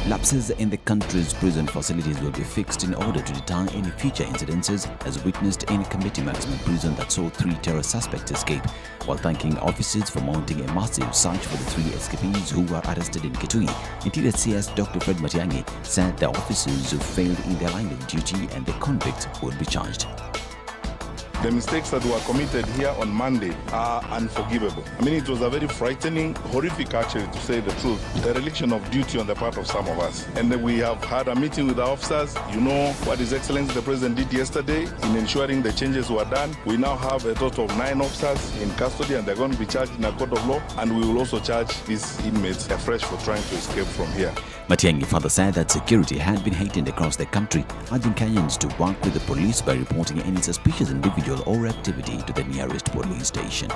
Lapses in the country's prison facilities will be fixed in order to deter any future incidences, as witnessed in Kamiti maximum prison that saw 3 terror suspects escape, while thanking officers for mounting a massive search for the 3 escapees who were arrested in Muthui. Interior CS Dr. Fred Matiang'i said the officers who failed in their line of duty and the convicts would be charged. The mistakes that were committed here on Monday are unforgivable. I mean, it was a very frightening, horrific actually, to say the truth, the dereliction of duty on the part of some of us. And we have had a meeting with the officers. You know what His Excellency the President did yesterday in ensuring the changes were done. We now have a total of 9 officers in custody, and they're going to be charged in a court of law, and we will also charge these inmates afresh for trying to escape from here. Matiang'i further said that security had been heightened across the country, urging Kenyans to work with the police by reporting any suspicious individual or activity to the nearest police station.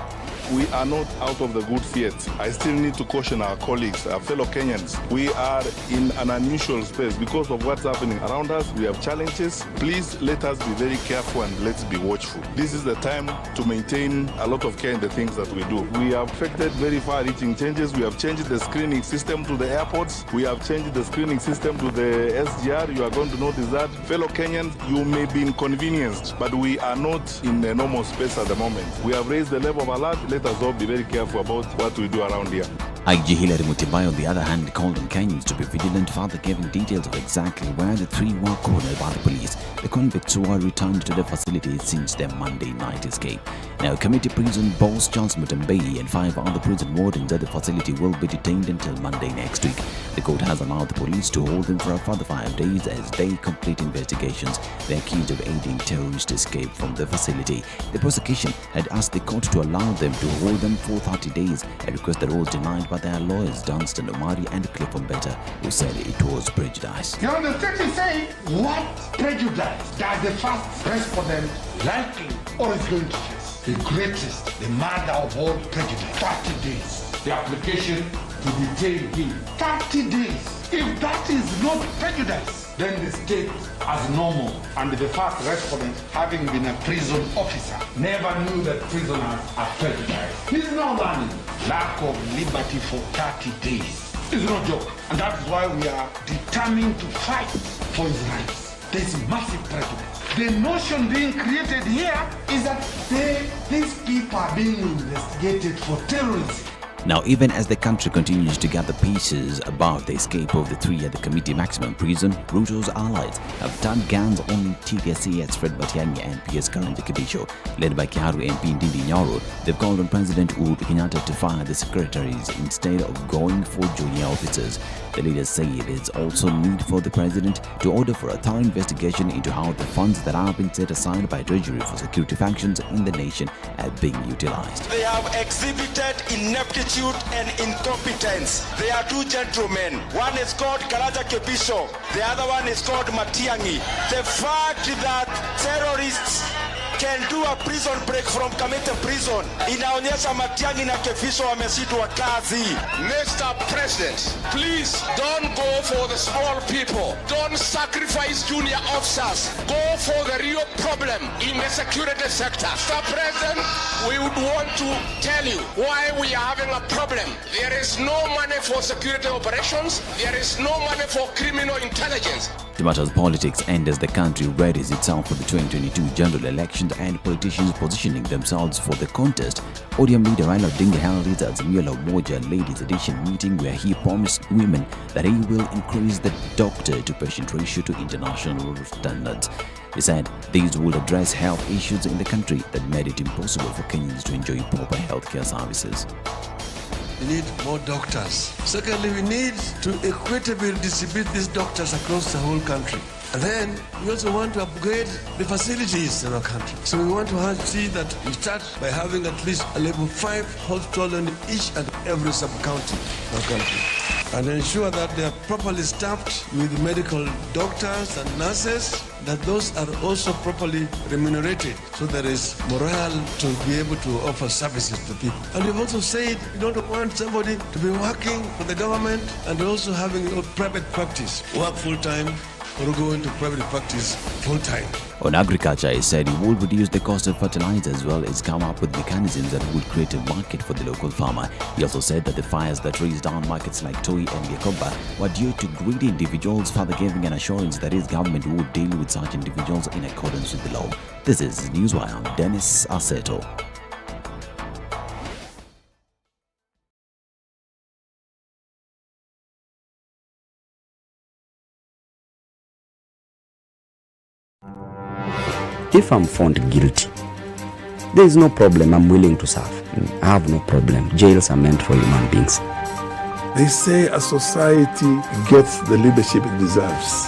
We are not out of the woods yet. I still need to caution our colleagues, our fellow Kenyans. We are in an unusual space because of what's happening around us. We have challenges. Please let us be very careful and let's be watchful. This is the time to maintain a lot of care in the things that we do. We have affected very far-reaching changes. We have changed the screening system to the airports. We have changed the screening system to the SGR. You are going to notice that. Fellow Kenyans, you may be inconvenienced, but we are not in a normal space at the moment. We have raised the level of alert. Let us all be very careful about what we do around here. IG Hilary Mutimbai, on the other hand, called on Kenyans to be vigilant, further giving details of exactly where the 3 were cornered by the police. The convicts were returned to the facility since their Monday night escape. Now, Kamiti prison boss Charles Mutembai and 5 other prison wardens at the facility will be detained until Monday next week. The court has allowed the police to hold them for a further 5 days as they complete investigations. They're accused of aiding terrorist escape from the facility. The prosecution had asked the court to allow them to hold them for 30 days, a request that was denied by their lawyers Dunstan Omari and Clifford Banter, who said it was prejudice. You know, the state is saying, what prejudice does the first respondent likely or is going to face? The greatest, the mother of all prejudice, 30 days. The application to detain him, 30 days. If that is not prejudice, then the state as normal, and the first respondent, having been a prison officer, never knew that prisoners are prejudiced. He's now learning lack of liberty for 30 days. It's no joke, and that is why we are determined to fight for his rights. There's massive prejudice. The notion being created here is that these people are being investigated for terrorism. Now, even as the country continues to gather pieces about the escape of the 3 at the Kamiti maximum prison, Ruto's allies have turned guns on TDCS Fred Matiang'i and PS Karanja Kibisho. Led by Kiharu MP Ndindi Nyoro, they've called on President Uhuru Kenyatta to fire the secretaries instead of going for junior officers. The leaders say there's also need for the president to order for a thorough investigation into how the funds that are being set aside by Treasury for security functions in the nation are being utilized. They have exhibited ineptitude and incompetence. They are 2 gentlemen. One is called Karanja Kebisho. The other one is called Matiang'i. The fact that terrorists can do a prison break from Kamiti prison inaonyesha Matiang'i na Kebisho wameshindwa kazi. Mr. President, please don't go for the small people. Don't sacrifice junior officers. Go for the real problem in the security sector. Mr. President, we would want to tell you why we are having a problem. There is no money for security operations. There is no money for criminal intelligence. Tomatoes politics end as the country readies itself for the 2022 general elections and politicians positioning themselves for the contest. ODM leader Raila Odinga held his Azimio la Umoja Ladies Edition meeting where he promised women that he will increase the doctor-to-patient ratio to international standards. He said these will address health issues in the country that made it impossible for Kenyans to enjoy proper healthcare services. We need more doctors. Secondly, we need to equitably distribute these doctors across the whole country. And then we also want to upgrade the facilities in our country. So we want to see that we start by having at least a level 5 hospital in each and every sub-county in our country. And ensure that they are properly staffed with medical doctors and nurses, that those are also properly remunerated, so there is morale to be able to offer services to people. And we've also said we don't want somebody to be working for the government and also having a private practice. Work full-time, or go into private practice full-time. On agriculture, he said he will reduce the cost of fertilizer as well as come up with mechanisms that would create a market for the local farmer. He also said that the fires that raised down markets like Muthui and Yakoba were due to greedy individuals, further giving an assurance that his government would deal with such individuals in accordance with the law. This is Newswire. I'm Dennis Aseto. If I'm found guilty, there is no problem. I'm willing to serve. I have no problem. Jails are meant for human beings. They say a society gets the leadership it deserves.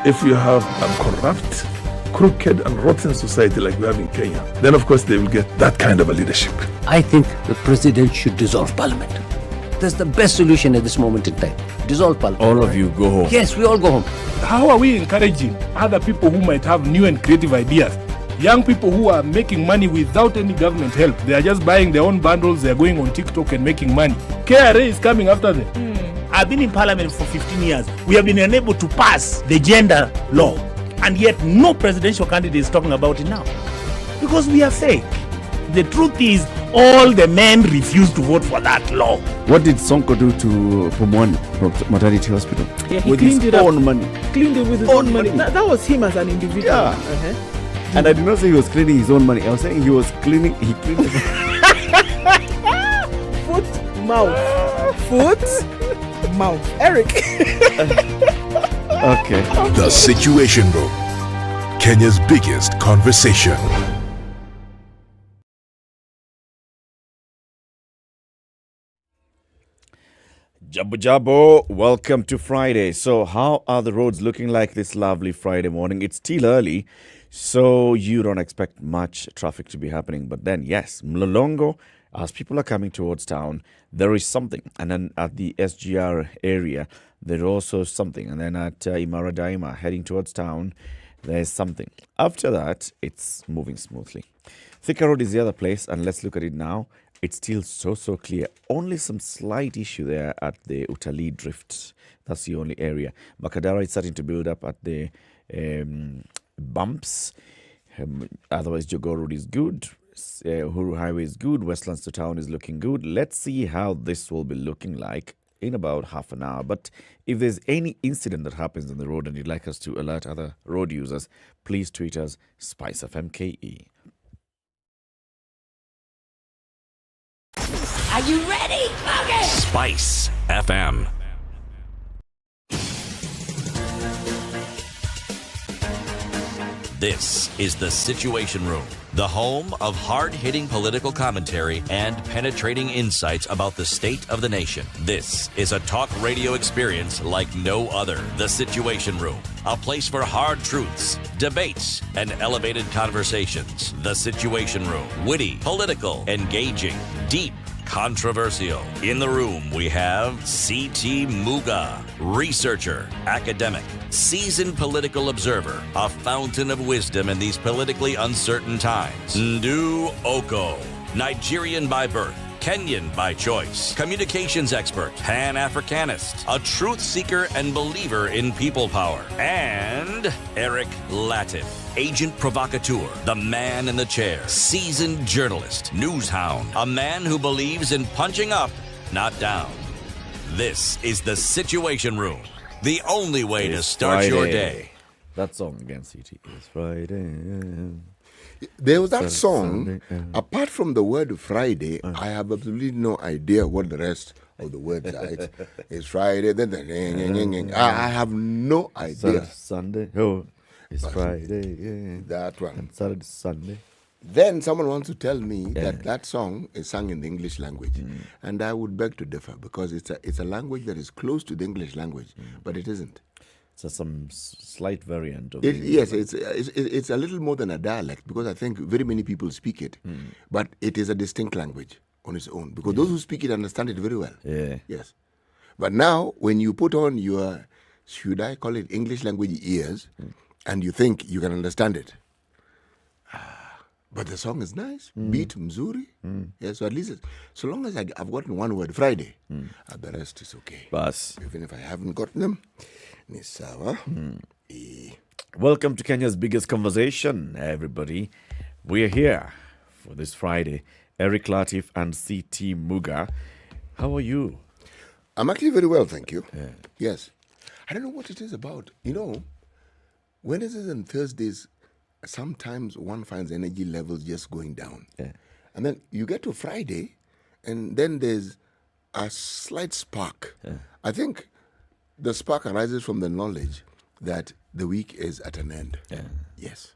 If you have a corrupt, crooked and rotten society like we have in Kenya, then of course they will get that kind of a leadership. I think the president should dissolve parliament. That's the best solution at this moment in time. Dissolve parliament. All of you go home. Yes, we all go home. How are we encouraging other people who might have new and creative ideas? Young people who are making money without any government help. They are just buying their own bundles. They are going on TikTok and making money. KRA is coming after them. I've been in parliament for 15 years. We have been unable to pass the gender law. And yet no presidential candidate is talking about it now. Because we are fake. The truth is, all the men refuse to vote for that law. What did Sonko do to Pumwani maternity hospital? Yeah, he with cleaned his it own up. money. Cleaned it with his own money. That was him as an individual. Yeah. And I did not say he was cleaning his own money. I was saying he cleaned it. Foot, mouth. Foot, mouth. Eric. Okay. The Situation Room, Kenya's biggest conversation. Jabo, welcome to Friday. So how are the roads looking like this lovely Friday morning? It's still early, so you don't expect much traffic to be happening. But then, yes, Mlolongo, as people are coming towards town, there is something. And then at the SGR area, there's also something. And then at Imara Daima, heading towards town, there's something. After that, it's moving smoothly. Thika Road is the other place, and let's look at it now. It's still so clear. Only some slight issue there at the Utalii Drift. That's the only area. Bakadara is starting to build up at the bumps. Otherwise, Jogoo Road is good. Uhuru Highway is good. Westlands to town is looking good. Let's see how this will be looking like in about half an hour. But if there's any incident that happens on the road and you'd like us to alert other road users, please tweet us SpiceFM KE. Are you ready? Okay. Spice FM. This is The Situation Room, the home of hard-hitting political commentary and penetrating insights about the state of the nation. This is a talk radio experience like no other. The Situation Room, a place for hard truths, debates, and elevated conversations. The Situation Room, witty, political, engaging, deep, controversial. In the room, we have C.T. Muga, researcher, academic, seasoned political observer, a fountain of wisdom in these politically uncertain times. Ndu Okoh, Nigerian by birth, Kenyan by choice, communications expert, Pan-Africanist, a truth seeker and believer in people power, and Eric Latiff, agent provocateur, the man in the chair, seasoned journalist, news hound, a man who believes in punching up, not down. This is The Situation Room, the only way to start your day. That song again, CT, is Friday. There was that song, apart from the word Friday, I have absolutely no idea what the rest of the words are. It's Friday, then I have no idea. Sunday, oh, it's Friday, yeah. That one. And Saturday, Sunday. Then someone wants to tell me that song is sung in the English language. And I would beg to differ because it's a language that is close to the English language, but it isn't. So some slight variant of yes, it's a little more than a dialect because I think very many people speak it, but it is a distinct language on its own because those who speak it understand it very well. Yeah. Yes. But now when you put on your, should I call it English language ears, and you think you can understand it, but the song is nice, beat mzuri, so at least so long as I've gotten one word, Friday, the rest is okay. Bas. Even if I haven't gotten them, ni sawa. Welcome to Kenya's biggest conversation, everybody. We're here for this Friday. Eric Latiff and CT Muga. How are you? I'm actually very well, thank you. Yeah. Yes. I don't know what it is about. You know, Wednesdays and Thursdays, sometimes one finds energy levels just going down. Yeah. And then you get to Friday, and then there's a slight spark. Yeah. I think the spark arises from the knowledge that the week is at an end. Yeah. Yes.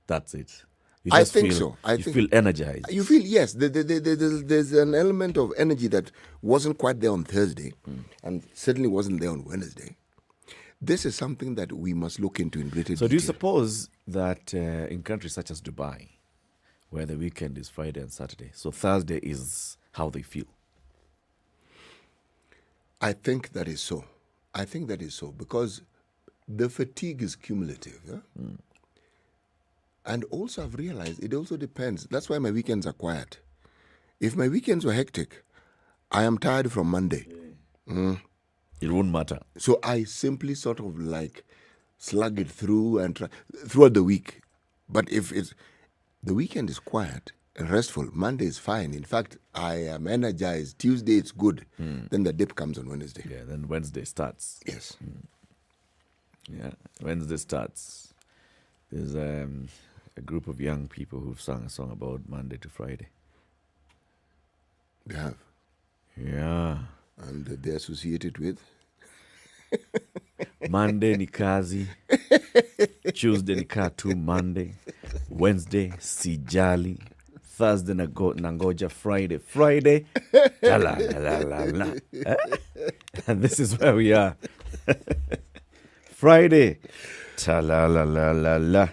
That's it. I think so. You feel energized. You feel, yes. There's an element of energy that wasn't quite there on Thursday and certainly wasn't there on Wednesday. This is something that we must look into in greater detail. So do you suppose that in countries such as Dubai, where the weekend is Friday and Saturday, so Thursday is how they feel? I think that is so. Because the fatigue is cumulative. Yeah? And also I've realized it also depends. That's why my weekends are quiet. If my weekends were hectic, I am tired from Monday. It won't matter. So I simply sort of like slug it through and try throughout the week. But if the weekend is quiet and restful, Monday is fine. In fact, I am energized. Tuesday it's good. Then the dip comes on Wednesday. Yeah, then Wednesday starts. Yes. Yeah, Wednesday starts. There's a group of young people who've sung a song about Monday to Friday. They have. Yeah. And they're associated with? Monday ni kazi. Tuesday ni kaa tu Monday. Wednesday sijali. Thursday nangoja Friday. Friday. La la la la la. And this is where we are. Friday. Ta la la la la la.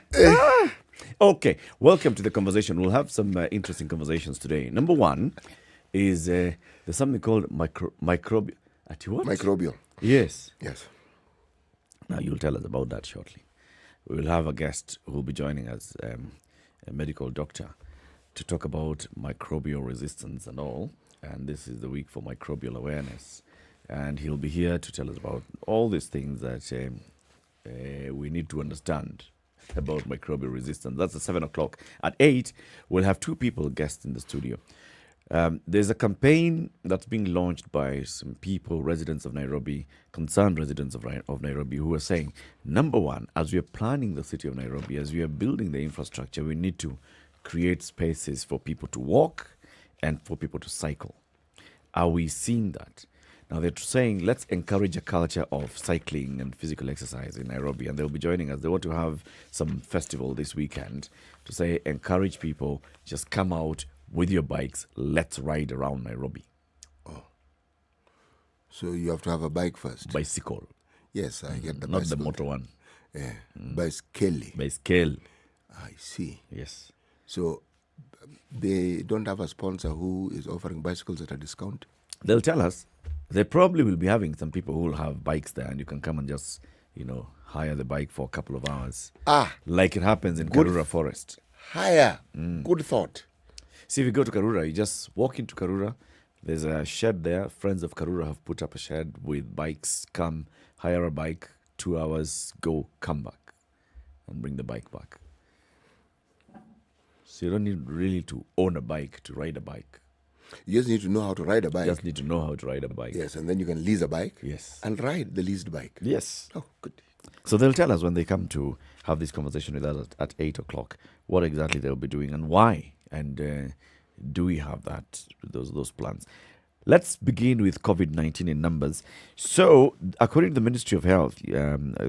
Okay, welcome to the conversation. We'll have some interesting conversations today. Number one is there's something called microbial. Microbial. Yes. Yes. Now you'll tell us about that shortly. We will have a guest who will be joining us, a medical doctor, to talk about microbial resistance and all. And this is the week for microbial awareness. And he'll be here to tell us about all these things that we need to understand about microbial resistance. That's at 7 o'clock. At 8, we'll have two guests in the studio. There's a campaign that's being launched by some people, residents of Nairobi, concerned residents of Nairobi, who are saying, number one, as we are planning the city of Nairobi, as we are building the infrastructure, we need to create spaces for people to walk and for people to cycle. Are we seeing that? Now, they're saying, let's encourage a culture of cycling and physical exercise in Nairobi. And they'll be joining us. They want to have some festival this weekend to say, encourage people, just come out with your bikes. Let's ride around Nairobi. Oh. So you have to have a bike first? Bicycle. Yes, I get the not bicycle. The motor one. Yeah. Bicycle. Bicycle. I see. Yes. So they don't have a sponsor who is offering bicycles at a discount? They'll tell us. They probably will be having some people who will have bikes there, and you can come and just, hire the bike for a couple of hours. Like it happens in Karura Forest. Hire. Good thought. See, if you go to Karura, you just walk into Karura. There's a shed there. Friends of Karura have put up a shed with bikes. Come, hire a bike, 2 hours, go, come back, and bring the bike back. So you don't need really to own a bike to ride a bike. You just need to know how to ride a bike. Just need to know how to ride a bike. Yes, and then you can lease a bike. Yes. And ride the leased bike. Yes. Oh, good. So they'll tell us when they come to have this conversation with us at 8 o'clock what exactly they'll be doing and why. And do we have those plans? Let's begin with COVID-19 in numbers. So, according to the Ministry of Health,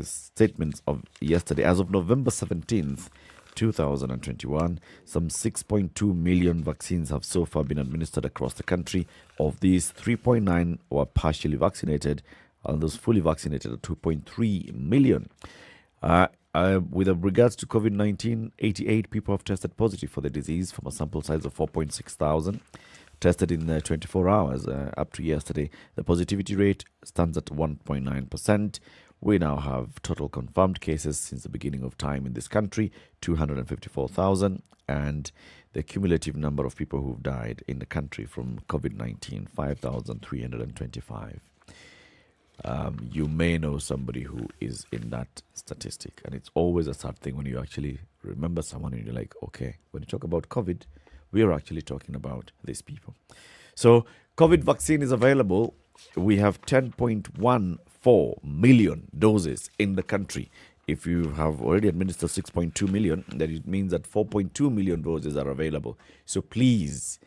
statements of yesterday, as of November 17th, 2021, some 6.2 million vaccines have so far been administered across the country. Of these, 3.9 were partially vaccinated, and those fully vaccinated are 2.3 million. With regards to COVID-19, 88 people have tested positive for the disease from a sample size of 4.6 thousand. Tested in 24 hours up to yesterday. The positivity rate stands at 1.9%. We now have total confirmed cases since the beginning of time in this country, 254,000, and the cumulative number of people who've died in the country from COVID-19, 5,325. you may know somebody who is in that statistic. And it's always a sad thing when you actually remember someone and you're like, okay, when you talk about COVID, we are actually talking about these people. So COVID vaccine is available. We have 10.14 million doses in the country. If you have already administered 6.2 million, then it means that 4.2 million doses are available. So please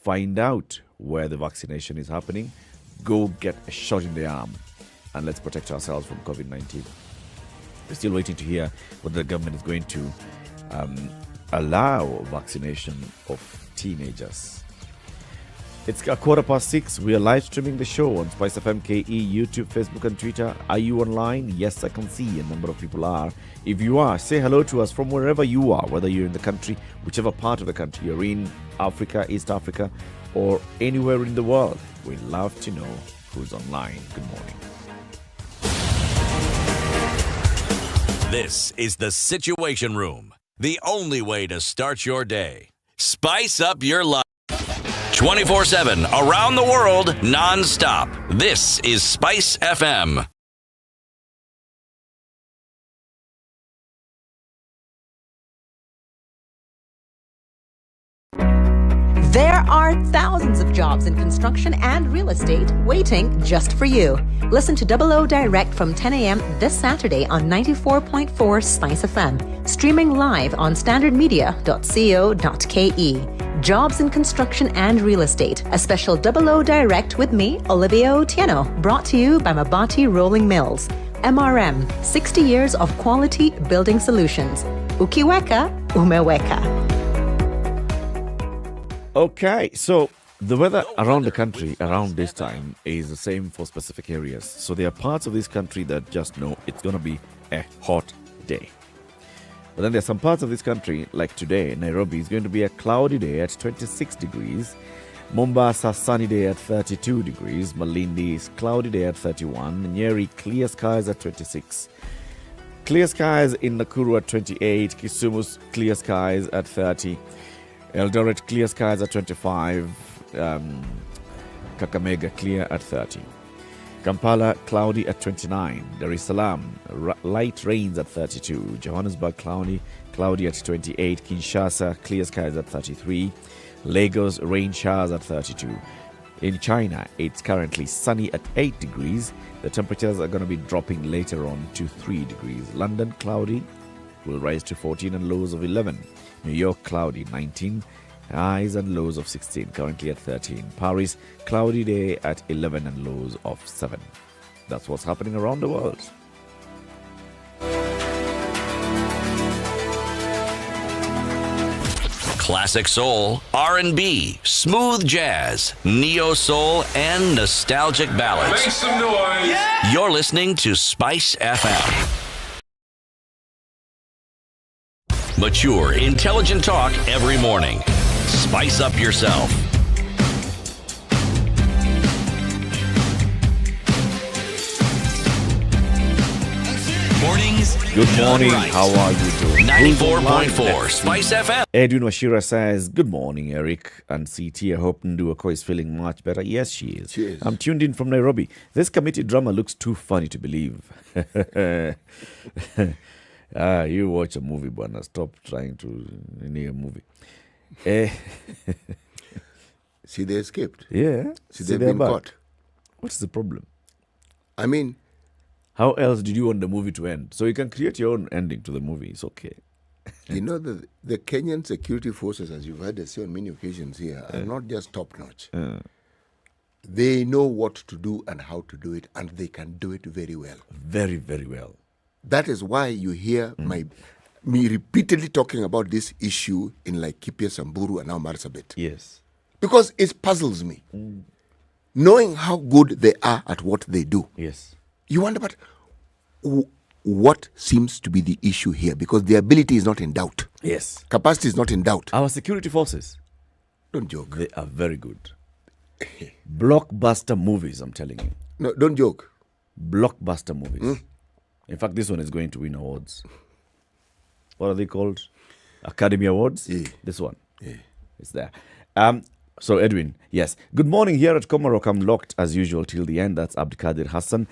find out where the vaccination is happening. Go get a shot in the arm and let's protect ourselves from COVID-19. We're still waiting to hear whether the government is going to allow vaccination of teenagers. It's 6:15. We are live streaming the show on SpiceFM KE, YouTube, Facebook and Twitter. Are you online? Yes, I can see a number of people are. If you are, say hello to us from wherever you are, whether you're in the country, whichever part of the country you're in, Africa, East Africa, or anywhere in the world. We'd love to know who's online. Good morning. This is the Situation Room, the only way to start your day. Spice up your life. 24/7, around the world, non-stop. This is Spice FM. There are thousands of jobs in construction and real estate waiting just for you. Listen to Double O Direct from 10 a.m. this Saturday on 94.4 Spice FM. Streaming live on standardmedia.co.ke. Jobs in construction and real estate. A special Double O Direct with me, Olivia Otieno. Brought to you by Mabati Rolling Mills. MRM, 60 years of quality building solutions. Ukiweka, umeweka. Okay, so the weather around the country around this time is the same for specific areas. So there are parts of this country that just know it's going to be a hot day. But then there are some parts of this country, like today, Nairobi is going to be a cloudy day at 26 degrees. Mombasa, sunny day at 32 degrees. Malindi is cloudy day at 31. Nyeri, clear skies at 26. Clear skies in Nakuru at 28. Kisumu, clear skies at 30. Eldoret, clear skies at 25. Kakamega, clear at 30. Kampala, cloudy at 29. Dar es Salaam, light rains at 32. Johannesburg, cloudy at 28. Kinshasa, clear skies at 33. Lagos, rain showers at 32. In China, it's currently sunny at 8 degrees. The temperatures are going to be dropping later on to 3 degrees. London, cloudy, will rise to 14 and lows of 11. New York, cloudy, 19. Highs and lows of 16, currently at 13. Paris, cloudy day at 11 and lows of 7. That's what's happening around the world. Classic soul, R&B, smooth jazz, neo soul, and nostalgic ballads. Make some noise. Yeah. You're listening to Spice FM. Mature, intelligent talk every morning. Spice up yourself. Mornings. Good morning. How are you doing? 94.4 Spice FM. Edwin Washira says, good morning, Eric and CT. I hope Nduoko is feeling much better. Yes, she is. I'm tuned in from Nairobi. This Kamiti drama looks too funny to believe. You watch a movie, Bwana. Stop trying to name a movie. See, they escaped. Yeah. See, they've been caught. What's the problem? I mean, how else did you want the movie to end? So you can create your own ending to the movie. It's okay. You know, the Kenyan security forces, as you've heard us say on many occasions here, are not just top-notch. They know what to do and how to do it, and they can do it very well. Very, very well. That is why you hear me repeatedly talking about this issue in like Kipia, Samburu, and now Marsabit. Yes. Because it puzzles me. Knowing how good they are at what they do. Yes. You wonder, but what seems to be the issue here? Because their ability is not in doubt. Yes. Capacity is not in doubt. Our security forces. Don't joke. They are very good. Blockbuster movies, I'm telling you. No, don't joke. Blockbuster movies. In fact, this one is going to win awards. What are they called? Academy Awards? Yeah. This one. Yeah. It's there. So, Edwin, yes. Good morning here at Komarok. I'm locked as usual till the end. That's Abdikadir Hassan.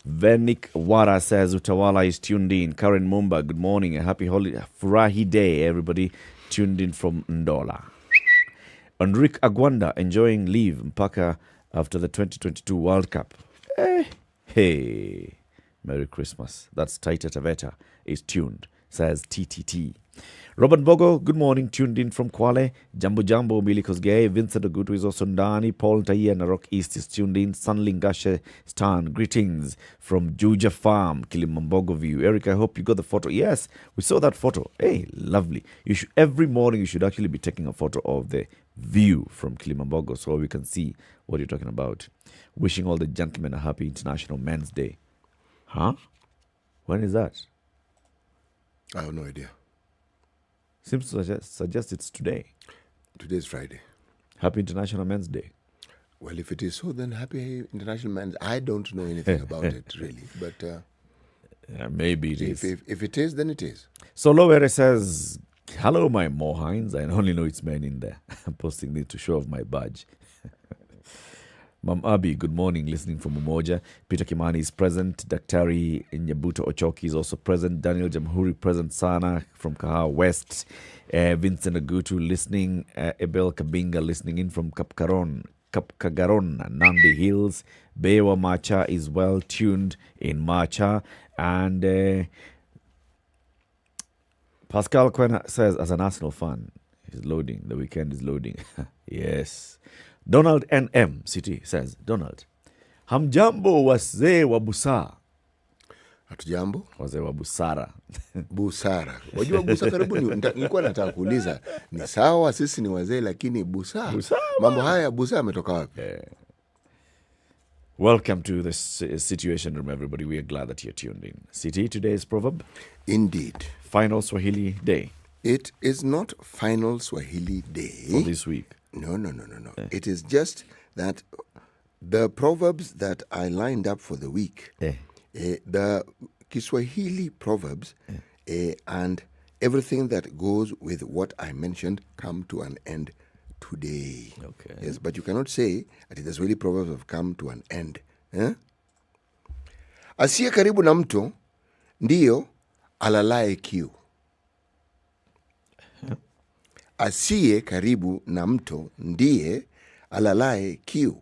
Venik Wara says Utawala is tuned in. Karen Mumba, good morning. A happy holiday. Furahiday, everybody tuned in from Ndola. Enrique Agwanda enjoying leave mpaka after the 2022 World Cup. Hey, Merry Christmas. That's Taita Taveta is tuned, says TTT. Robert Bogo, good morning, tuned in from Kwale. Jambo Jambo, Billy Kosgei, Vincent Ogutu is also Ndani. Paul Taia, Narok East is tuned in. Sanlingashe Stan, greetings from Juja Farm, Kilimambogo View. Eric, I hope you got the photo. Yes, we saw that photo. Hey, lovely. Every morning you should actually be taking a photo of the view from Kilimambogo so we can see what you're talking about. Wishing all the gentlemen a happy International Men's Day. Huh? When is that? I have no idea. Seems to suggest it's today. Today is Friday. Happy International Men's Day. Well, if it is so, then happy International Men's. I don't know anything about it, really. But maybe it is. If it is, then it is. So Lowere says, hello, my Mohines. I only know it's men in there. I'm posting this to show off my badge. Mam Abi, good morning, listening from Umoja. Peter Kimani is present. Daktari Nyabuto Ochoki is also present. Daniel Jamhuri present sana from Kahawa West. Vincent Agutu listening. Abel Kabinga listening in from Kapkagaron, Nandi Hills. Bewa Macha is well tuned in Macha. And Pascal Kwena says, as an Arsenal fan, he's loading. The weekend is loading. Yes. Donald NM City says, Donald, hamjambo wazee wa busara. Hatujambo? Wazee wa busara. Busara. Wajua busara karibu nilikuwa nataka kuuliza, ni sawa sisi ni wazee lakini busara. Mambo haya busara ametoka wapi? Welcome to this Situation Room, everybody. We are glad that you're tuned in. City, today's proverb? Indeed. Final Swahili Day. It is not Final Swahili Day. For this week. No. It is just that the proverbs that I lined up for the week, the Kiswahili proverbs, and everything that goes with what I mentioned come to an end today. Okay. Yes, but you cannot say that the Swahili proverbs have come to an end. Asiye karibu na mto, ndiyo alalae kiu. Asiye karibu na mto ndiye alalae kiu.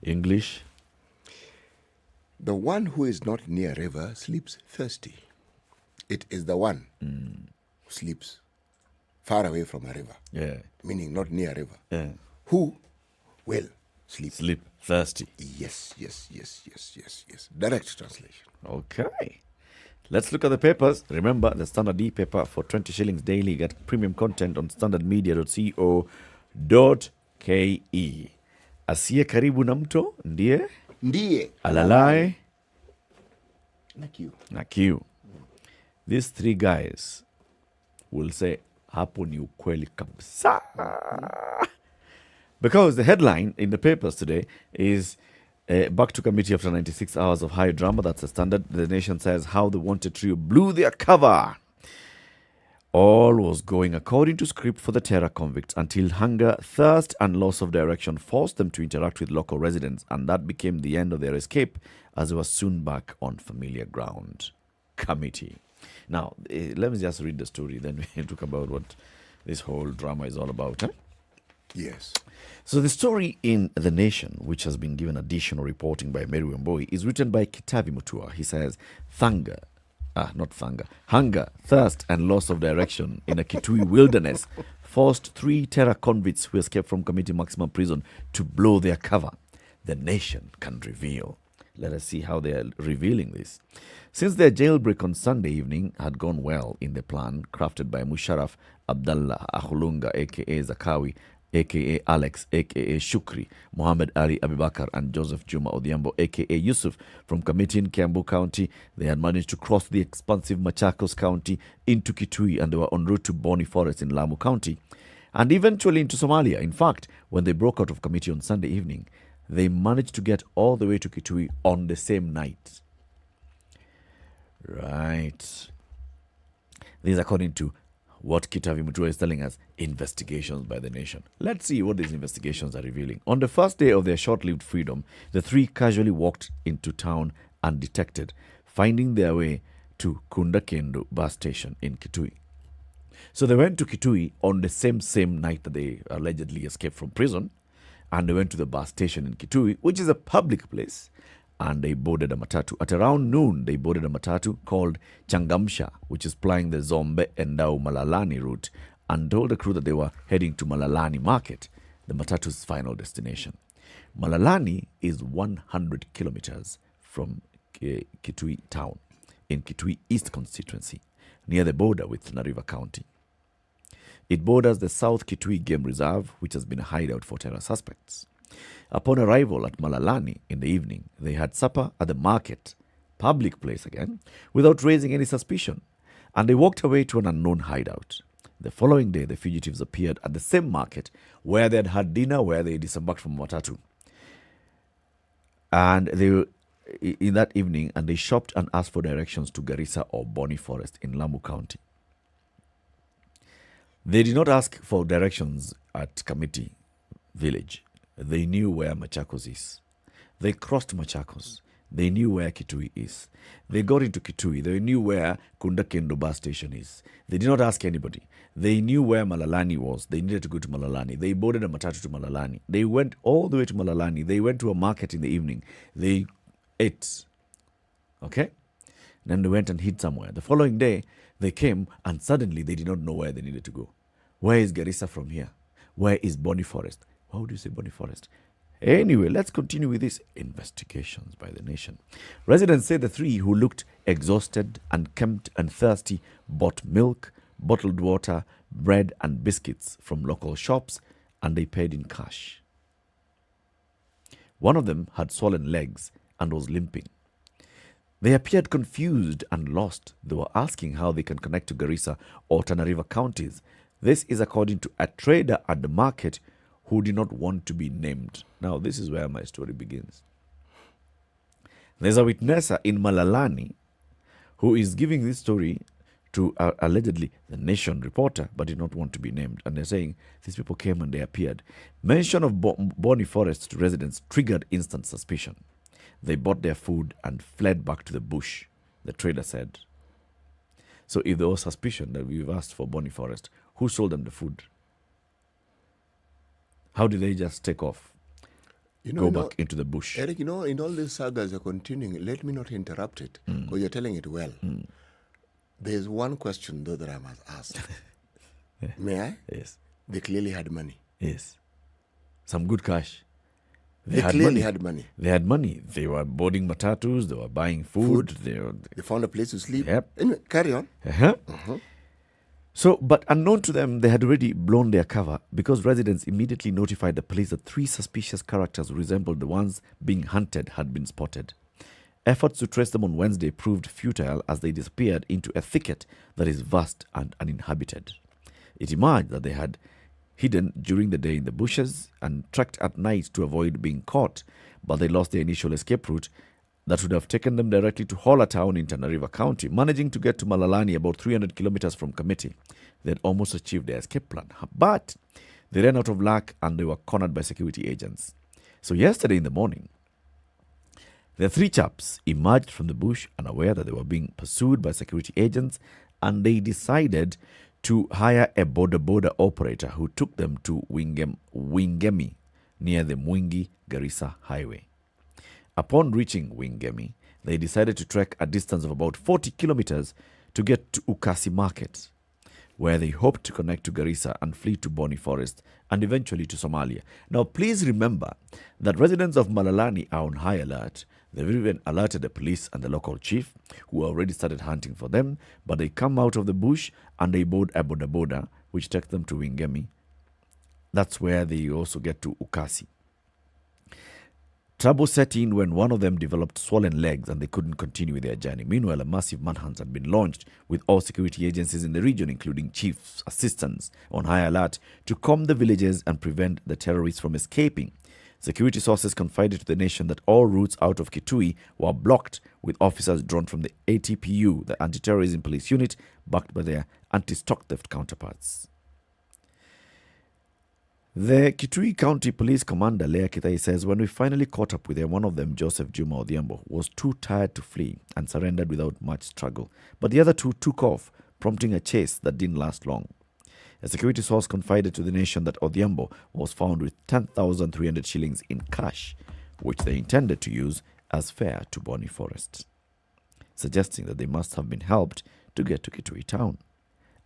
English. The one who is not near a river sleeps thirsty. It is the one who sleeps far away from a river. Yeah. Meaning not near a river. Yeah. Who will sleep. Sleep thirsty. Yes. Direct translation. Okay. Let's look at the papers. Remember, the Standard D paper for 20 shillings daily. Get premium content on standardmedia.co.ke. Asiye karibu na mto, ndiye alalae na kiu. These three guys will say, hapo ni ukweli kabisa. Because the headline in the papers today is back to committee after 96 hours of high drama. That's the Standard. The Nation says how the wanted trio blew their cover. All was going according to script for the terror convicts until hunger, thirst, and loss of direction forced them to interact with local residents, and that became the end of their escape as they were soon back on familiar ground. Kamiti. Now, let me just read the story, then we can talk about what this whole drama is all about. Yes. So the story in The Nation, which has been given additional reporting by Mary Wemboi, is written by Kitavi Mutua. He says, hunger, thirst, and loss of direction in a Kitui wilderness forced 3 terror convicts who escaped from Kamiti Maximum Prison to blow their cover. The Nation can reveal. Let us see how they are revealing this. Since their jailbreak on Sunday evening had gone well in the plan crafted by Musharraf Abdallah Ahulunga, a.k.a. Zakawi, a.k.a. Alex, a.k.a. Shukri, Muhammad Ali Abubakar, and Joseph Juma Odhiambo, a.k.a. Yusuf, from Kamiti in Kiambu County, they had managed to cross the expansive Machakos County into Kitui, and they were en route to Boni Forest in Lamu County, and eventually into Somalia. In fact, when they broke out of Kamiti on Sunday evening, they managed to get all the way to Kitui on the same night. Right. This is according to what Kitavi Muthui is telling us, investigations by the nation. Let's see what these investigations are revealing. On the first day of their short-lived freedom, the three casually walked into town undetected, finding their way to Kundakendo bus station in Kitui. So they went to Kitui on the same night that they allegedly escaped from prison, and they went to the bus station in Kitui, which is a public place, and they boarded a matatu. At around noon, they boarded a matatu called Changamsha, which is plying the Zombe and Dau Malalani route, and told the crew that they were heading to Malalani Market, the matatu's final destination. Malalani is 100 kilometers from Kitui town, in Kitui East constituency, near the border with Nariva County. It borders the South Kitui Game Reserve, which has been a hideout for terror suspects. Upon arrival at Malalani in the evening, they had supper at the market, public place again, without raising any suspicion, and they walked away to an unknown hideout. The following day, the fugitives appeared at the same market where they had had dinner, where they disembarked from Matatu. And they were in that evening, and they shopped and asked for directions to Garissa or Boni Forest in Lamu County. They did not ask for directions at Kamiti village. They knew where Machakos is. They crossed Machakos. They knew where Kitui is. They got into Kitui. They knew where Kundakendo bus station is. They did not ask anybody. They knew where Malalani was. They needed to go to Malalani. They boarded a matatu to Malalani. They went all the way to Malalani. They went to a market in the evening. They ate. Okay? Then they went and hid somewhere. The following day, they came and suddenly they did not know where they needed to go. Where is Garissa from here? Where is Boni Forest? Why would you say Boni Forest? Anyway, let's continue with these investigations by the nation. Residents say the three who looked exhausted, unkempt and thirsty bought milk, bottled water, bread and biscuits from local shops, and they paid in cash. One of them had swollen legs and was limping. They appeared confused and lost. They were asking how they can connect to Garissa or Tana River counties. This is according to a trader at the market who did not want to be named. Now, this is where my story begins. There's a witnesser in Malalani who is giving this story to allegedly the Nation reporter, but did not want to be named. And they're saying these people came and they appeared. Mention of Boni Forest to residents triggered instant suspicion. They bought their food and fled back to the bush, the trader said. So if there was suspicion that we've asked for Boni Forest, who sold them the food? How did they just take off? Go back into the bush? Eric, in all these sagas are continuing. Let me not interrupt it, because you're telling it well. There's one question, though, that I must ask. Yeah. May I? Yes. They clearly had money. Yes. Some good cash. They clearly had money. They had money. They were boarding matatus. They were buying food. They found a place to sleep. Yep. Anyway, carry on. So, but unknown to them, they had already blown their cover because residents immediately notified the police that three suspicious characters who resembled the ones being hunted had been spotted. Efforts to trace them on Wednesday proved futile as they disappeared into a thicket that is vast and uninhabited. It emerged that they had hidden during the day in the bushes and trekked at night to avoid being caught, but they lost their initial escape route that would have taken them directly to Hola Town in Tana River County, managing to get to Malalani about 300 kilometers from Kamiti. They had almost achieved their escape plan, but they ran out of luck and they were cornered by security agents. So yesterday in the morning, the three chaps emerged from the bush unaware that they were being pursued by security agents, and they decided to hire a border operator who took them to Wingemi near the Mwingi-Garissa highway. Upon reaching Wingemi, they decided to trek a distance of about 40 kilometers to get to Ukasi Market, where they hoped to connect to Garissa and flee to Boni Forest and eventually to Somalia. Now, please remember that residents of Malalani are on high alert. They've even alerted the police and the local chief, who already started hunting for them, but they come out of the bush and they board a boda, which takes them to Wingemi. That's where they also get to Ukasi. Trouble set in when one of them developed swollen legs and they couldn't continue with their journey. Meanwhile, a massive manhunt had been launched with all security agencies in the region, including chiefs, assistants, on high alert to calm the villages and prevent the terrorists from escaping. Security sources confided to the nation that all routes out of Kitui were blocked with officers drawn from the ATPU, the Anti-Terrorism Police Unit, backed by their anti-stock theft counterparts. The Kitui County Police Commander Lea Kitai says when we finally caught up with them, one of them, Joseph Juma Odhiambo, was too tired to flee and surrendered without much struggle. But the other two took off, prompting a chase that didn't last long. A security source confided to the nation that Odhiambo was found with 10,300 shillings in cash, which they intended to use as fare to Boni Forest, suggesting that they must have been helped to get to Kitui town.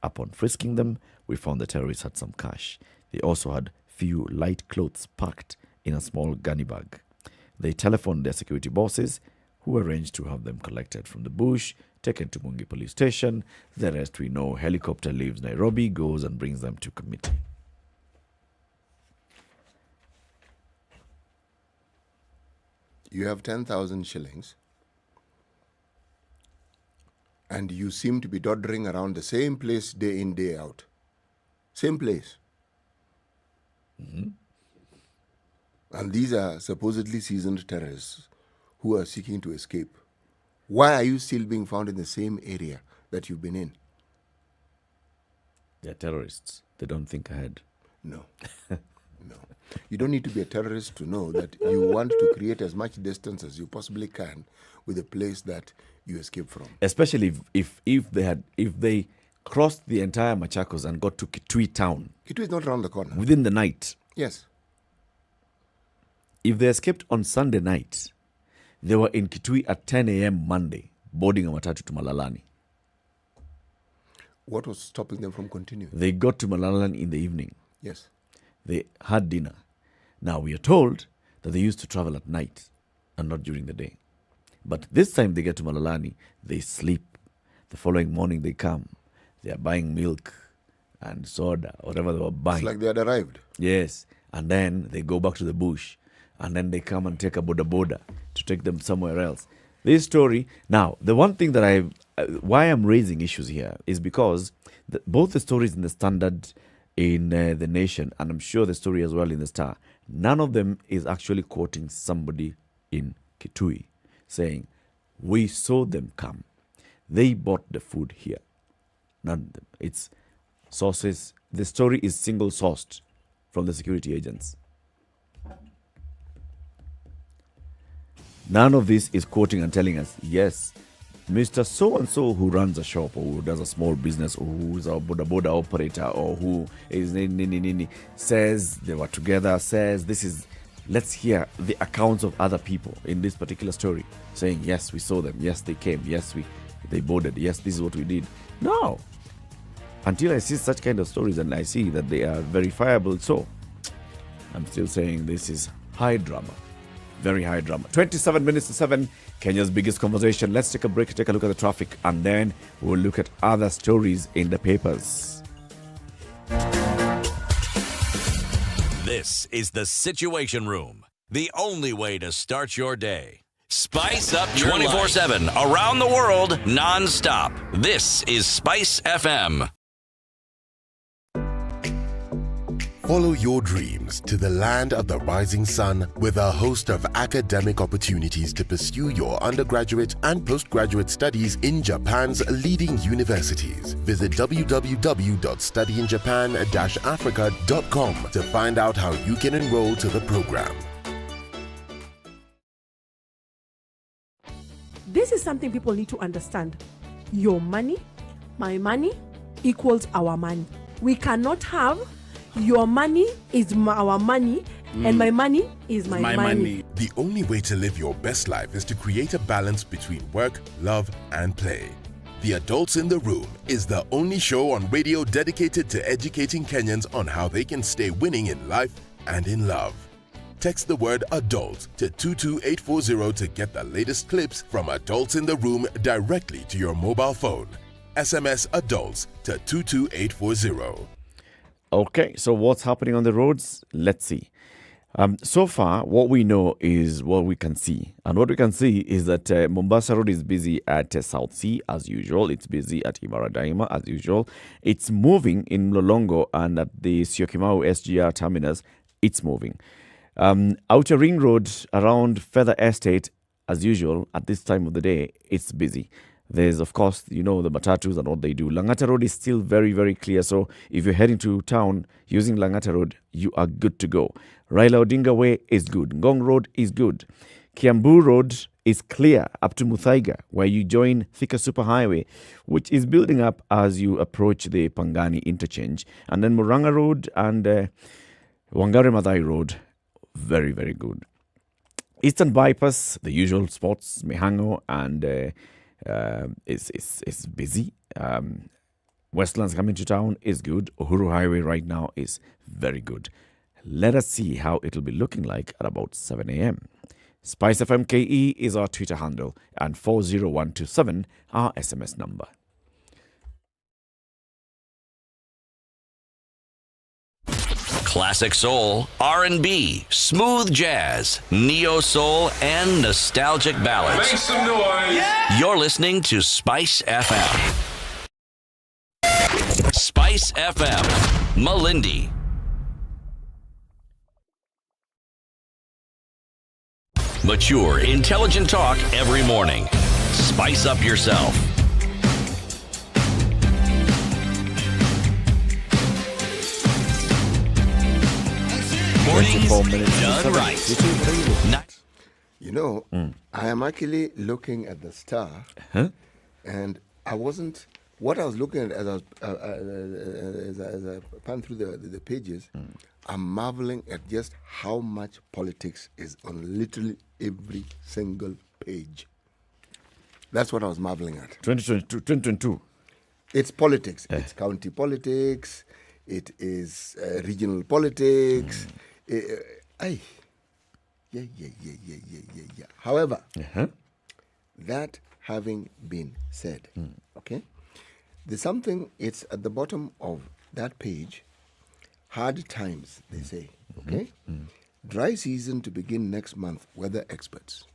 Upon frisking them, we found the terrorists had some cash. They also had few light clothes packed in a small gunny bag. They telephoned their security bosses, who arranged to have them collected from the bush, taken to Mungi police station. The rest we know. Helicopter leaves Nairobi, goes and brings them to Kamiti. You have 10,000 shillings and you seem to be doddering around the same place day in, day out. Same place. Mm-hmm. And these are supposedly seasoned terrorists who are seeking to escape. Why are you still being found in the same area that you've been in? They're terrorists. They don't think ahead. No. No. You don't need to be a terrorist to know that you want to create as much distance as you possibly can with the place that you escape from. Especially if they crossed the entire Machakos and got to Kitui town. Kitui is not around the corner. Within the night. Yes. If they escaped on Sunday night, they were in Kitui at 10 a.m. Monday, boarding a matatu to Malalani. What was stopping them from continuing? They got to Malalani in the evening. Yes. They had dinner. Now, we are told that they used to travel at night and not during the day. But this time they get to Malalani, they sleep. The following morning they come. They are buying milk and soda, whatever they were buying. It's like they had arrived. Yes. And then they go back to the bush. And then they come and take a boda to take them somewhere else. This story, now, the one thing that why I'm raising issues here is because both the stories in the Standard, in the Nation, and I'm sure the story as well in the Star, none of them is actually quoting somebody in Kitui saying, we saw them come. They bought the food here. None of them. It's sources. The story is single sourced from the security agents. None of this is quoting and telling us, yes, Mr. So-and-so who runs a shop or who does a small business or who is a boda operator or who is says they were together, says this is, let's hear the accounts of other people in this particular story saying, yes, we saw them, yes, they came, yes, they boarded, yes, this is what we did. No. Until I see such kind of stories and I see that they are verifiable, so I'm still saying this is high drama. Very high drama. 27 minutes to 7, Kenya's biggest conversation. Let's take a break, take a look at the traffic, and then we'll look at other stories in the papers. This is the Situation Room, the only way to start your day. Spice up 24/7, around the world, non-stop. This is Spice FM. Follow your dreams to the land of the rising sun with a host of academic opportunities to pursue your undergraduate and postgraduate studies in Japan's leading universities. Visit www.studyinjapan-africa.com to find out how you can enroll to the program. This is something people need to understand. Your money, my money, equals our money. We cannot have your money is our money and my money is my money. The only way to live your best life is to create a balance between work, love, and play. The Adults in the Room is the only show on radio dedicated to educating Kenyans on how they can stay winning in life and in love. Text the word adult to 22840 to get the latest clips from Adults in the Room directly to your mobile phone. SMS adults to 22840. Okay, so what's happening on the roads? Let's see. So far, what we know is what we can see. And what we can see is that Mombasa Road is busy at South Sea as usual. It's busy at Imara Daima as usual. It's moving in Mlolongo and at the Syokimau SGR terminus. It's moving. Outer Ring Road around Feather Estate as usual, at this time of the day, it's busy. There's, of course, the matatus and what they do. Langata Road is still very, very clear. So if you're heading to town using Langata Road, you are good to go. Raila Odinga Way is good. Ngong Road is good. Kiambu Road is clear up to Muthaiga, where you join Thika Superhighway, which is building up as you approach the Pangani interchange. And then Muranga Road and Wangari Maathai Road, very, very good. Eastern Bypass, the usual spots, Mihango and is busy. Westlands coming to town is good. Uhuru Highway right now is very good. Let us see how it'll be looking like at about 7 a.m. SpiceFM KE is our Twitter handle and 40127 our SMS number. Classic soul, R&B, smooth jazz, neo soul, and nostalgic ballads. Make some noise. Yeah. You're listening to Spice FM. Spice FM, Malindi. Mature, intelligent talk every morning. Spice up yourself. Mornings done right. I am actually looking at the star, and I wasn't. What I was looking at as I pan through the pages, I'm marveling at just how much politics is on literally every single page. That's what I was marveling at. 2022. It's politics. It's county politics. It is regional politics. However, that having been said, okay, there's something, it's at the bottom of that page, hard times, they say, okay? Dry season to begin next month, weather experts.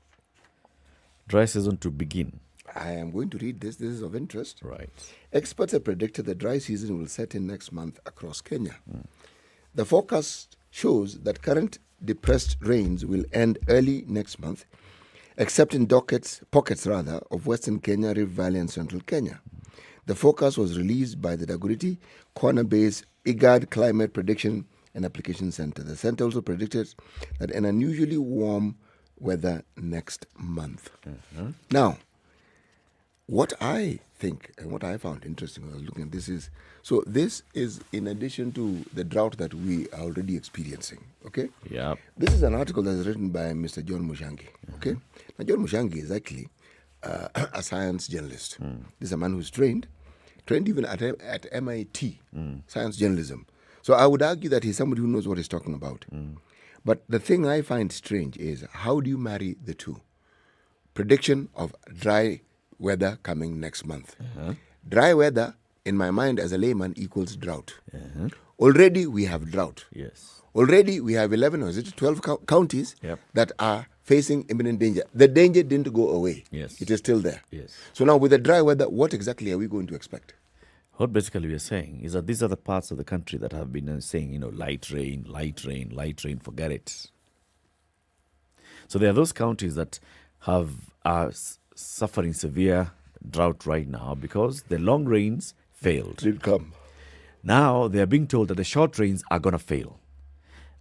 Dry season to begin. I am going to read this. This is of interest. Right. Experts have predicted the dry season will set in next month across Kenya. The forecast shows that current depressed rains will end early next month, except in pockets of Western Kenya, Rift Valley, and Central Kenya. The forecast was released by the Dagoretti Corner-based IGAD Climate Prediction and Application Center. The center also predicted that an unusually warm weather next month. Now, what I think and what I found interesting when I was looking at this is, so this is in addition to the drought that we are already experiencing, okay? Yeah. This is an article that is written by Mr. John Mushangi, okay? Now, John Mushangi is actually a science journalist. This is a man who's trained even at MIT, science journalism. So I would argue that he's somebody who knows what he's talking about. But the thing I find strange is, how do you marry the two? Prediction of dry weather coming next month. Dry weather, in my mind as a layman, equals drought. Already we have drought. Yes. Already we have 11 or is it 12 counties that are facing imminent danger. The danger didn't go away. Yes. It is still there. Yes. So now with the dry weather, what exactly are we going to expect? What basically we are saying is that these are the parts of the country that have been saying, light rain, forget it. So there are those counties that are suffering severe drought right now because the long rains failed. Didn't come. Now they are being told that the short rains are going to fail.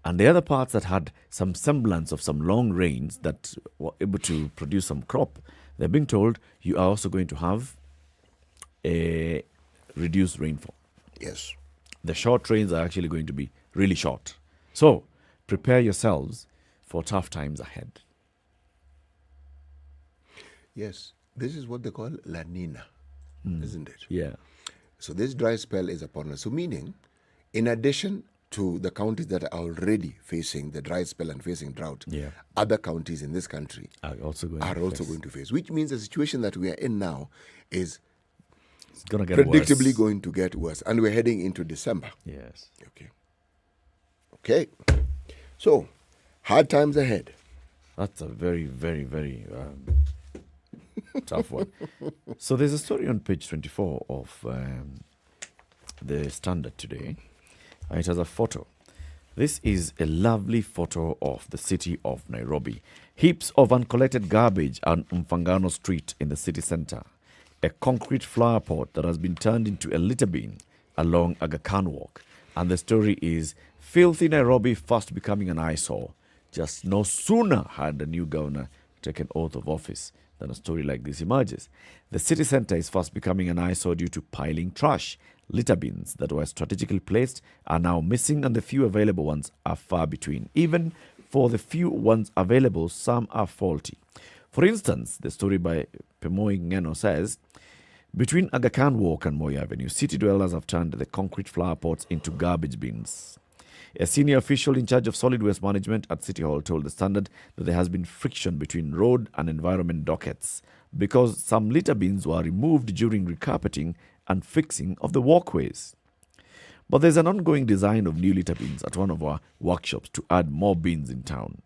And the other parts that had some semblance of some long rains that were able to produce some crop, they're being told you are also going to have a reduced rainfall. Yes. The short rains are actually going to be really short. So prepare yourselves for tough times ahead. Yes. This is what they call La Nina, isn't it? Yeah. So this dry spell is upon us. So meaning, in addition to the counties that are already facing the dry spell and facing drought, other counties in this country are also going to face. Which means the situation that we are in now is going to get predictably worse. Going to get worse. And we're heading into December. Yes. Okay. So, hard times ahead. That's a very, very, very tough one. So there's a story on page 24 of the Standard today. It has a photo. This is a lovely photo of the city of Nairobi. Heaps of uncollected garbage on Mfangano Street in the city center. A concrete flower pot that has been turned into a litter bin along Aga Khan Walk. And the story is, filthy Nairobi fast becoming an eyesore. Just no sooner had the new governor taken oath of office than a story like this emerges. The city center is fast becoming an eyesore due to piling trash. Litter bins that were strategically placed are now missing, and the few available ones are far between. Even for the few ones available, some are faulty. For instance, the story by Pemoy Ngeno says, between Aga Khan Walk and Moi Avenue, city dwellers have turned the concrete flower pots into garbage bins. A senior official in charge of solid waste management at City Hall told the Standard that there has been friction between road and environment dockets because some litter bins were removed during recarpeting and fixing of the walkways. But there's an ongoing design of new litter bins at one of our workshops to add more bins in town.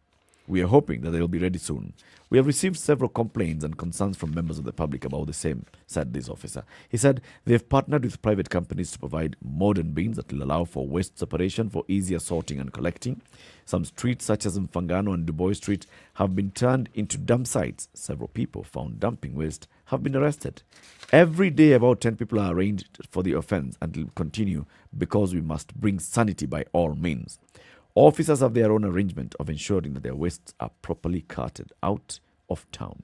We are hoping that they'll be ready soon. We have received several complaints and concerns from members of the public about the same, said this officer. He said they've partnered with private companies to provide modern bins that will allow for waste separation for easier sorting and collecting. Some streets, such as Mfangano and Dubois Street, have been turned into dump sites. Several people found dumping waste have been arrested. Every day, about 10 people are arraigned for the offence and will continue because we must bring sanity by all means. Officers have their own arrangement of ensuring that their wastes are properly carted out of town.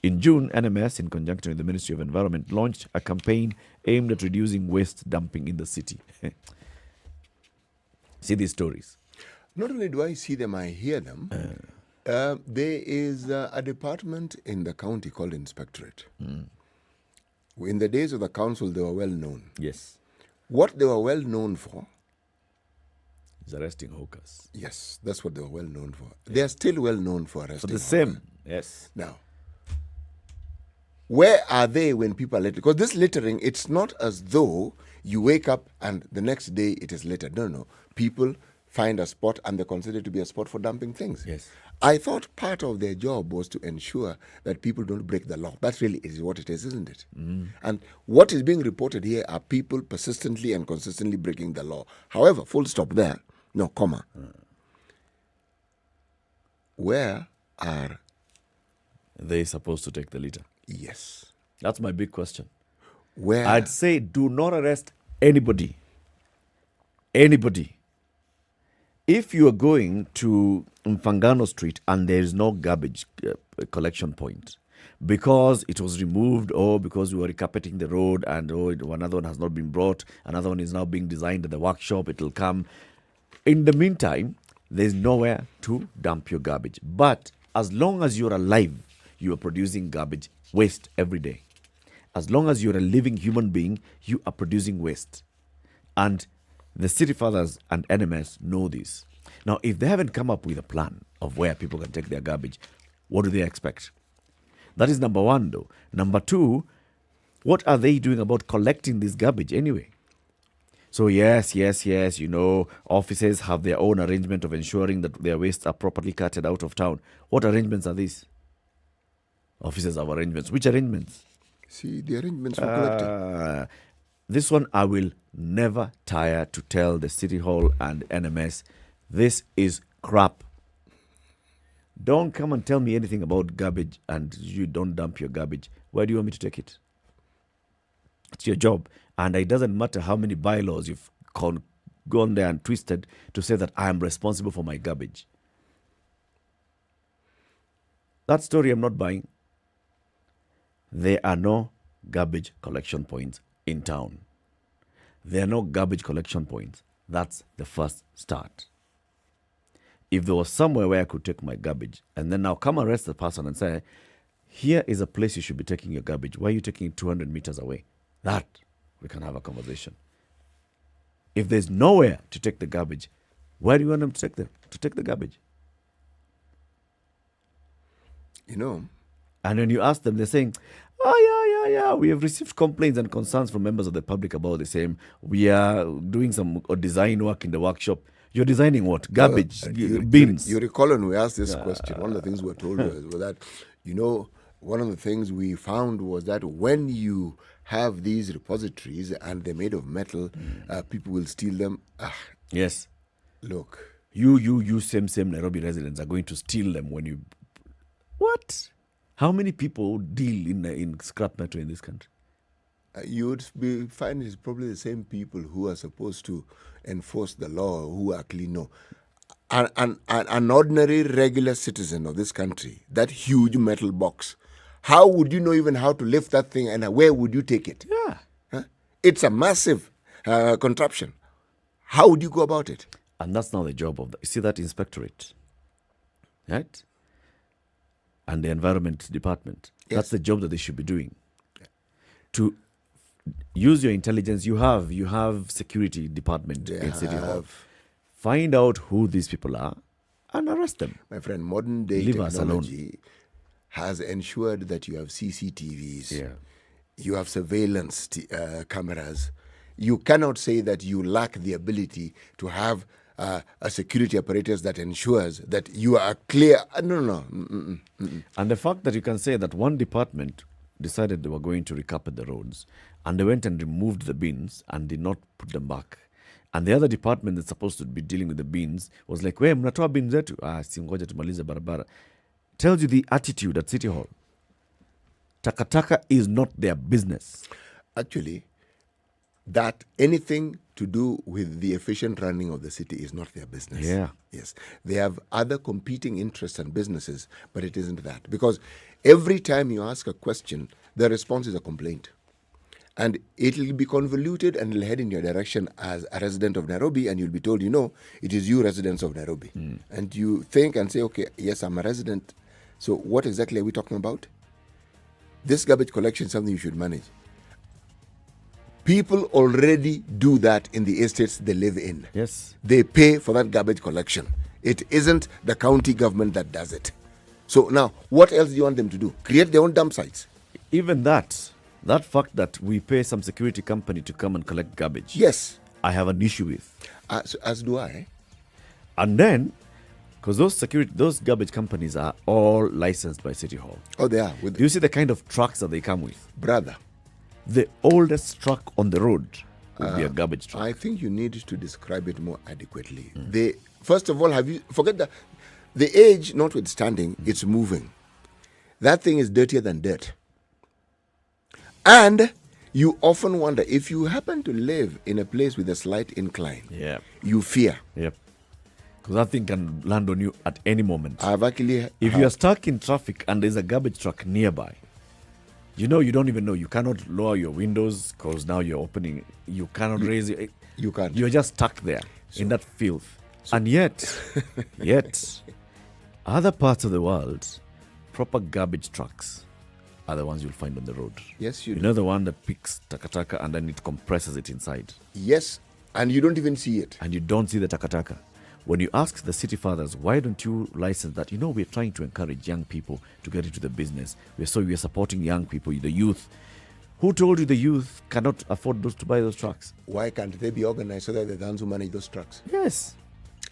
In June, NMS, in conjunction with the Ministry of Environment, launched a campaign aimed at reducing waste dumping in the city. See these stories. Not only do I see them, I hear them. There is a department in the county called Inspectorate. In the days of the council, they were well known. Yes. What they were well known for is arresting hawkers. Yes, that's what they were well known for. They are still well known for arresting For the hawkers. same, yes. Now, where are they when people are littering? Because this littering, it's not as though you wake up and the next day it is littered. No. People find a spot and they consider it to be a spot for dumping things. Yes. I thought part of their job was to ensure that people don't break the law. That really is what it is, isn't it? And what is being reported here are people persistently and consistently breaking the law. However, full stop there. No, comma. Where are they supposed to take the litter? Yes. That's my big question. Where? I'd say do not arrest anybody. Anybody. If you are going to Mfangano Street and there is no garbage collection point because it was removed or because we were recarpeting the road and another one has not been brought, another one is now being designed at the workshop, it will come. In the meantime, there's nowhere to dump your garbage. But as long as you're alive, you are producing garbage waste every day. As long as you're a living human being, you are producing waste. And the city fathers and NMS know this. Now, if they haven't come up with a plan of where people can take their garbage, what do they expect? That is number one, though. Number two, what are they doing about collecting this garbage anyway? So yes, offices have their own arrangement of ensuring that their wastes are properly carted out of town. What arrangements are these? Offices have arrangements. Which arrangements? See, the arrangements for collecting. This one I will never tire to tell the City Hall and NMS, this is crap. Don't come and tell me anything about garbage and you don't dump your garbage. Where do you want me to take it? It's your job. And it doesn't matter how many bylaws you've gone there and twisted to say that I am responsible for my garbage. That story I'm not buying. There are no garbage collection points in town. There are no garbage collection points. That's the first start. If there was somewhere where I could take my garbage and then now come arrest the person and say, here is a place you should be taking your garbage. Why are you taking it 200 meters away? That we can have a conversation. If there's nowhere to take the garbage, where do you want them to take the garbage? You know. And when you ask them, they're saying, we have received complaints and concerns from members of the public about the same. We are doing some design work in the workshop. You're designing what? Garbage, bins. You recall when we asked this question, one of the things we were told was that, one of the things we found was that when you have these repositories and they're made of metal, people will steal them. Yes. Look. You same Nairobi residents are going to steal them when you... What? How many people deal in scrap metal in this country? You would find it's probably the same people who are supposed to enforce the law who actually know. An ordinary, regular citizen of this country, that huge metal box, how would you know even how to lift that thing and where would you take it? Yeah. Huh? It's a massive contraption. How would you go about it? And that's now the job of you see that inspectorate, right? And the environment department. Yes. That's the job that they should be doing. To use your intelligence, you have security department in City Hall. Find out who these people are and arrest them. My friend, modern day technology has ensured that you have CCTVs, you have surveillance cameras. You cannot say that you lack the ability to have a security apparatus that ensures that you are clear. No. And the fact that you can say that one department decided they were going to recarpet the roads and they went and removed the bins and did not put them back. And the other department that's supposed to be dealing with the bins was like, we mnatoa bins zetu. Singoja tumalize barabara. Tells you the attitude at City Hall. Takataka is not their business. Actually, that anything to do with the efficient running of the city is not their business. Yeah. Yes. They have other competing interests and businesses, but it isn't that. Because every time you ask a question, the response is a complaint. And it'll be convoluted and it'll head in your direction as a resident of Nairobi, and you'll be told, it is you residents of Nairobi. And you think and say, okay, yes, I'm a resident. So what exactly are we talking about? This garbage collection is something you should manage. People already do that in the estates they live in. Yes. They pay for that garbage collection. It isn't the county government that does it. So now, what else do you want them to do? Create their own dump sites? Even that fact that we pay some security company to come and collect garbage. Yes. I have an issue with. As do I. And then, because those garbage companies are all licensed by City Hall. Oh, they are. Do you see the kind of trucks that they come with? Brother. The oldest truck on the road would be a garbage truck. I think you need to describe it more adequately. First of all, forget the age notwithstanding, it's moving. That thing is dirtier than dirt. And you often wonder, if you happen to live in a place with a slight incline, you fear. Yep. Because that thing can land on you at any moment. If you are stuck in traffic and there's a garbage truck nearby, you don't even know. You cannot lower your windows because now you're opening. You cannot raise it. You can't. You're just stuck there in that filth. And yet, other parts of the world, proper garbage trucks are the ones you'll find on the road. Yes, you do. You know the one that picks takataka and then it compresses it inside. Yes, and you don't even see it. And you don't see the takataka. When you ask the city fathers, why don't you license that? We're trying to encourage young people to get into the business. We're supporting young people, the youth. Who told you the youth cannot afford to buy those trucks? Why can't they be organized so that they're the ones who manage those trucks? Yes.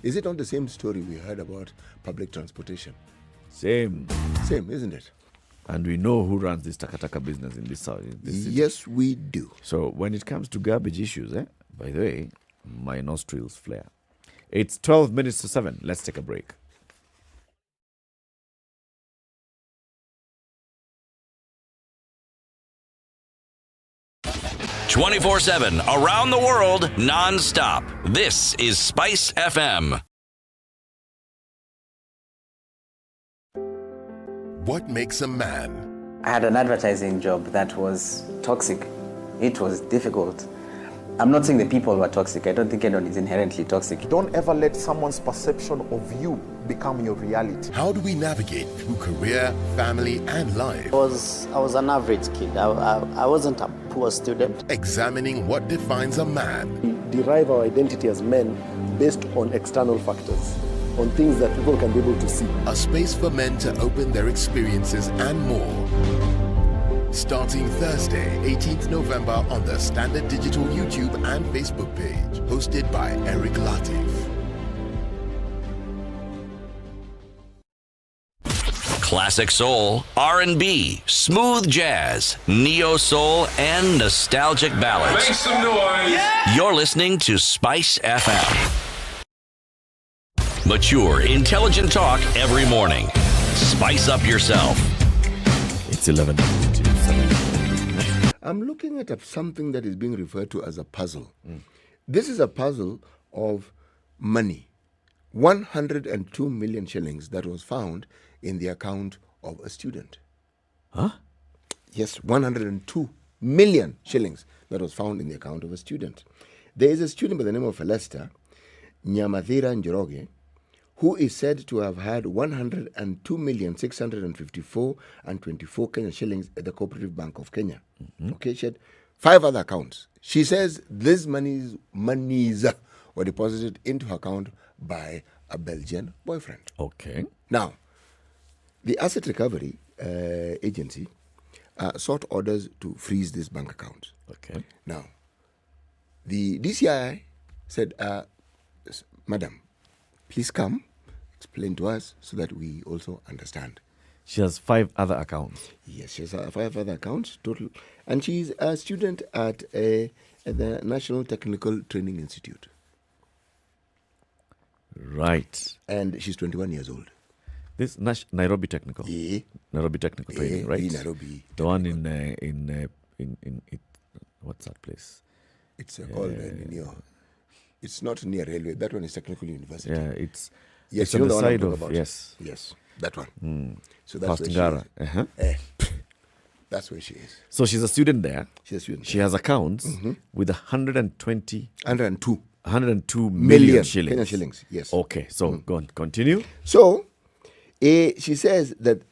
Is it not the same story we heard about public transportation? Same, isn't it? And we know who runs this takataka business in this city. Yes, we do. So when it comes to garbage issues, by the way, my nostrils flare. It's 12 minutes to 7. Let's take a break. (24/7) around the world, non-stop. This is Spice FM. What makes a man? I had an advertising job that was toxic. It was difficult. I'm not saying the people were toxic. I don't think anyone is inherently toxic. Don't ever let someone's perception of you become your reality. How do we navigate through career, family, and life? I was an average kid. I wasn't a poor student. Examining what defines a man. We derive our identity as men based on external factors, on things that people can be able to see. A space for men to open their experiences and more. Starting Thursday, 18th November on the Standard Digital YouTube and Facebook page. Hosted by Eric Latiff. Classic soul, R&B, smooth jazz, neo soul, and nostalgic ballads. Make some noise. You're listening to Spice FM. Mature, intelligent talk every morning. Spice up yourself. It's 11. I'm looking at something that is being referred to as a puzzle. This is a puzzle of money. 102 million shillings that was found in the account of a student. Huh? Yes, 102 million shillings that was found in the account of a student. There is a student by the name of Lester Nyamathira Njoroge, who is said to have had 102,654 and 24 Kenya shillings at the Cooperative Bank of Kenya. Okay, she had 5 other accounts. She says these monies were deposited into her account by a Belgian boyfriend. Okay. Now, the Asset Recovery Agency sought orders to freeze this bank account. Okay. Now, the DCI said, Madam, please come, explain to us so that we also understand. She has 5 other accounts. Yes, she has 5 other accounts total. And she's a student at the National Technical Training Institute. Right. And she's 21 years old. This Nairobi Technical. Yeah. Nairobi Technical Training, right? Nairobi. The one in what's that place? It's called it's not near railway. That one is Technical University. Yeah, it's yes, on the one side I'm of about. Yes, that one. So that's that's where she is. That's where she is. So she's a student there. She's a student. She has accounts with 102 million shillings. Kenya shillings. Yes. Okay, so go on, continue. So she says that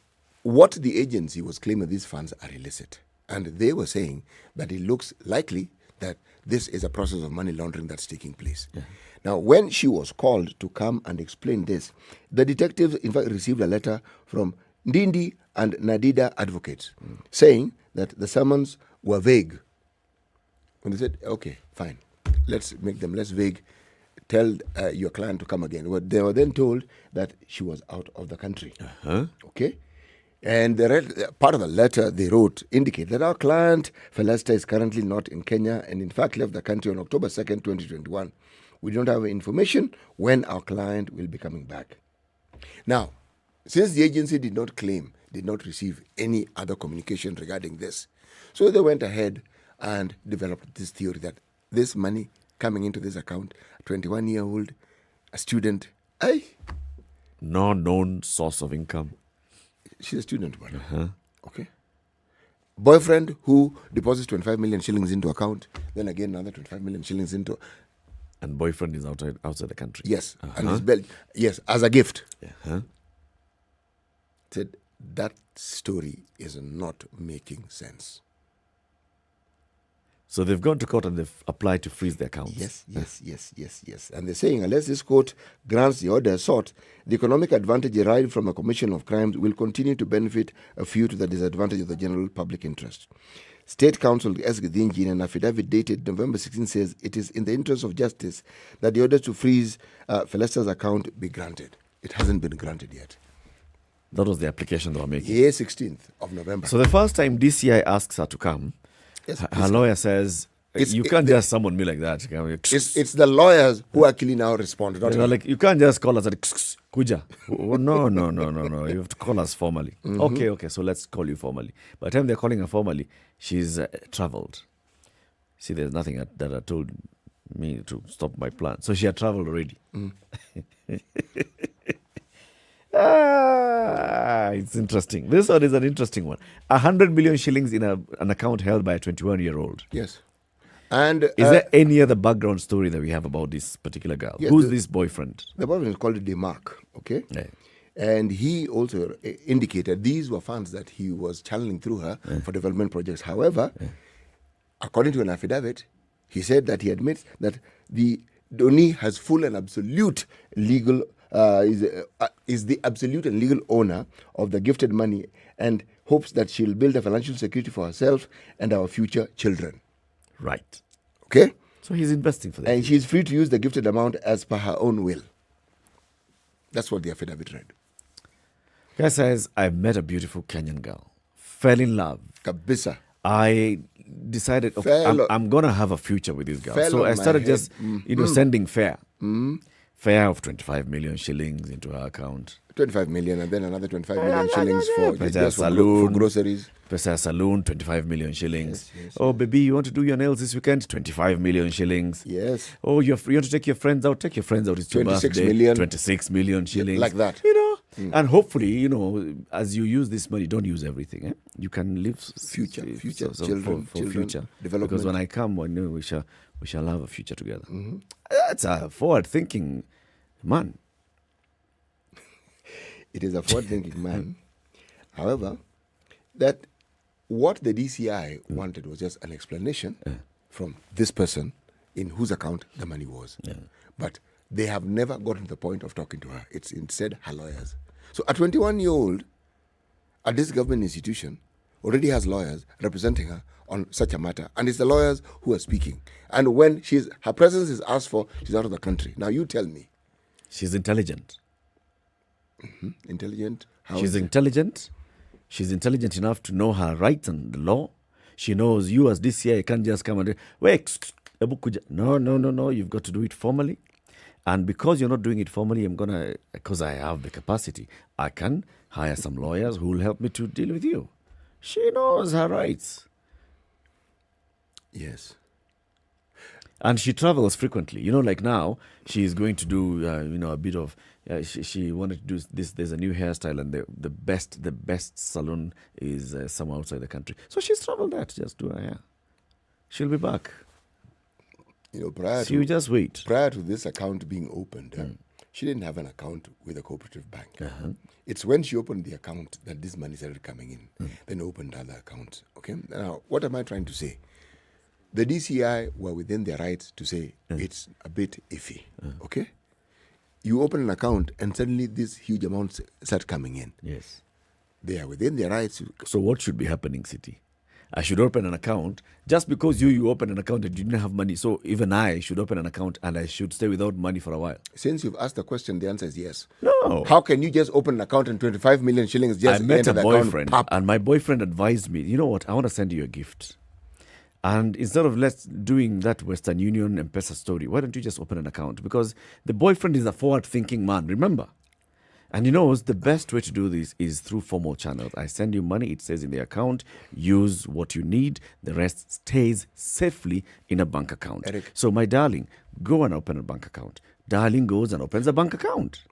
what the agency was claiming these funds are illicit, and they were saying that it looks likely that this is a process of money laundering that's taking place. Yeah. Now, when she was called to come and explain this, the detectives, in fact, received a letter from Ndindi and Nadida advocates saying that the summons were vague. And they said, okay, fine, let's make them less vague. Tell your client to come again. Well, they were then told that she was out of the country. Okay? And the part of the letter they wrote indicate that our client, Felesta, is currently not in Kenya and in fact left the country on October 2nd, 2021. We don't have information when our client will be coming back. Now, since the agency did not receive any other communication regarding this, so they went ahead and developed this theory that this money coming into this account, a 21-year-old, a student, no known source of income. She's a student, okay. Boyfriend who deposits 25 million shillings into account, then again another 25 million shillings into. And boyfriend is outside the country. Yes, and he's as a gift. Said that story is not making sense. So they've gone to court and they've applied to freeze the accounts. Yes. And they're saying unless this court grants the order sought, the economic advantage derived from a commission of crimes will continue to benefit a few to the disadvantage of the general public interest. State Counsel S. Githinji in an affidavit dated November 16 says it is in the interest of justice that the order to freeze Felesta's account be granted. It hasn't been granted yet. That was the application they were making. Yeah, 16th of November. So the first time DCI asks her to come, her lawyer says, you can't just summon me like that. It's the lawyers who actually now respond. You can't just call us and kuja. No. You have to call us formally. Okay, so let's call you formally. By the time they're calling her formally, she's traveled. See, there's nothing that told me to stop my plan. So she had traveled already. It's interesting. This one is an interesting one. 100 million shillings in an account held by a 21-year-old. Yes. And is there any other background story that we have about this particular girl? Yes, Who's this boyfriend? The boyfriend is called Demark, okay? Yeah. And he also indicated these were funds that he was channeling through her for development projects. However, according to an affidavit, he said that he admits that the donee has full and absolute legal is the absolute and legal owner of the gifted money and hopes that she'll build a financial security for herself and our future children. Right. Okay? So he's investing for that. And she's free to use the gifted amount as per her own will. That's what the affidavit read. Guy says, I met a beautiful Kenyan girl. Fell in love. Kabisa. I decided, okay, I'm going to have a future with this girl. So I started just, sending fare. fare of 25 million shillings into her account. 25 million and then another 25 million shillings for saloon, for groceries. Pesa saloon, 25 million shillings. Yes, baby, you want to do your nails this weekend? 25 million shillings. Yes. Oh, you want to take your friends out? Take your friends out. It's your 26 birthday. million. 26 million shillings. Like that. And hopefully, as you use this money, don't use everything. Eh? You can live future children, for future development. Because when I come, I know we shall have a future together. Mm-hmm. That's a forward-thinking man. It is a forward-thinking man. However, that what the DCI wanted was just an explanation from this person in whose account the money was. Yeah. But they have never gotten to the point of talking to her. It's instead her lawyers. So a 21-year-old at this government institution already has lawyers representing her on such a matter. And it's the lawyers who are speaking. And when her presence is asked for, she's out of the country. Now you tell me. She's intelligent. Mm-hmm. Intelligent? She's intelligent. She's intelligent enough to know her rights and the law. She knows you as DCI can't just come and wait. No. You've got to do it formally. And because you're not doing it formally, because I have the capacity, I can hire some lawyers who will help me to deal with you. She knows her rights. Yes. And she travels frequently. Like now, she's going to do, a bit of, she wanted to do this. There's a new hairstyle, and the best salon is somewhere outside the country. So she's traveled there to just do her hair. She'll be back. You just wait. Prior to this account being opened, she didn't have an account with a cooperative bank. Uh-huh. It's when she opened the account that this money started coming in. Then opened other accounts. Okay. Now, what am I trying to say? The DCI were within their rights to say it's a bit iffy. Okay. You open an account and suddenly these huge amounts start coming in. Yes. They are within their rights. So what should be happening, City? I should open an account just because you open an account and you didn't have money. So even I should open an account and I should stay without money for a while. Since you've asked the question, the answer is yes. No. How can you just open an account and 25 million shillings just I met a the boyfriend account? And my boyfriend advised me, you know what, I want to send you a gift. And instead of doing that Western Union M-Pesa story, why don't you just open an account? Because the boyfriend is a forward-thinking man, remember? And he knows the best way to do this is through formal channels. I send you money, it says in the account, use what you need, the rest stays safely in a bank account. Eric. So my darling, go and open a bank account. Darling goes and opens a bank account.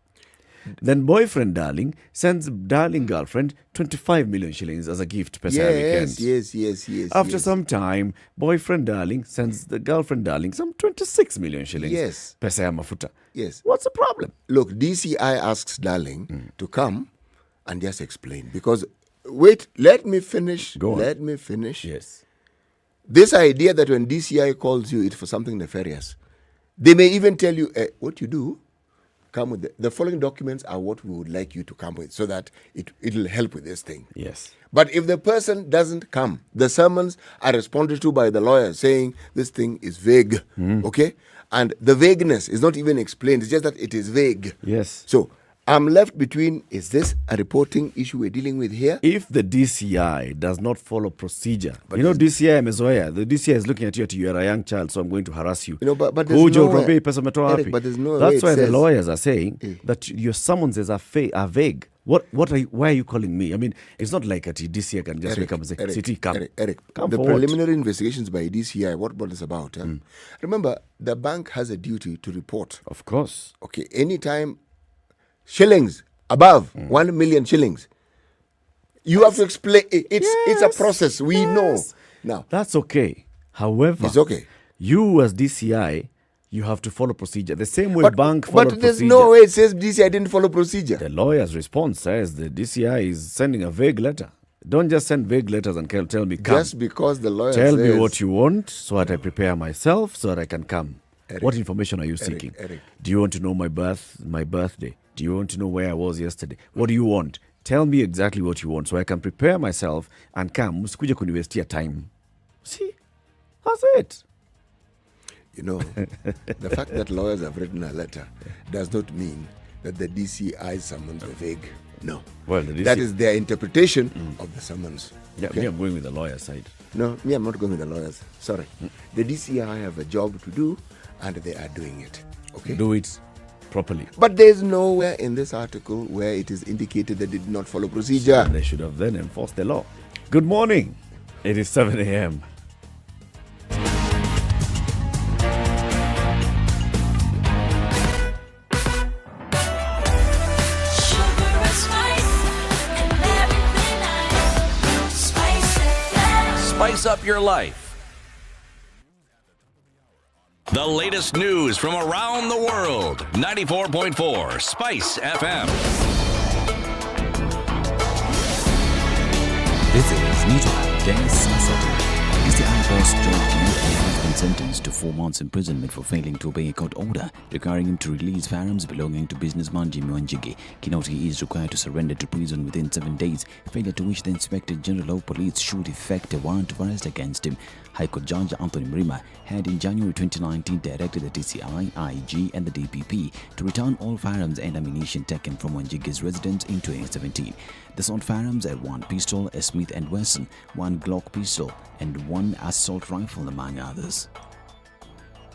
Then boyfriend darling sends darling girlfriend 25 million shillings as a gift per weekend. Yes. After some time, boyfriend darling sends the girlfriend darling some 26 million shillings. Yes. Pesa ya mafuta. Yes. What's the problem? Look, DCI asks darling to come and just explain. Because, wait, let me finish. Go on. Let me finish. Yes. This idea that when DCI calls you, it's for something nefarious. They may even tell you, what you do, come with the following documents are what we would like you to come with so that it'll help with this thing. Yes. But if the person doesn't come, the summons are responded to by the lawyer saying this thing is vague, okay? And the vagueness is not even explained. It's just that it is vague. Yes. So I'm left between, is this a reporting issue we're dealing with here? If the DCI does not follow procedure, DCI mezoea, the DCI is looking at you, you're a young child, so I'm going to harass you. But there's nowhere, Eric, but there's no That's why the lawyers are saying that your summonses are vague. Why are you calling me? I mean, it's not like a DCI can just wake up and say, City, come. Eric, come the forward. preliminary investigations by DCI, what brought this about? Remember, the bank has a duty to report. Of course. Okay, anytime shillings above 1 million shillings, you have to explain. It's a process. We know. Now, that's okay. However, it's okay. You as DCI, you have to follow procedure. The same way bank followed procedure. But there's no way it says DCI didn't follow procedure. The lawyer's response says the DCI is sending a vague letter. Don't just send vague letters and tell me come. Just because the lawyer tell says, me what you want so that I prepare myself so that I can come. Eric, what information are you seeking? Eric. Do you want to know my birthday? Do you want to know where I was yesterday? What do you want? Tell me exactly what you want so I can prepare myself and come. Msikuje kuniwestia time. See? That's it. You know, the fact that lawyers have written a letter does not mean that the DCI summons were vague. No. Well, that is their interpretation of the summons. Yeah, me, I'm going with the lawyer side. No, me, I'm not going with the lawyers. Sorry. The DCI have a job to do, and they are doing it. Okay. Do it properly. But there's nowhere in this article where it is indicated that they did not follow procedure. They should have then enforced the law. Good morning. It is 7 a.m. Spice up your life. The latest news from around the world. 94.4 Spice FM. This is Nito Dennis Saturday. STI boss Drought has been sentenced to 4 months imprisonment for failing to obey a court order requiring him to release firearms belonging to businessman Jimmy Wanjigi. Kinoti is required to surrender to prison within 7 days, failure to which the Inspector General of Police should effect a warrant of arrest against him. High Court Judge Anthony Mrima had in January 2019 directed the TCI, IG and the DPP to return all firearms and ammunition taken from Wanjigi's residence in 2017. The sought firearms are 1 pistol, a Smith & Wesson, 1 Glock pistol and 1 assault rifle among others.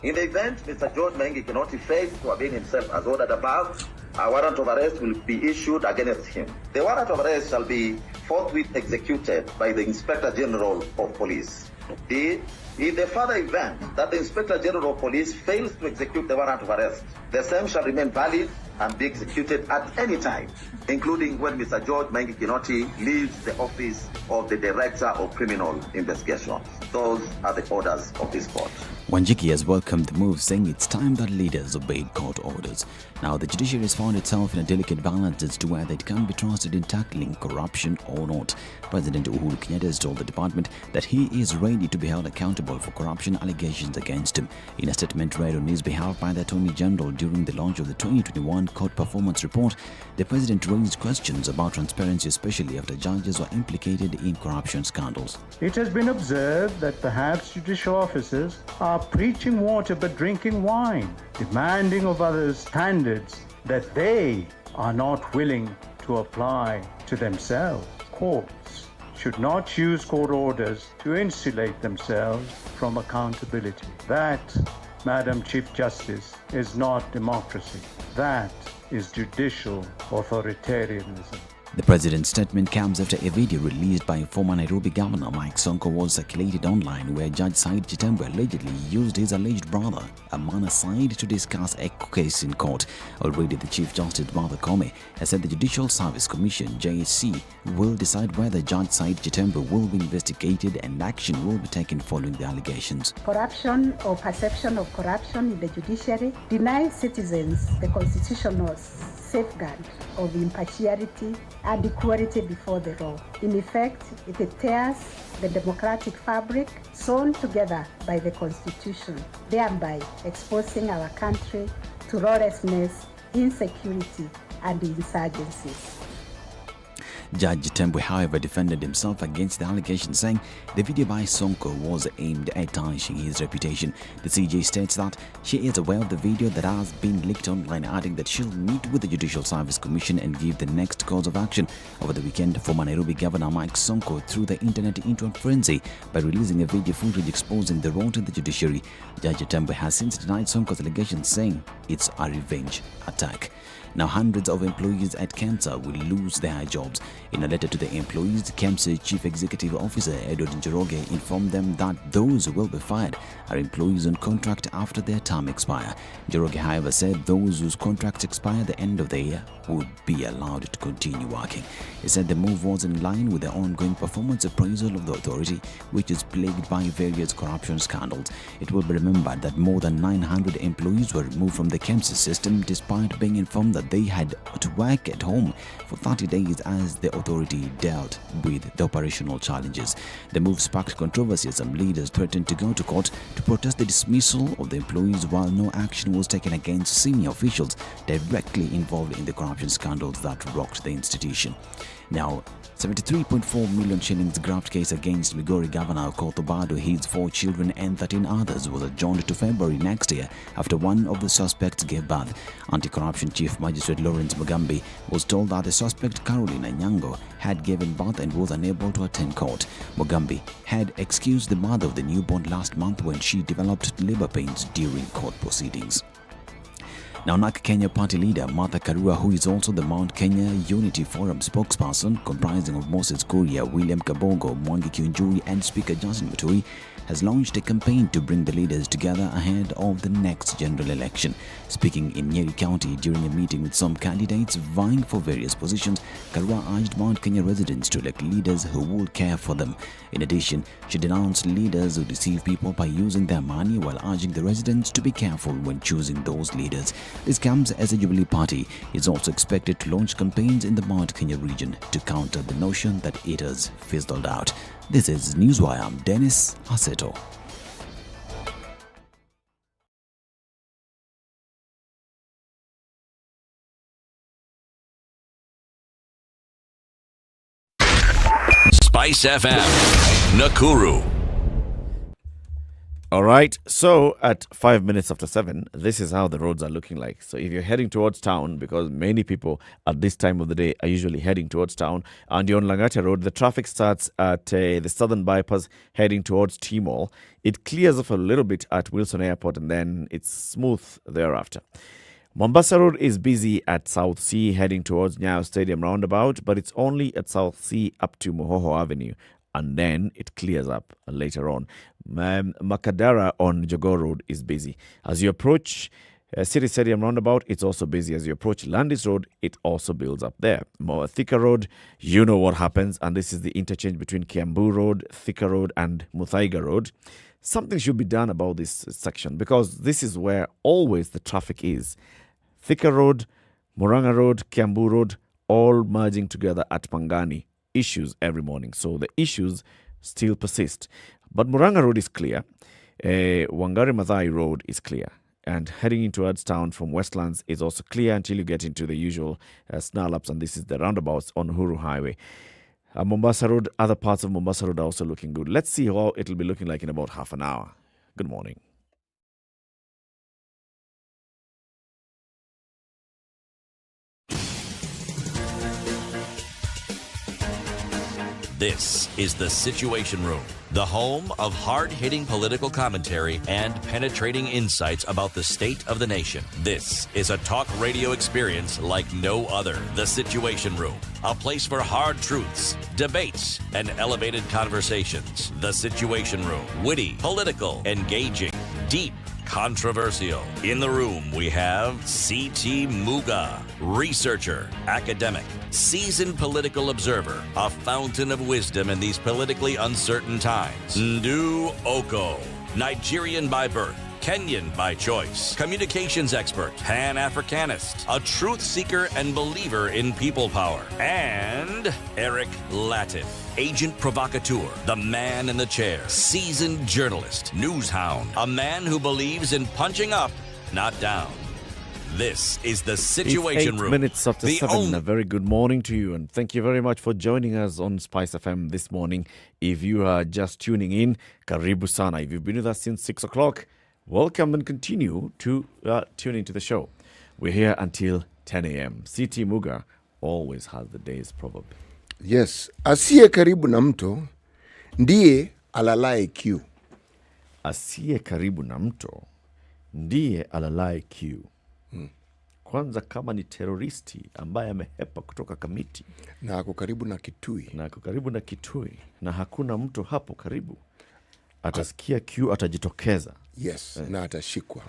In the event Mr. George Mengi cannot fail to avail himself as ordered above, a warrant of arrest will be issued against him. The warrant of arrest shall be forthwith executed by the Inspector General of Police. In the further event that the Inspector General of Police fails to execute the warrant of arrest, the same shall remain valid and be executed at any time, including when Mr. George Mengi Kinoti leaves the office of the Director of Criminal Investigations. Those are the orders of this court. Wanjigi has welcomed the move, saying it's time that leaders obeyed court orders. Now, the judiciary has found itself in a delicate balance as to whether it can be trusted in tackling corruption or not. President Uhuru Kenyatta has told the department that he is ready to be held accountable for corruption allegations against him. In a statement read on his behalf by the Attorney General during the launch of the 2021 Court Performance Report, the President raised questions about transparency, especially after judges were implicated in corruption scandals. It has been observed that perhaps judicial officers are preaching water but drinking wine, demanding of others standards that they are not willing to apply to themselves. Courts should not use court orders to insulate themselves from accountability. That, Madam Chief Justice, is not democracy. That is judicial authoritarianism. The president's statement comes after a video released by former Nairobi Governor Mike Sonko was circulated online, where Judge Said Chitembe allegedly used his alleged brother, Amana Said, to discuss a case in court. Already, the Chief Justice Martha Koome has said the Judicial Service Commission (JSC) will decide whether Judge Said Chitembe will be investigated and action will be taken following the allegations. Corruption or perception of corruption in the judiciary denies citizens the constitutional safeguard of impartiality and equality before the law. In effect, it tears the democratic fabric sewn together by the Constitution, thereby exposing our country to lawlessness, insecurity, and insurgencies. Judge Chitembe, however, defended himself against the allegation, saying the video by Sonko was aimed at tarnishing his reputation. The CJ states that she is aware of the video that has been leaked online, adding that she'll meet with the Judicial Service Commission and give the next course of action. Over the weekend, former Nairobi Governor Mike Sonko threw the internet into a frenzy by releasing a video footage exposing the rot in the judiciary. Judge Chitembe has since denied Sonko's allegations, saying it's a revenge attack. Now, hundreds of employees at KEMSA will lose their jobs. In a letter to the employees, KEMSA Chief Executive Officer Edward Njoroge informed them that those who will be fired are employees on contract after their term expire. Njoroge, however, said those whose contracts expire at the end of the year would be allowed to continue working. He said the move was in line with the ongoing performance appraisal of the authority, which is plagued by various corruption scandals. It will be remembered that more than 900 employees were removed from the KEMSA system despite being informed that they had to work at home for 30 days as the authority dealt with the operational challenges. The move sparked controversy as some leaders threatened to go to court to protest the dismissal of the employees, while no action was taken against senior officials directly involved in the corruption scandals that rocked the institution. Now, 73.4 million shillings graft case against Migori Governor Okoh, his 4 children and 13 others was adjourned to February next year after one of the suspects gave birth. Anti-Corruption Chief Magistrate Lawrence Mugambi was told that the suspect Caroline Anyango had given birth and was unable to attend court. Mugambi had excused the mother of the newborn last month when she developed labor pains during court proceedings. Now, NARC Kenya party leader Martha Karua, who is also the Mount Kenya Unity Forum spokesperson, comprising of Moses Kuria, William Kabongo, Mwangi Kiunjuri and Speaker Justin Muthui, has launched a campaign to bring the leaders together ahead of the next general election. Speaking in Nyeri County during a meeting with some candidates vying for various positions, Karua urged Mount Kenya residents to elect leaders who will care for them. In addition, she denounced leaders who deceive people by using their money, while urging the residents to be careful when choosing those leaders. This comes as the Jubilee Party is also expected to launch campaigns in the Mount Kenya region to counter the notion that it has fizzled out. This is Newswire. I'm Dennis Aseto. SpiceFM, Nakuru. All right, so at 5 minutes after 7, this is how the roads are looking like. So if you're heading towards town, because many people at this time of the day are usually heading towards town, and you're on Langata Road, the traffic starts at the southern bypass heading towards T-Mall. It clears off a little bit at Wilson Airport, and then it's smooth thereafter. Mombasa Road is busy at South Sea heading towards Nyayo Stadium roundabout, but it's only at South Sea up to Mohoho Avenue, and then it clears up later on. Makadara on Jogoo Road is busy. As you approach City Stadium roundabout, it's also busy. As you approach Landis Road, it also builds up there. More Thika Road, you know what happens, and this is the interchange between Kiambu Road, Thika Road and Muthaiga Road. Something should be done about this section, because this is where always the traffic is. Thika Road, Murang'a Road, Kiambu Road, all merging together at Pangani. Issues every morning. So the issues still persist. But Murang'a Road is clear. Wangari Maathai Road is clear. And heading into towards town from Westlands is also clear until you get into the usual snarl-ups, and this is the roundabouts on Uhuru Highway. Mombasa Road, other parts of Mombasa Road are also looking good. Let's see how it'll be looking like in about half an hour. Good morning. This is the Situation Room, the home of hard-hitting political commentary and penetrating insights about the state of the nation. This is a talk radio experience like no other. The Situation Room, a place for hard truths, debates, and elevated conversations. The Situation Room, witty, political, engaging, deep, controversial. In the room, we have C.T. Muga, researcher, academic, seasoned political observer, a fountain of wisdom in these politically uncertain times. Ndu Okoh, Nigerian by birth, Kenyan by choice, communications expert, Pan-Africanist, a truth seeker and believer in people power, and Eric Latiff, agent provocateur, the man in the chair, seasoned journalist, news hound, a man who believes in punching up, not down. This is the Situation It's 8 Room. minutes after 7. A very good morning to you, and thank you very much for joining us on SpiceFM this morning. If you are just tuning in, karibu sana. If you've been with us since 6 o'clock, welcome and continue to tune into the show. We're here until 10 a.m. C.T. Muga always has the day's proverb. Yes, asiye karibu na mto ndiye alalaye kiu. Asiye karibu na mto ndiye alalaye kiu. Kwanza kama ni teroristi ambaye amehepa kutoka Kamiti na ako karibu na Kitui na hakuna mtu hapo karibu, atasikia kiu, atajitokeza. Yes, na atashikwa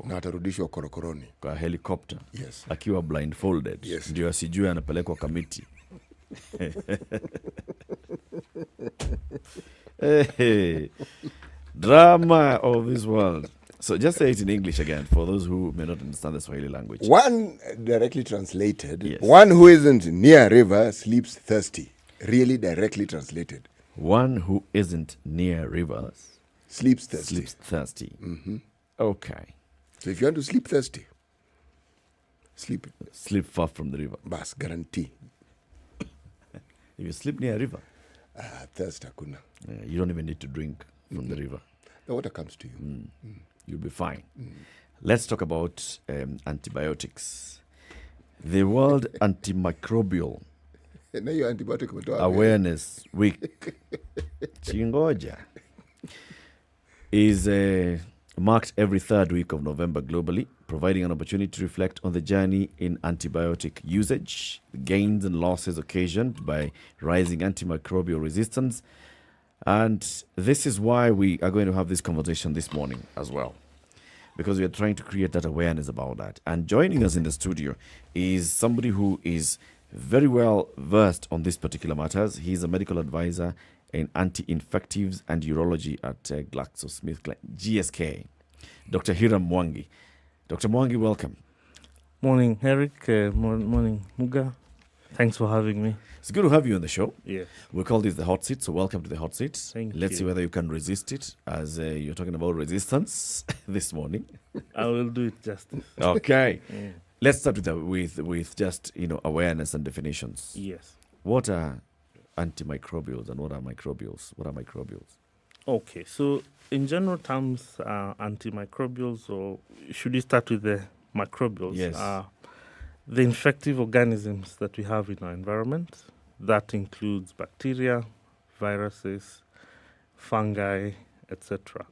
na atarudishwa korokoroni kwa helikopta. Yes, akiwa blindfolded. Yes, ndio asijue anapelekwa Kamiti. Hey, drama of this world. So just say it in English again for those who may not understand the Swahili language. One directly translated, yes. One who isn't near a river sleeps thirsty. Really directly translated. One who isn't near rivers sleeps thirsty. Mm-hmm. Okay. So if you want to sleep thirsty, sleep far from the river. Bas, guarantee. If you sleep near a river, thirst hakuna. You don't even need to drink from the river. The water comes to you. You'll be fine. Let's talk about antibiotics. The World Antimicrobial Awareness Week Chingoja is marked every third week of November globally. providing an opportunity to reflect on the journey in antibiotic usage, the gains and losses occasioned by rising antimicrobial resistance. And this is why we are going to have this conversation this morning as well, because we are trying to create that awareness about that. And joining us in the studio is somebody who is very well versed on these particular matters. He's a medical advisor in anti-infectives and urology at GlaxoSmithKline, GSK, Dr. Hiram Mwangi. Dr. Mwangi, welcome. Morning, Eric. Morning, Muga. Thanks for having me. It's good to have you on the show. Yeah. We call this the hot seat, so welcome to the hot seat. Let's you. see whether you can resist it, as you're talking about resistance this morning. I will do it justice. Okay. Yeah. Let's start with just awareness and definitions. Yes. What are antimicrobials and what are microbials? What are microbials? Okay, so in general terms, antimicrobials, or should we start with the microbials? Yes. Are the infective organisms that we have in our environment. That includes bacteria, viruses, fungi, etc.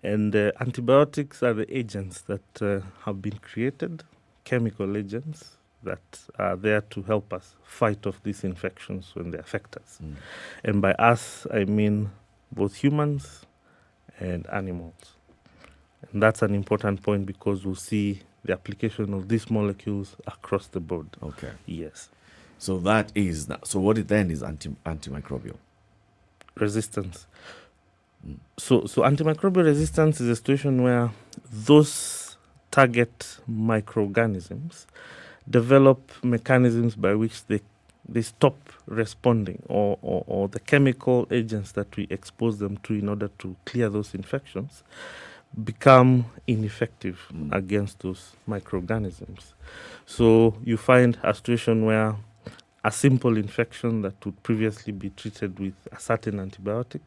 And antibiotics are the agents that have been created, chemical agents that are there to help us fight off these infections when they affect us. And by us, I mean both humans and animals. And that's an important point because we'll see the application of these molecules across the board. Okay. Yes. So that is, so what it then is antimicrobial? Resistance. So antimicrobial resistance is a situation where those target microorganisms develop mechanisms by which they stop responding, or the chemical agents that we expose them to in order to clear those infections become ineffective against those microorganisms. So you find a situation where a simple infection that would previously be treated with a certain antibiotic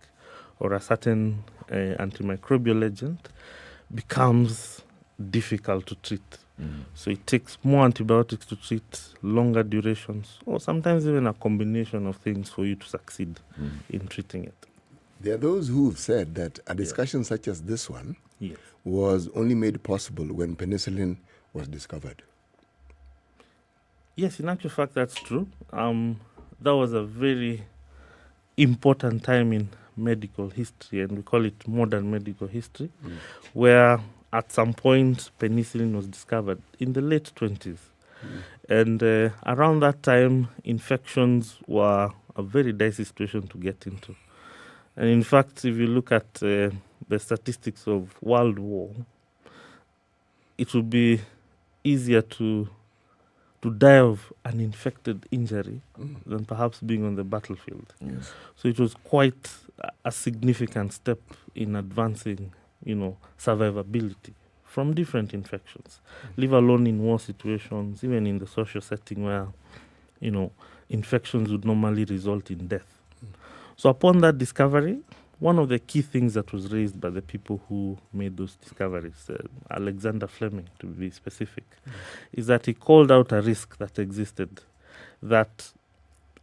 or a certain antimicrobial agent becomes difficult to treat. So it takes more antibiotics to treat, longer durations, or sometimes even a combination of things for you to succeed in treating it. There are those who have said that a discussion such as this one was only made possible when penicillin was discovered. Yes, in actual fact, that's true. That was a very important time in medical history, and we call it modern medical history, where at some point penicillin was discovered in the late 20s. And around that time, infections were a very dicey situation to get into. And in fact, if you look at the statistics of World War, it would be easier to die of an infected injury than perhaps being on the battlefield. Yes. So it was quite a significant step in advancing, survivability from different infections, leave alone in war situations, even in the social setting where, infections would normally result in death. So upon that discovery, one of the key things that was raised by the people who made those discoveries, Alexander Fleming to be specific, is that he called out a risk that existed, that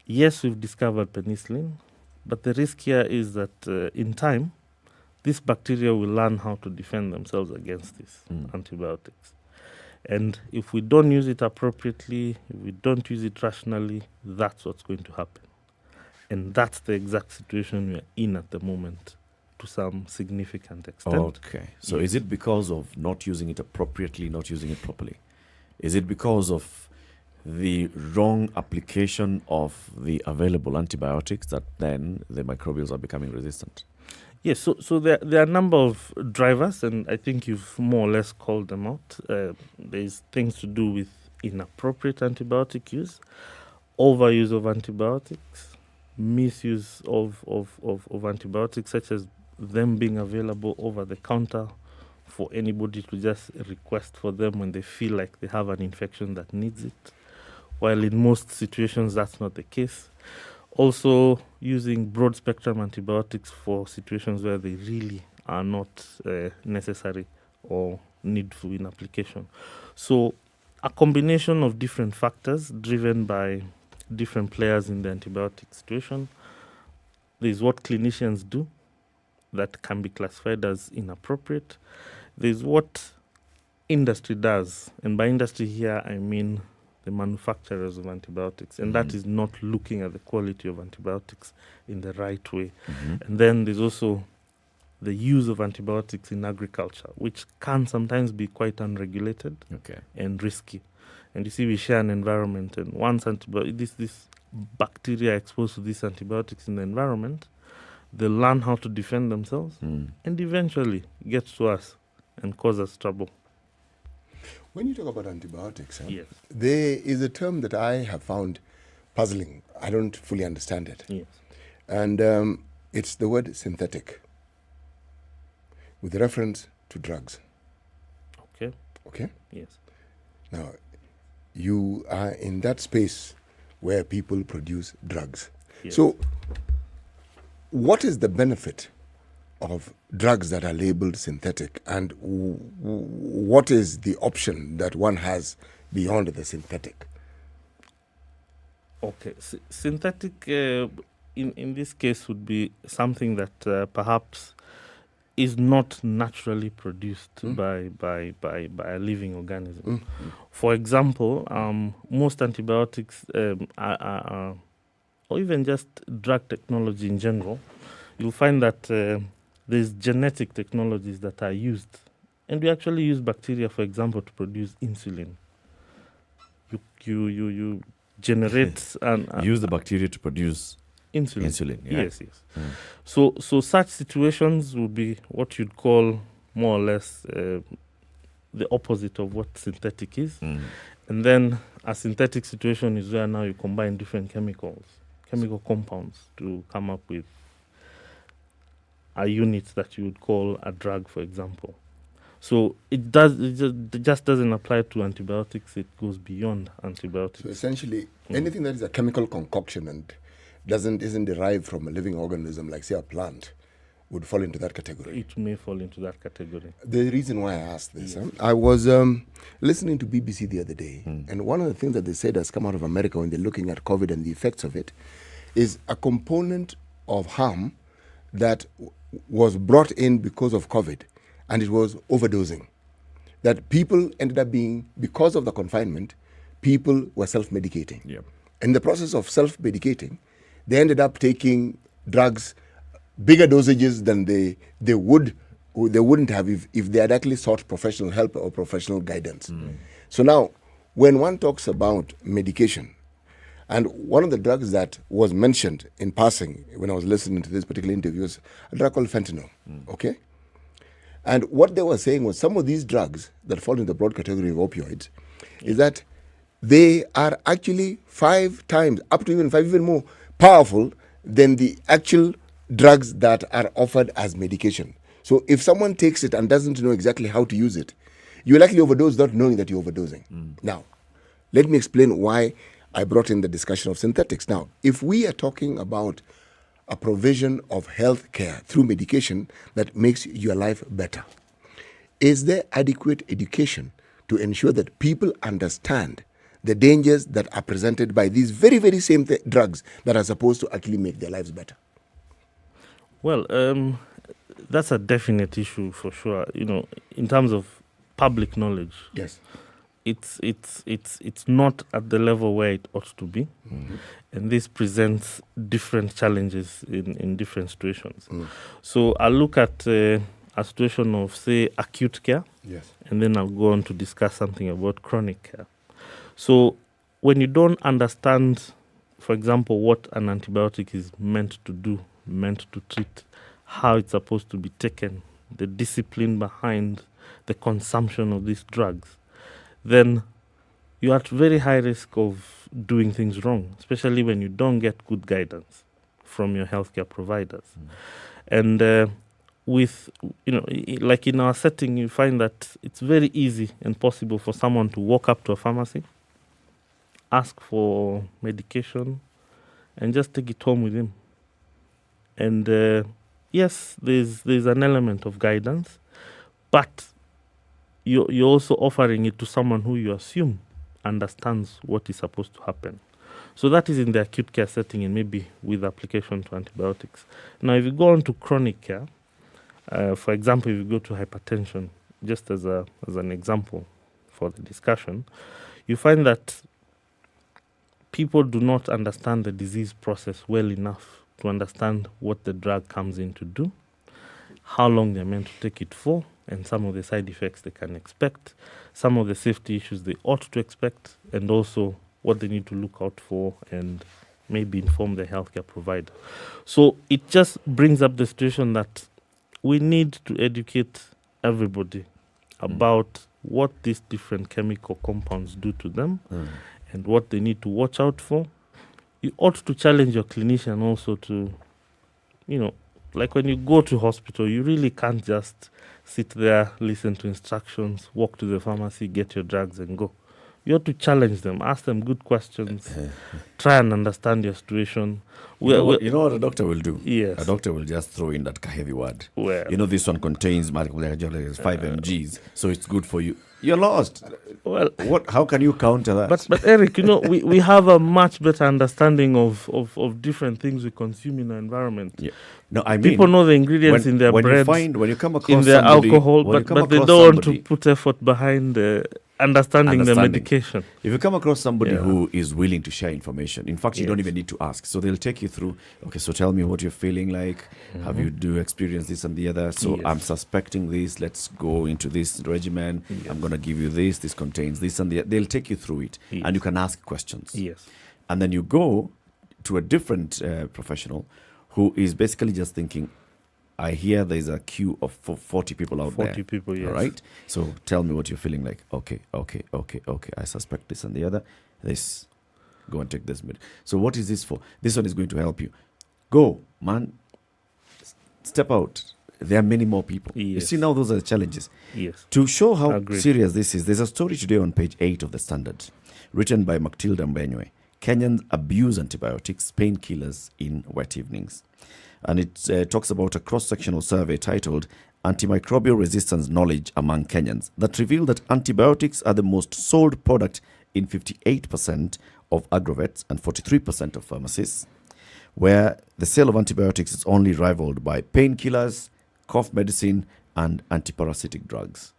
yes, we've discovered penicillin, but the risk here is that in time, this bacteria will learn how to defend themselves against these antibiotics. And if we don't use it appropriately, if we don't use it rationally, that's what's going to happen. And that's the exact situation we're in at the moment to some significant extent. Okay. So is it because of not using it appropriately, not using it properly? Is it because of the wrong application of the available antibiotics that then the microbials are becoming resistant? Yes, so there are a number of drivers, and I think you've more or less called them out. There's things to do with inappropriate antibiotic use, overuse of antibiotics, misuse of antibiotics, such as them being available over the counter for anybody to just request for them when they feel like they have an infection that needs it, while in most situations that's not the case. Also, using broad-spectrum antibiotics for situations where they really are not necessary or needful in application. So a combination of different factors driven by different players in the antibiotic situation. There's what clinicians do that can be classified as inappropriate. There's what industry does, and by industry here I mean the manufacturers of antibiotics, and that is not looking at the quality of antibiotics in the right way. And then there's also the use of antibiotics in agriculture, which can sometimes be quite unregulated and risky. And you see, we share an environment, and once this bacteria exposed to these antibiotics in the environment, they learn how to defend themselves and eventually get to us and cause us trouble. When you talk about antibiotics, Yes. there is a term that I have found puzzling. I don't fully understand it. Yes. And it's the word synthetic with reference to drugs. Okay. Okay? Yes. Now, you are in that space where people produce drugs. Yes. So, what is the benefit of drugs that are labeled synthetic, and what is the option that one has beyond the synthetic? Okay, synthetic in this case would be something that perhaps is not naturally produced by a living organism. For example, most antibiotics are or even just drug technology in general, you'll find that there's genetic technologies that are used. And we actually use bacteria, for example, to produce insulin. You generate and use the bacteria to produce insulin. Yeah. Yes. So such situations would be what you'd call more or less the opposite of what synthetic is. And then a synthetic situation is where now you combine different chemical compounds to come up with a unit that you would call a drug, for example. So it just doesn't apply to antibiotics. It goes beyond antibiotics. So essentially, anything that is a chemical concoction and isn't derived from a living organism, like say a plant, would fall into that category. It may fall into that category. The reason why I asked this, I was listening to BBC the other day, and one of the things that they said has come out of America when they're looking at COVID and the effects of it is a component of harm that was brought in because of COVID, and it was overdosing. That people ended up being, because of the confinement, people were self-medicating. Yep. In the process of self-medicating, they ended up taking drugs, bigger dosages than they wouldn't have if they had actually sought professional help or professional guidance. So now, when one talks about medication, and one of the drugs that was mentioned in passing when I was listening to this particular interview was a drug called fentanyl, okay? And what they were saying was some of these drugs that fall in the broad category of opioids is that they are actually 5 times, up to even 5, even more powerful than the actual drugs that are offered as medication. So if someone takes it and doesn't know exactly how to use it, you will actually overdose without knowing that you're overdosing. Now, let me explain why I brought in the discussion of synthetics. Now, if we are talking about a provision of health care through medication that makes your life better, is there adequate education to ensure that people understand the dangers that are presented by these very, very same drugs that are supposed to actually make their lives better? Well, that's a definite issue for sure. You know, in terms of public knowledge. Yes. It's not at the level where it ought to be, and this presents different challenges in different situations. So I'll look at a situation of, say, acute care, and then I'll go on to discuss something about chronic care. So when you don't understand, for example, what an antibiotic is meant to do, meant to treat, how it's supposed to be taken, the discipline behind the consumption of these drugs, then you're at very high risk of doing things wrong, especially when you don't get good guidance from your healthcare providers. And with, like in our setting, you find that it's very easy and possible for someone to walk up to a pharmacy, ask for medication, and just take it home with him. And yes, there's an element of guidance, but you're also offering it to someone who you assume understands what is supposed to happen. So that is in the acute care setting and maybe with application to antibiotics. Now, if you go on to chronic care, for example, if you go to hypertension, just as an example for the discussion, you find that people do not understand the disease process well enough to understand what the drug comes in to do, how long they're meant to take it for, and some of the side effects they can expect, some of the safety issues they ought to expect, and also what they need to look out for and maybe inform the healthcare provider. So it just brings up the situation that we need to educate everybody about what these different chemical compounds do to them and what they need to watch out for. You ought to challenge your clinician also to, like when you go to hospital, you really can't just sit there, listen to instructions, walk to the pharmacy, get your drugs and go. You have to challenge them, ask them good questions, try and understand your situation. You know what a doctor will do? Yes. A doctor will just throw in that heavy word. Well, this one contains 5 mgs, so it's good for you. You're lost. Well, how can you counter that? But Eric, we have a much better understanding of different things we consume in our environment. Yeah. No, I mean, people know the ingredients in their bread, when you come across in their alcohol, but they don't want to put effort behind understanding the medication. If you come across somebody who is willing to share information, in fact, you don't even need to ask. So they'll take you through, okay, so tell me what you're feeling like. Have you experience this and the other? So I'm suspecting this. Let's go into this regimen. I'm going to give you this. This contains this and the other. They'll take you through it. And you can ask questions. Yes. And then you go to a different professional who is basically just thinking, I hear there's a queue of 40 people out there. 40 people, yes. All right? So tell me what you're feeling like. Okay. I suspect this and the other. This. Go and take this. So what is this for? This one is going to help you. Go, man. Step out. There are many more people. Yes. You see, now those are the challenges. Yes. To show how Agreed. serious this is, there's a story today on page 8 of the Standard, written by Matilda Mbenywe. Kenyans abuse antibiotics, painkillers in wet evenings. And it talks about a cross-sectional survey titled Antimicrobial Resistance Knowledge Among Kenyans that revealed that antibiotics are the most sold product in 58% of agrovets and 43% of pharmacies, where the sale of antibiotics is only rivaled by painkillers, cough medicine, and antiparasitic drugs.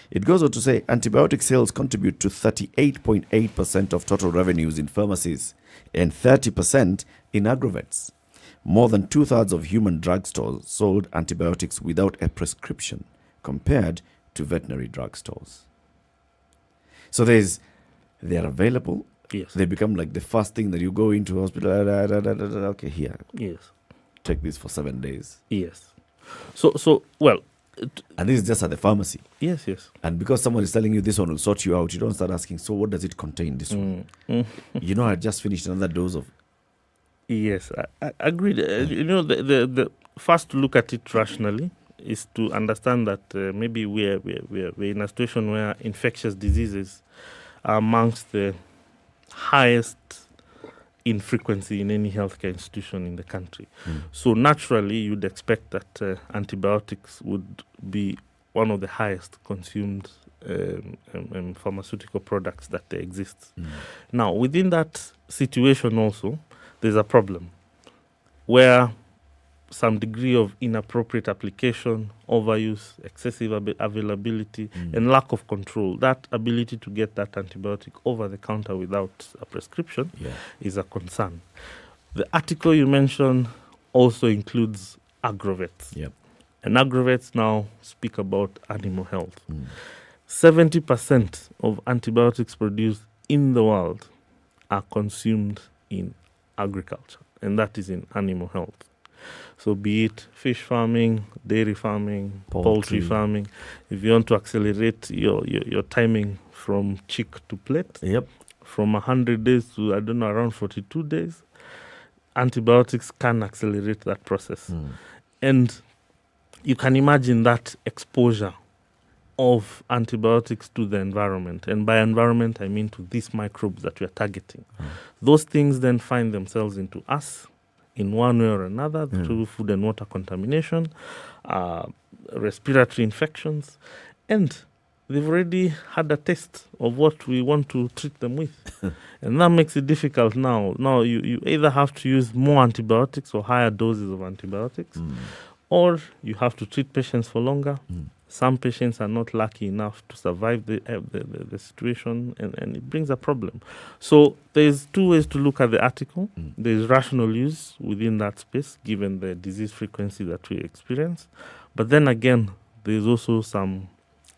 It goes on to say antibiotic sales contribute to 38.8% of total revenues in pharmacies and 30% in agrovets. More than 2/3 of human drugstores sold antibiotics without a prescription compared to veterinary drugstores. So they are available. Yes. They become like the first thing that you go into hospital. Okay, here. Yes. Take this for 7 days. Yes. So well. And this is just at the pharmacy. Yes. And because someone is telling you this one will sort you out, you don't start asking, so what does it contain, this one? I just finished another dose of... Yes, I agreed. The first to look at it rationally is to understand that maybe we're in a situation where infectious diseases are amongst the highest in frequency in any healthcare institution in the country. So naturally, you'd expect that antibiotics would be one of the highest consumed pharmaceutical products that there exist. Now, within that situation also, there's a problem where some degree of inappropriate application, overuse, excessive availability, and lack of control, that ability to get that antibiotic over the counter without a prescription is a concern. The article you mentioned also includes agrovets. Yep. And agrovets now speak about animal health. 70% of antibiotics produced in the world are consumed in agriculture, and that is in animal health. So be it fish farming, dairy farming, poultry farming. If you want to accelerate your timing from chick to plate, from 100 days to, around 42 days, antibiotics can accelerate that process. And you can imagine that exposure of antibiotics to the environment. And by environment, I mean to these microbes that we are targeting. Those things then find themselves into us in one way or another through food and water contamination, respiratory infections, and they've already had a taste of what we want to treat them with. And that makes it difficult now. Now you either have to use more antibiotics or higher doses of antibiotics, or you have to treat patients for longer. Some patients are not lucky enough to survive the situation, and it brings a problem. So there's two ways to look at the article. There's rational use within that space, given the disease frequency that we experience. But then again, there's also some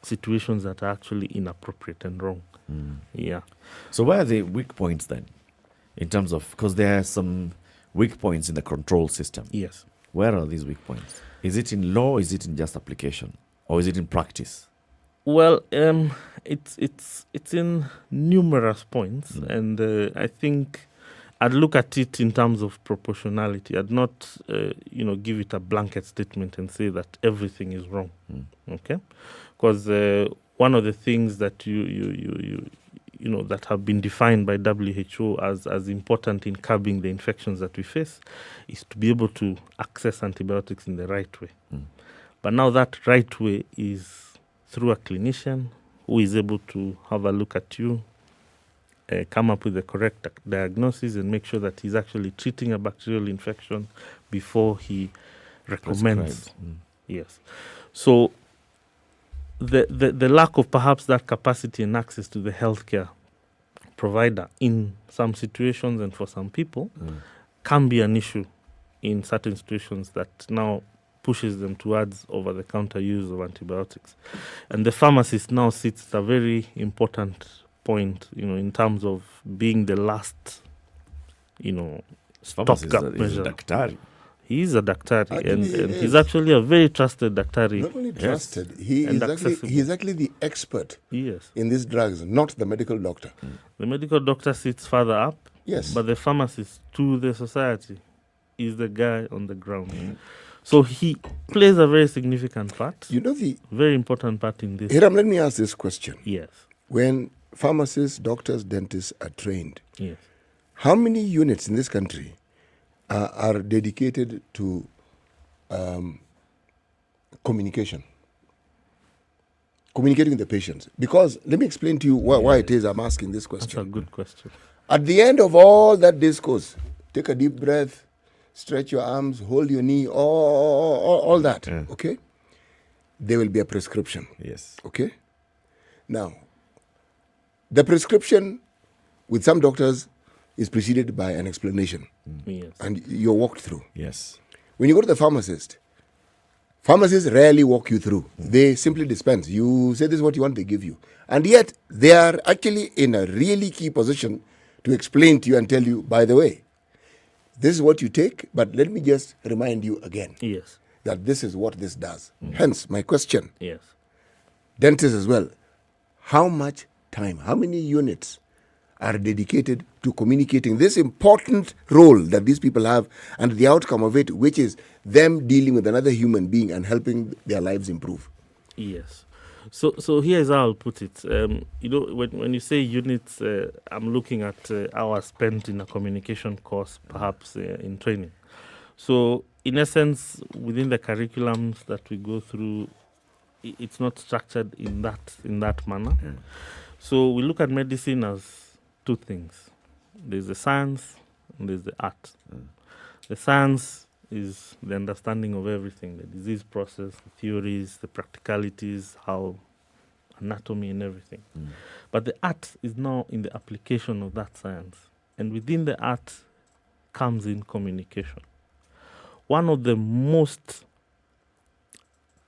situations that are actually inappropriate and wrong. Yeah. So where are the weak points then? In terms of, because there are some weak points in the control system. Yes. Where are these weak points? Is it in law, is it in just application? Or is it in practice? Well, it's in numerous points, and I think I'd look at it in terms of proportionality. I'd not, give it a blanket statement and say that everything is wrong. Okay, because one of the things that you that have been defined by WHO as important in curbing the infections that we face is to be able to access antibiotics in the right way. But now that right way is through a clinician who is able to have a look at you, come up with the correct diagnosis, and make sure that he's actually treating a bacterial infection before he recommends. Yes. So the lack of perhaps that capacity and access to the healthcare provider in some situations and for some people can be an issue in certain situations that now pushes them towards over-the-counter use of antibiotics. And the pharmacist now sits at a very important point, in terms of being the last, stopgap measure. He is a daktari, and he's actually a very trusted daktari. Not only trusted, he's actually the expert in these drugs, not the medical doctor. The medical doctor sits further up, yes, but the pharmacist to the society is the guy on the ground. So he plays a very significant part. Very important part in this. Hiram, let me ask this question. Yes. When pharmacists, doctors, dentists are trained, yes, how many units in this country are dedicated to communicating with the patients? Because let me explain to you why it is I'm asking this question. That's a good question. At the end of all that discourse, take a deep breath, stretch your arms, hold your knee, all that, okay? There will be a prescription. Yes. Okay? Now, the prescription with some doctors is preceded by an explanation. Yes. And you're walked through. Yes. When you go to the pharmacist, pharmacists rarely walk you through. They simply dispense. You say this is what you want, they give you. And yet, they are actually in a really key position to explain to you and tell you, by the way, this is what you take, but let me just remind you again. Yes. That this is what this does. Hence, my question. Yes. Dentists as well. How much time, how many units are dedicated to communicating this important role that these people have and the outcome of it, which is them dealing with another human being and helping their lives improve? Yes. So here's how I'll put it. When you say units, I'm looking at hours spent in a communication course, perhaps in training. So in essence, within the curriculums that we go through, it's not structured in that manner. So we look at medicine as two things. There's the science and there's the art. The science is the understanding of everything, the disease process, the theories, the practicalities, how anatomy and everything. But the art is now in the application of that science. And within the art comes in communication. One of the most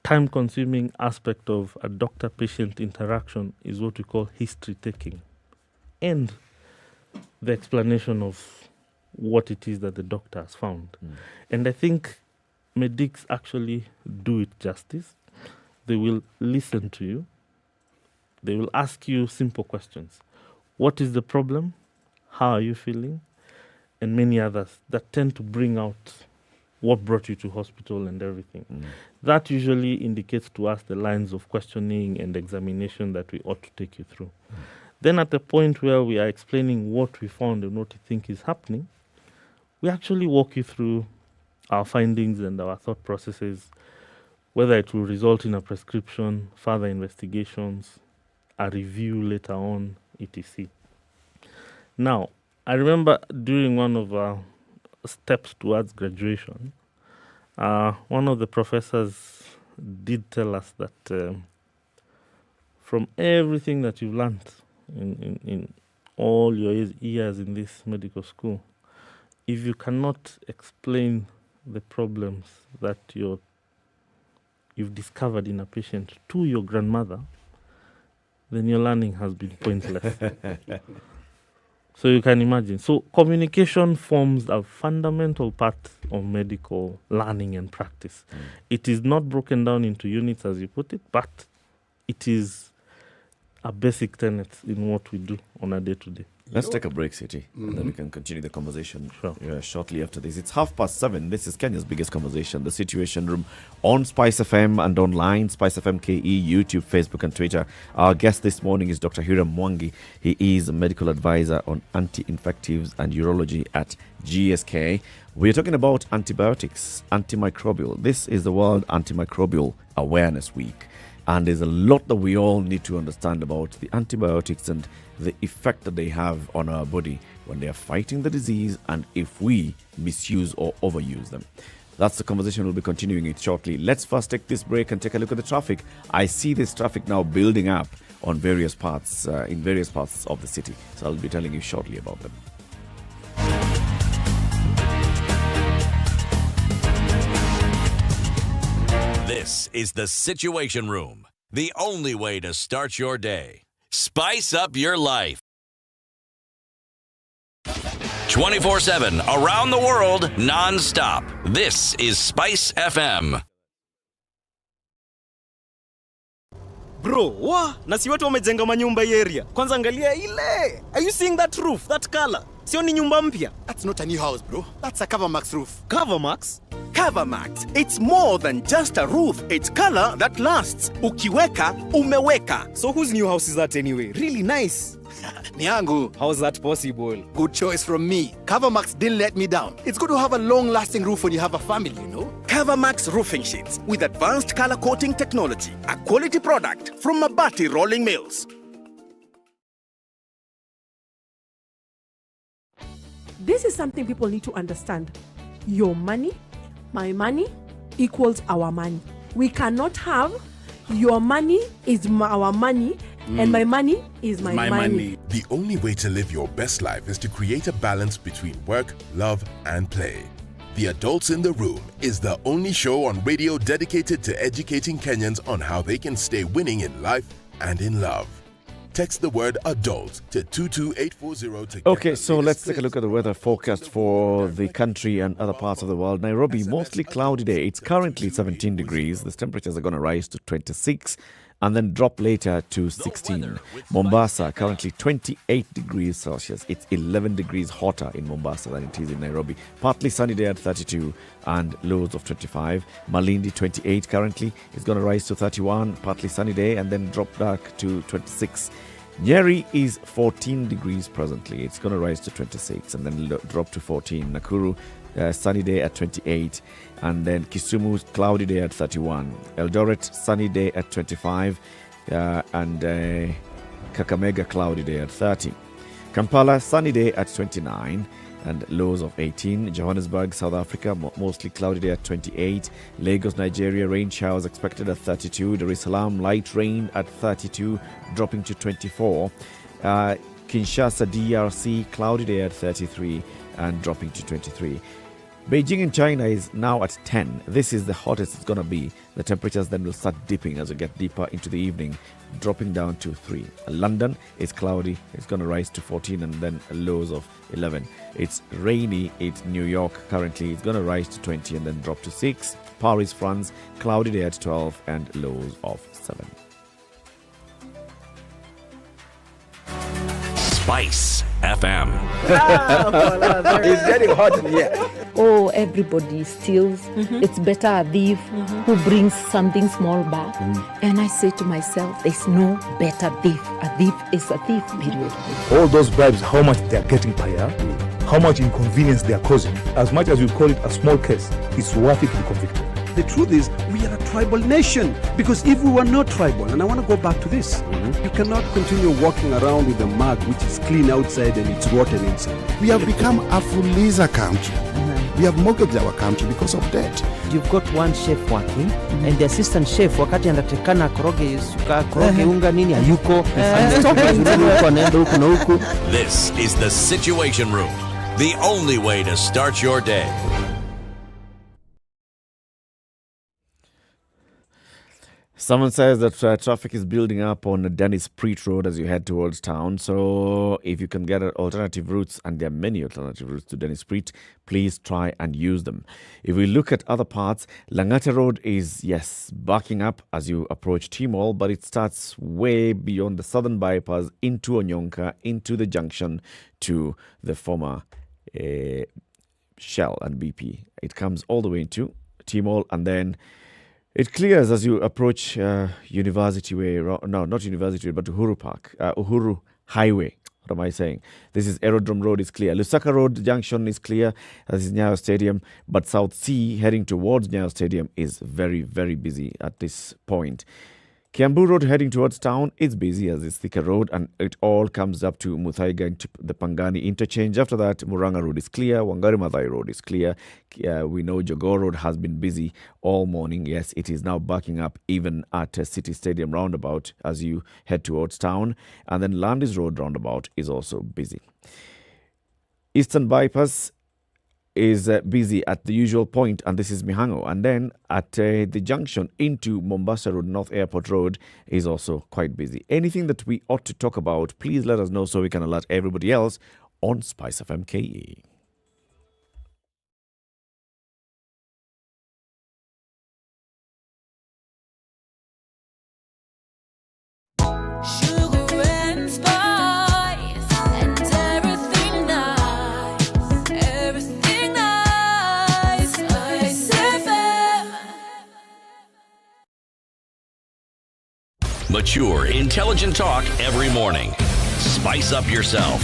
time-consuming aspect of a doctor-patient interaction is what we call history-taking and the explanation of what it is that the doctor has found. And I think medics actually do it justice. They will listen to you. They will ask you simple questions. What is the problem? How are you feeling? And many others that tend to bring out what brought you to hospital and everything. That usually indicates to us the lines of questioning and examination that we ought to take you through. Then at the point where we are explaining what we found and what we think is happening, we actually walk you through our findings and our thought processes, whether it will result in a prescription, further investigations, a review later on, etc. Now, I remember during one of our steps towards graduation, one of the professors did tell us that from everything that you've learned in all your years in this medical school, if you cannot explain the problems that you've discovered in a patient to your grandmother, then your learning has been pointless. So you can imagine. So communication forms a fundamental part of medical learning and practice. It is not broken down into units as you put it, but it is a basic tenet in what we do on a day-to-day. Let's take a break, City, and then we can continue the conversation shortly after this. It's 7:30. This is Kenya's biggest conversation, The Situation Room, on SpiceFM and online, SpiceFM KE, YouTube, Facebook, and Twitter. Our guest this morning is Dr. Hiram Mwangi. He is a medical advisor on anti-infectives and urology at GSK. We're talking about antibiotics, antimicrobial. This is the World Antimicrobial Awareness Week. And there's a lot that we all need to understand about the antibiotics and the effect that they have on our body when they are fighting the disease and if we misuse or overuse them. That's the conversation. We'll be continuing it shortly. Let's first take this break and take a look at the traffic. I see this traffic now building up on various parts, in various parts of the city. So I'll be telling you shortly about them. This is The Situation Room, the only way to start your day. Spice up your life. 24/7, around the world, non-stop. This is Spice FM. Bro, na si watu wamejenga manyumba hii area. Kwanza angalia ile. Are you seeing that roof, that color? Sio ni nyumba mpya. That's not a new house, bro. That's a Covermax roof. Covermax? Covermax. It's more than just a roof. It's color that lasts. Ukiweka, umeweka. So whose new house is that anyway? Really nice. Niangu. How's that possible? Good choice from me. Covermax didn't let me down. It's good to have a long-lasting roof when you have a family, you know? Covermax roofing sheets with advanced color coating technology. A quality product from Mabati Rolling Mills. This is something people need to understand. Your money, my money, equals our money. We cannot have your money is our money and my money is my money. The only way to live your best life is to create a balance between work, love, and play. The Adults in the Room is the only show on radio dedicated to educating Kenyans on how they can stay winning in life and in love. Text the word adult to 22840 to Okay, so let's take a look at the weather forecast for the country and other parts of the world. Nairobi, mostly cloudy day. It's currently 17 degrees. The temperatures are going to rise to 26 and then drop later to 16. Mombasa, currently 28 degrees Celsius. It's 11 degrees hotter in Mombasa than it is in Nairobi. Partly sunny day at 32 and lows of 25. Malindi, 28 currently. It's going to rise to 31, partly sunny day, and then drop back to 26. Nyeri is 14 degrees presently. It's going to rise to 26 and then drop to 14. Nakuru, sunny day at 28. And then Kisumu, cloudy day at 31. Eldoret, sunny day at 25. And Kakamega, cloudy day at 30. Kampala, sunny day at 29 and lows of 18. Johannesburg, South Africa, mostly cloudy day at 28. Lagos, Nigeria, rain showers expected at 32. Dar es Salaam, light rain at 32, dropping to 24. Kinshasa, DRC, cloudy day at 33 and dropping to 23. Beijing in China is now at 10. This is the hottest it's going to be. The temperatures then will start dipping as we get deeper into the evening, dropping down to 3. London is cloudy. It's going to rise to 14 and then lows of 11. It's rainy in New York currently. It's going to rise to 20 and then drop to 6. Paris, France, cloudy day at 12 and lows of 7. Spice FM. It's getting hot in here. Oh, everybody steals. It's better a thief who brings something small back. And I say to myself, there's no better thief. A thief is a thief, period. All those bribes, how much they're getting per year, how much inconvenience they're causing, as much as you call it a small case, it's worth it to be convicted. The truth is, we are a tribal nation. Because if we were not tribal, and I want to go back to this, you cannot continue walking around with a mug which is clean outside and it's rotten inside. We have become a Fuliza country. We have mortgaged our country because of debt. You've got one chef working and the assistant chef wakati anatakana koroge unga nini hayuko. This is the Situation Room, the only way to start your day. Someone says that traffic is building up on Dennis Preet Road as you head towards town. So if you can get alternative routes, and there are many alternative routes to Dennis Preet, please try and use them. If we look at other parts, Langata Road is, yes, backing up as you approach T-Mall, but it starts way beyond the southern bypass into Onyonka, into the junction to the former Shell and BP. It comes all the way into T-Mall, and then it clears as you approach University Way. No, not University Way, but Uhuru Park, Uhuru Highway. What am I saying? This is Aerodrome Road is clear. Lusaka Road Junction is clear. This is Nyayo Stadium. But South Sea heading towards Nyayo Stadium is very, very busy at this point. Kiambu Road heading towards town is busy as it's Thika Road, and it all comes up to Muthui going to the Pangani interchange. After that, Muranga Road is clear. Wangari Maathai Road is clear. We know Jogoo Road has been busy all morning. Yes, it is now backing up even at City Stadium roundabout as you head towards town. And then Landis Road roundabout is also busy. Eastern Bypass is busy at the usual point, and this is Mihango. And then at the junction into Mombasa Road, North Airport Road is also quite busy. Anything that we ought to talk about, please let us know so we can alert everybody else on SpiceFM KE. Mature, intelligent talk every morning. Spice up yourself.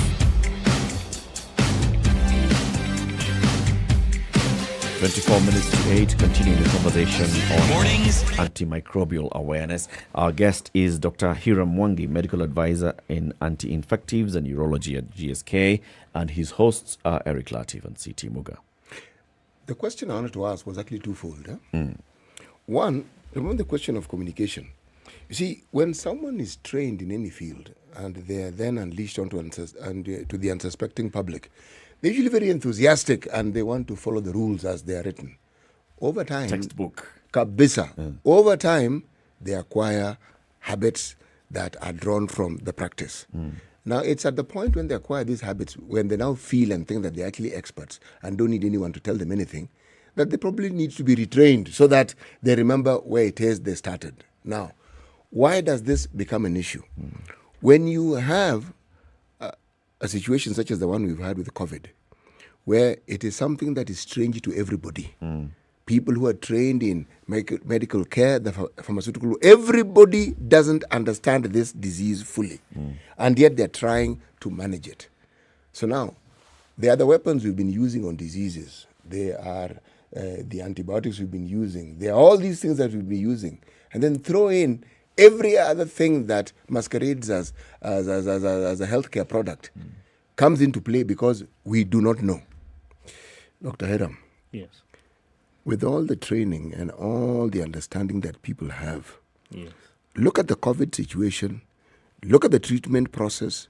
24 minutes to 8, continuing the conversation on antimicrobial awareness. Our guest is Dr. Hiram Mwangi, medical advisor in anti-infectives and urology at GSK, and his hosts are Eric Latiff and CT Muga. The question I wanted to ask was actually twofold. One, remember the question of communication. You see, when someone is trained in any field and they are then unleashed onto to the unsuspecting public, they're usually very enthusiastic and they want to follow the rules as they are written. Over time, textbook. Kabisa. Over time, they acquire habits that are drawn from the practice. Now, it's at the point when they acquire these habits, when they now feel and think that they're actually experts and don't need anyone to tell them anything, that they probably need to be retrained so that they remember where it is they started. Now, why does this become an issue? When you have a situation such as the one we've had with COVID, where it is something that is strange to everybody, people who are trained in medical care, the pharmaceutical, everybody doesn't understand this disease fully, and yet they're trying to manage it. So now, they are the weapons we've been using on diseases. They are the antibiotics we've been using. They are all these things that we've been using. And then throw in every other thing that masquerades as a healthcare product comes into play because we do not know. Dr. Hiram. Yes. With all the training and all the understanding that people have, Yes. Look at the COVID situation, look at the treatment process,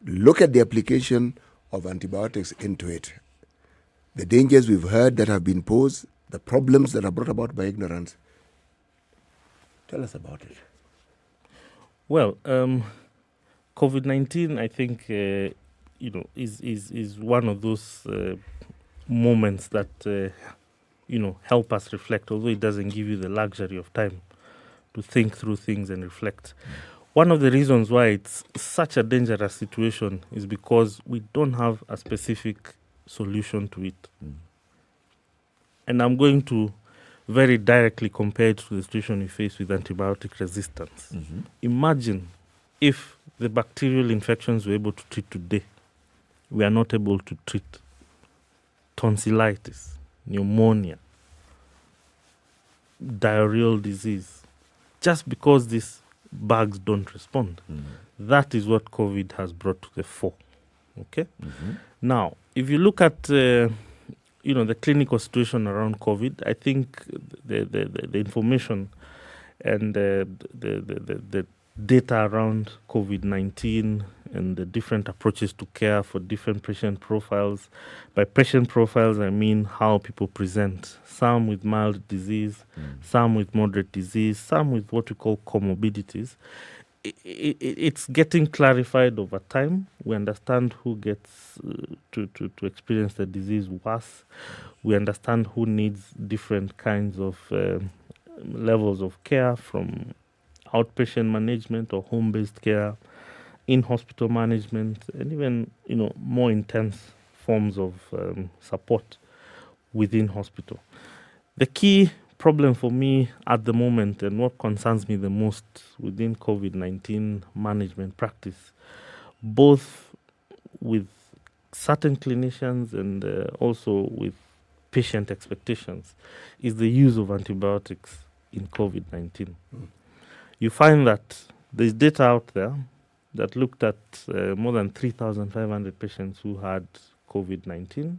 look at the application of antibiotics into it. The dangers we've heard that have been posed, the problems that are brought about by ignorance. Tell us about it. Well, COVID-19, I think, is one of those moments that, help us reflect, although it doesn't give you the luxury of time to think through things and reflect. One of the reasons why it's such a dangerous situation is because we don't have a specific solution to it. And I'm going to very directly compare it to the situation we face with antibiotic resistance. Imagine if the bacterial infections we're able to treat today, we are not able to treat tonsillitis, pneumonia, diarrheal disease, just because these bugs don't respond. That is what COVID has brought to the fore. Okay? Now, if you look at the clinical situation around COVID, I think the information and the data around COVID-19 and the different approaches to care for different patient profiles. By patient profiles, I mean how people present. Some with mild disease, some with moderate disease, some with what we call comorbidities. It's getting clarified over time. We understand who gets to experience the disease worse. We understand who needs different kinds of levels of care, from outpatient management or home-based care, in-hospital management, and even more intense forms of support within hospital. The key problem for me at the moment, and what concerns me the most within COVID-19 management practice, both with certain clinicians and also with patient expectations, is the use of antibiotics in COVID-19. You find that there's data out there that looked at more than 3,500 patients who had COVID-19,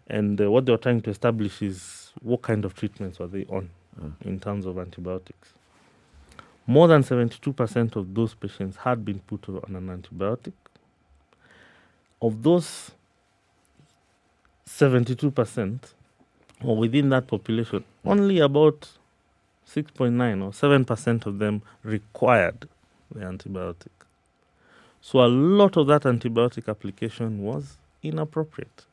and what they were trying to establish is what kind of treatments were they on in terms of antibiotics. More than 72% of those patients had been put on an antibiotic. Of those 72%, or within that population, only about 6.9 or 7% of them required the antibiotic. So a lot of that antibiotic application was inappropriate.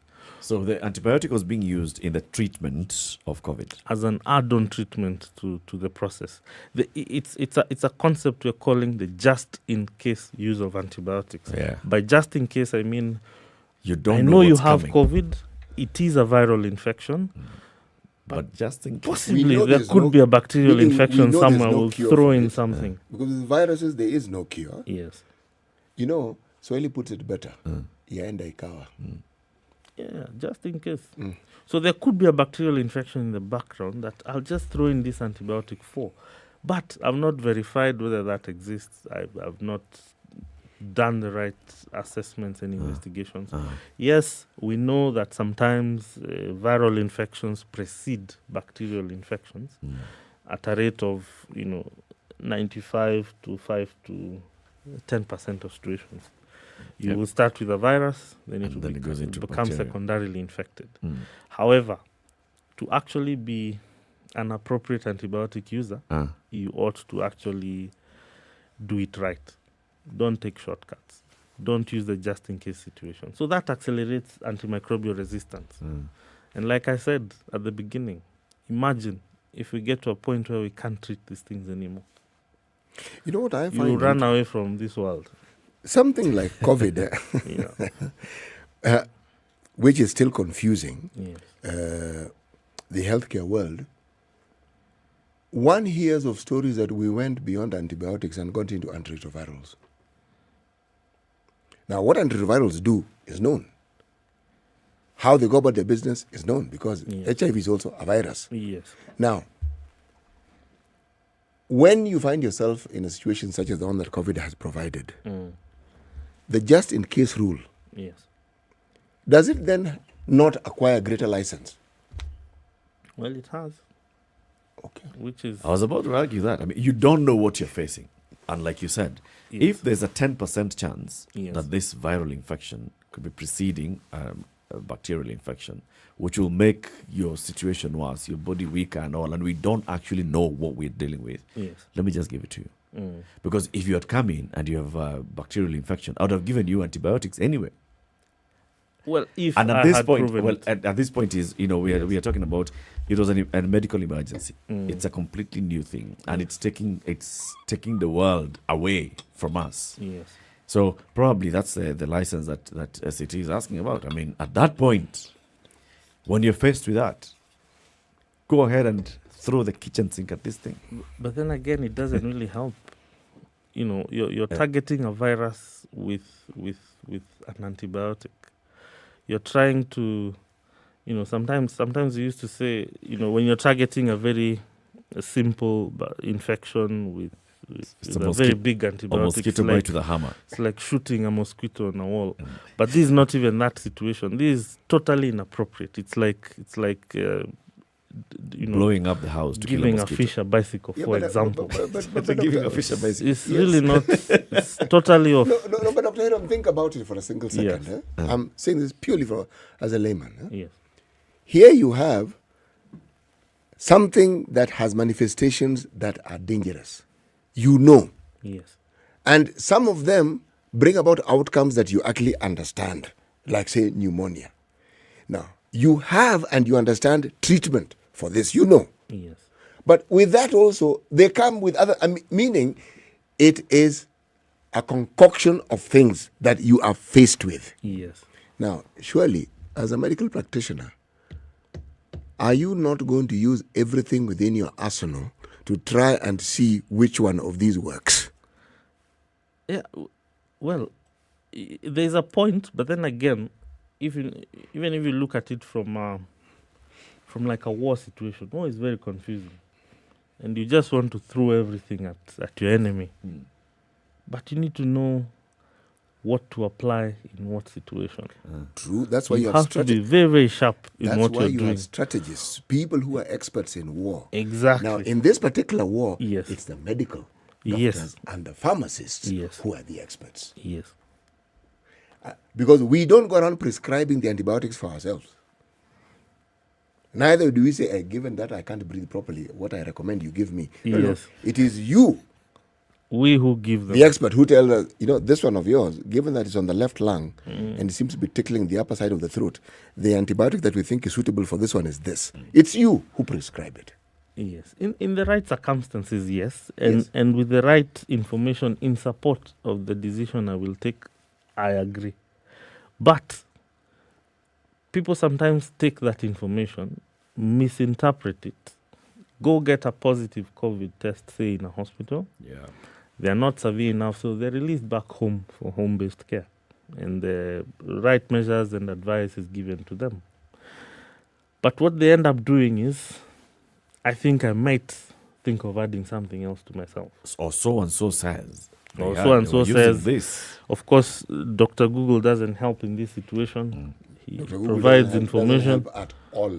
So the antibiotic was being used in the treatment of COVID as an add-on treatment to the process. It's a concept we're calling the just-in-case use of antibiotics. Yeah. By just in case, I mean you don't I know you have COVID. It is a viral infection. But just in case. Possibly there could be a bacterial infection somewhere. We'll throw in something. Because with viruses, there is no cure. Yes. Swahili puts it better. Yaenda ikawa. Yeah, just in case. So there could be a bacterial infection in the background that I'll just throw in this antibiotic for. But I've not verified whether that exists. I've not done the right assessments and investigations. Yes, we know that sometimes viral infections precede bacterial infections at a rate of 95 to 5 to 10% of situations. You will start with a virus, then it will become secondarily infected. However, to actually be an appropriate antibiotic user, you ought to actually do it right. Don't take shortcuts. Don't use the just-in-case situation. So that accelerates antimicrobial resistance. And like I said at the beginning, imagine if we get to a point where we can't treat these things anymore. You know what I find? You run away from this world. Something like COVID, which is still confusing the healthcare world. One hears of stories that we went beyond antibiotics and got into antiretrovirals. Now, what antiretrovirals do is known. How they go about their business is known, because HIV is also a virus. Yes. Now, when you find yourself in a situation such as the one that COVID has provided, the just-in-case rule, does it then not acquire greater license? Well, it has. Okay. Which is... I was about to argue that. I mean, you don't know what you're facing. And like you said, if there's a 10% chance that this viral infection could be preceding a bacterial infection, which will make your situation worse, your body weaker and all, and we don't actually know what we're dealing with, let me just give it to you. Because if you had come in and you have a bacterial infection, I would have given you antibiotics anyway. Well, if and at I this had point, proven at this point is, we are talking about, it was a medical emergency. It's a completely new thing, and it's taking the world away from us. Yes. So probably that's the license that SCT is asking about. I mean, at that point, when you're faced with that, go ahead and throw the kitchen sink at this thing. But then again, it doesn't really help. You're targeting a virus with an antibiotic. You're trying to, sometimes you used to say, when you're targeting a very simple infection with It's a very big antibiotic. A mosquito bite with a hammer. It's like shooting a mosquito on a wall. But this is not even that situation. This is totally inappropriate. It's like blowing up the house to giving kill a fish a bicycle, for example. But giving a fish a bicycle. It's really not. It's totally off. No, but Dr. Hiram, think about it for a single second. Yes. I'm saying this purely as a layman. Yes. Here you have something that has manifestations that are dangerous. You know. Yes. And some of them bring about outcomes that you actually understand, like, say, pneumonia. Now, you have and you understand treatment for this, you know. Yes. But with that also, they come with other, meaning it is a concoction of things that you are faced with. Yes. Now, surely, as a medical practitioner, are you not going to use everything within your arsenal to try and see which one of these works? Yeah, well, there's a point, but then again, even if you look at it from like a war situation, war is very confusing, and you just want to throw everything at your enemy, but you need to know what to apply in what situation. True. That's why you have to be very, very sharp in That's what why you're you doing. have strategists, people who are experts in war. Exactly. Now, in this particular war, yes, it's the medical yes, doctors and the pharmacists yes, who are the experts. Yes. Because we don't go around prescribing the antibiotics for ourselves. Neither do we say, given that I can't breathe properly, what I recommend you give me. Yes. No. It is you, we who give them. the expert, who tell us, this one of yours, given that it's on the left lung and it seems to be tickling the upper side of the throat, the antibiotic that we think is suitable for this one is this. It's you who prescribe it. Yes. In the right circumstances, yes. And with the right information in support of the decision I will take, I agree. But people sometimes take that information, misinterpret it, go get a positive COVID test, say, in a hospital. Yeah. They're not severe enough, so they're released back home for home-based care. And the right measures and advice is given to them. But what they end up doing is, I think I might think of adding something else to myself. Or so-and-so says. Or so-and-so says. This. Of course, Dr. Google doesn't help in this situation. He Dr. Google provides doesn't information. help at all.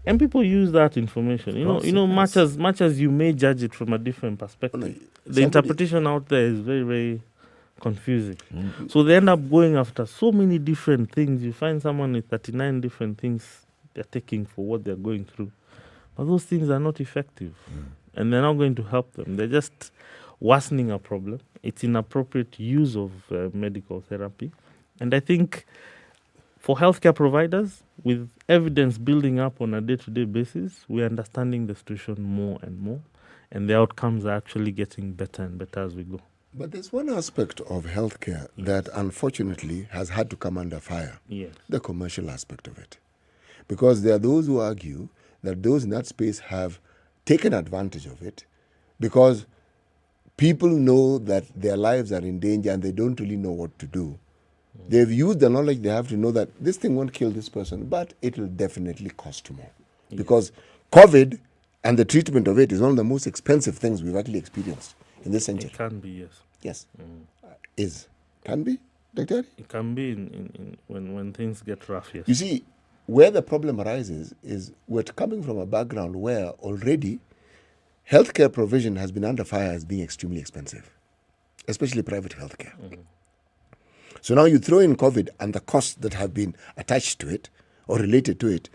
And people use that information. Much as you may judge it from a different perspective, the interpretation out there is very, very confusing. So they end up going after so many different things. You find someone with 39 different things they're taking for what they're going through. But those things are not effective. And they're not going to help them. They're just worsening a problem. It's inappropriate use of medical therapy. And I think for healthcare providers, with evidence building up on a day-to-day basis, we're understanding the situation more and more, and the outcomes are actually getting better and better as we go. But there's one aspect of healthcare that unfortunately has had to come under fire. Yes. The commercial aspect of it. Because there are those who argue that those in that space have taken advantage of it because people know that their lives are in danger and they don't really know what to do. They've used the knowledge they have to know that this thing won't kill this person, but it will definitely cost more. Yes. Because COVID and the treatment of it is one of the most expensive things we've actually experienced in this century. It can be, yes. Yes. Can be, Dr. It can be when things get rough, yes. You see, where the problem arises is we're coming from a background where already healthcare provision has been under fire as being extremely expensive, especially private healthcare. So now you throw in COVID and the costs that have been attached to it or related to it,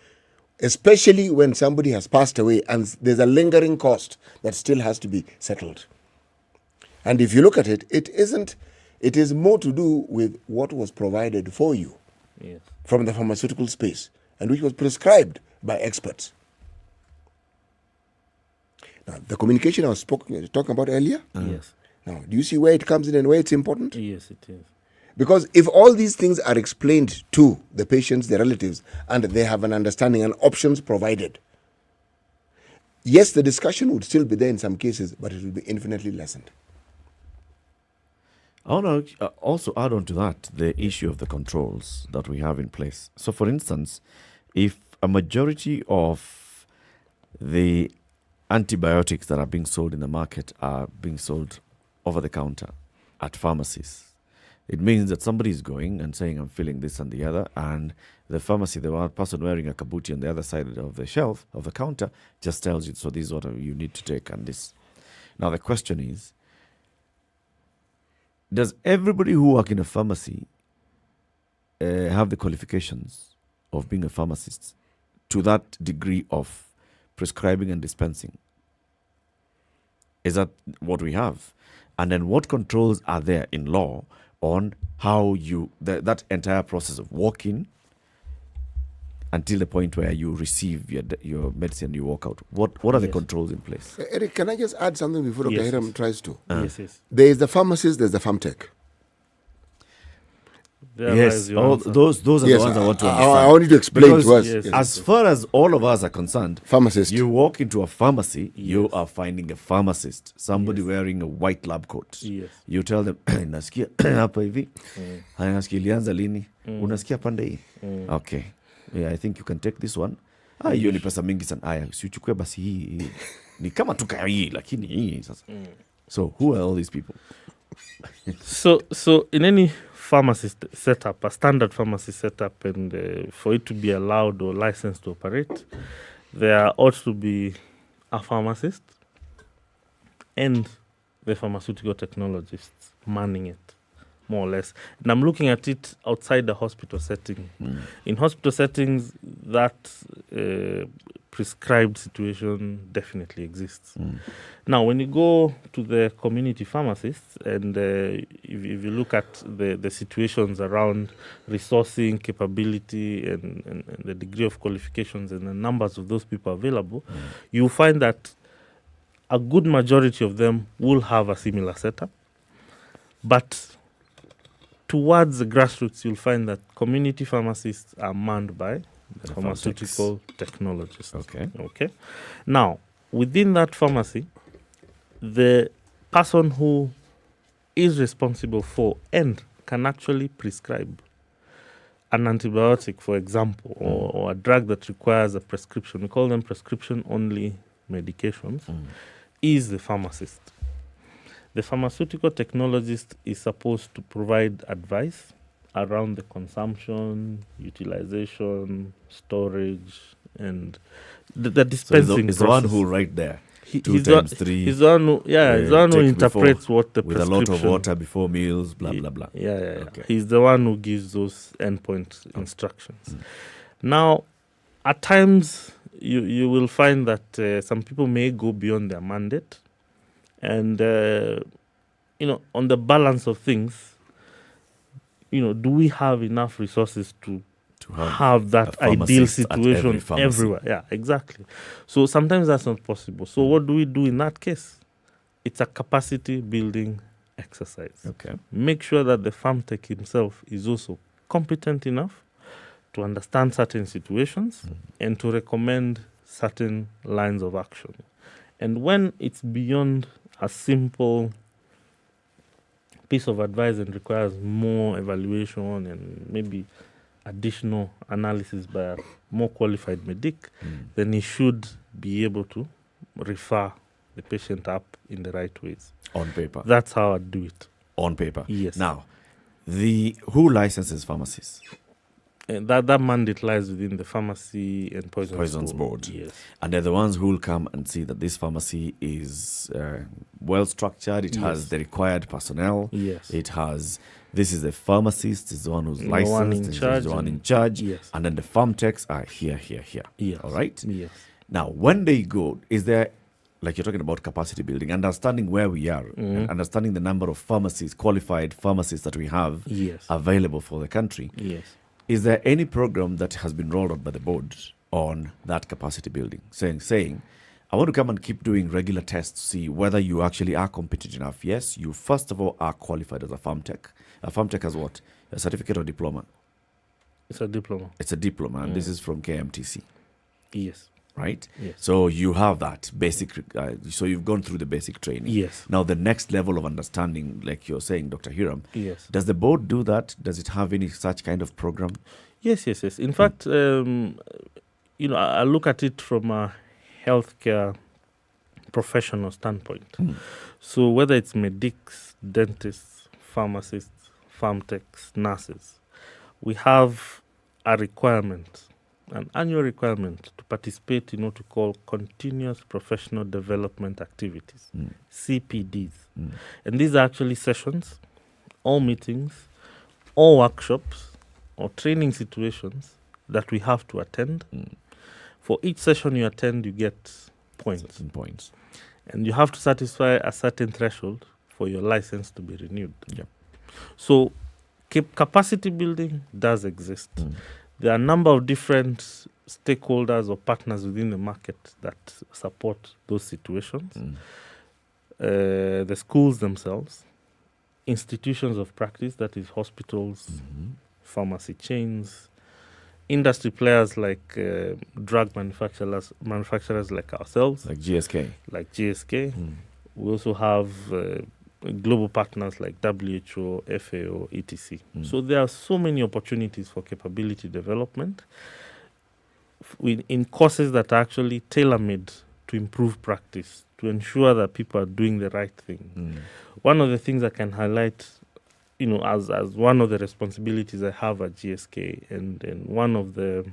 especially when somebody has passed away and there's a lingering cost that still has to be settled. And if you look at it, it is more to do with what was provided for you from the pharmaceutical space and which was prescribed by experts. Now, the communication I was talking about earlier, yes. Now, do you see where it comes in and where it's important? Yes, it is. Because if all these things are explained to the patients, their relatives, and they have an understanding and options provided, yes, the discussion would still be there in some cases, but it will be infinitely lessened. I want to also add on to that the issue of the controls that we have in place. So, for instance, if a majority of the antibiotics that are being sold in the market are being sold over the counter at pharmacies. It means that somebody is going and saying, I'm feeling this and the other, and the pharmacy, the one person wearing a kabuti on the other side of the shelf, of the counter, just tells you, so this is what you need to take and this. Now the question is, does everybody who work in a pharmacy have the qualifications of being a pharmacist to that degree of prescribing and dispensing? Is that what we have? And then what controls are there in law on how you, that entire process of walking until the point where you receive your medicine, you walk out? What are the controls in place? Eric, can I just add something before Dr. Hiram tries to? Yes. There is the pharmacist, there's the farm tech. Yes, those are the ones I want to understand. I want you to explain to us. As far as all of us are concerned, pharmacist. You walk into a pharmacy, you are finding a pharmacist, somebody wearing a white lab coat. Yes. You tell them, nasikia hapa hivi, nasikia ilianza lini, unasikia pande hii. Okay, yeah, I think you can take this one. Hiyo ni pesa mingi sana. Aya, usichukue basi hii. Ni kama tuka hii, lakini hii sasa. So, who are all these people? So in any pharmacy setup, a standard pharmacy setup, and for it to be allowed or licensed to operate, there ought to be a pharmacist and the pharmaceutical technologists manning it, more or less. And I'm looking at it outside the hospital setting. In hospital settings, that prescribed situation definitely exists. Now, when you go to the community pharmacists, and if you look at the situations around resourcing, capability, and the degree of qualifications and the numbers of those people available, you'll find that a good majority of them will have a similar setup. But towards the grassroots, you'll find that community pharmacists are manned by the pharmaceutical technologists. Okay. Now, within that pharmacy, the person who is responsible for and can actually prescribe an antibiotic, for example, or a drug that requires a prescription, we call them prescription-only medications, is the pharmacist. The pharmaceutical technologist is supposed to provide advice around the consumption, utilization, storage, and the dispensing process. The one who right there. He's the one who interprets what the with prescription. With a lot of water before meals, blah, blah, blah. Yeah. Okay. He's the one who gives those endpoint instructions. Now, at times, you will find that some people may go beyond their mandate. And, on the balance of things, do we have enough resources to have that ideal situation everywhere? Yeah, exactly. So sometimes that's not possible. So what do we do in that case? It's a capacity building exercise. Okay. Make sure that the farm tech himself is also competent enough to understand certain situations and to recommend certain lines of action. And when it's beyond a simple piece of advice and requires more evaluation and maybe additional analysis by a more qualified medic, then he should be able to refer the patient up in the right ways. On paper. That's how I do it. On paper. Yes. Now, who licenses pharmacies? And that mandate lies within the Pharmacy and Poisons Board. Yes. And they're the ones who will come and see that this pharmacy is well structured. It has the required personnel. Yes. It has, this is the pharmacist, is the one who's licensed, is the one in charge. Yes. And then the farm techs are here. Yes. All right? Yes. Now, when they go, is there, like you're talking about capacity building, understanding where we are, and understanding the number of pharmacies, qualified pharmacists that we have available for the country. Yes. Is there any program that has been rolled out by the board on that capacity building, saying, I want to come and keep doing regular tests to see whether you actually are competent enough? Yes, you first of all are qualified as a farm tech. A farm tech has what? A certificate or diploma? It's a diploma. It's a diploma, and this is from KMTC. Yes. Right? Yes. So you have that basic, so you've gone through the basic training. Yes. Now the next level of understanding, like you're saying, Dr. Hiram, yes. Does the board do that? Does it have any such kind of program? Yes. In fact, I look at it from a healthcare professional standpoint. So whether it's medics, dentists, pharmacists, farm techs, nurses, we have a requirement, an annual requirement to participate in what we call continuous professional development activities, CPDs. And these are actually sessions, or meetings, or workshops, or training situations that we have to attend. For each session you attend, you get points. Points. And you have to satisfy a certain threshold for your license to be renewed. Yep. So capacity building does exist. There are a number of different stakeholders or partners within the market that support those situations. The schools themselves, institutions of practice, that is hospitals, pharmacy chains, industry players like drug manufacturers like ourselves. Like GSK. We also have global partners like WHO, FAO, etc. So there are so many opportunities for capability development in courses that are actually tailor-made to improve practice, to ensure that people are doing the right thing. One of the things I can highlight, as one of the responsibilities I have at GSK, and one of the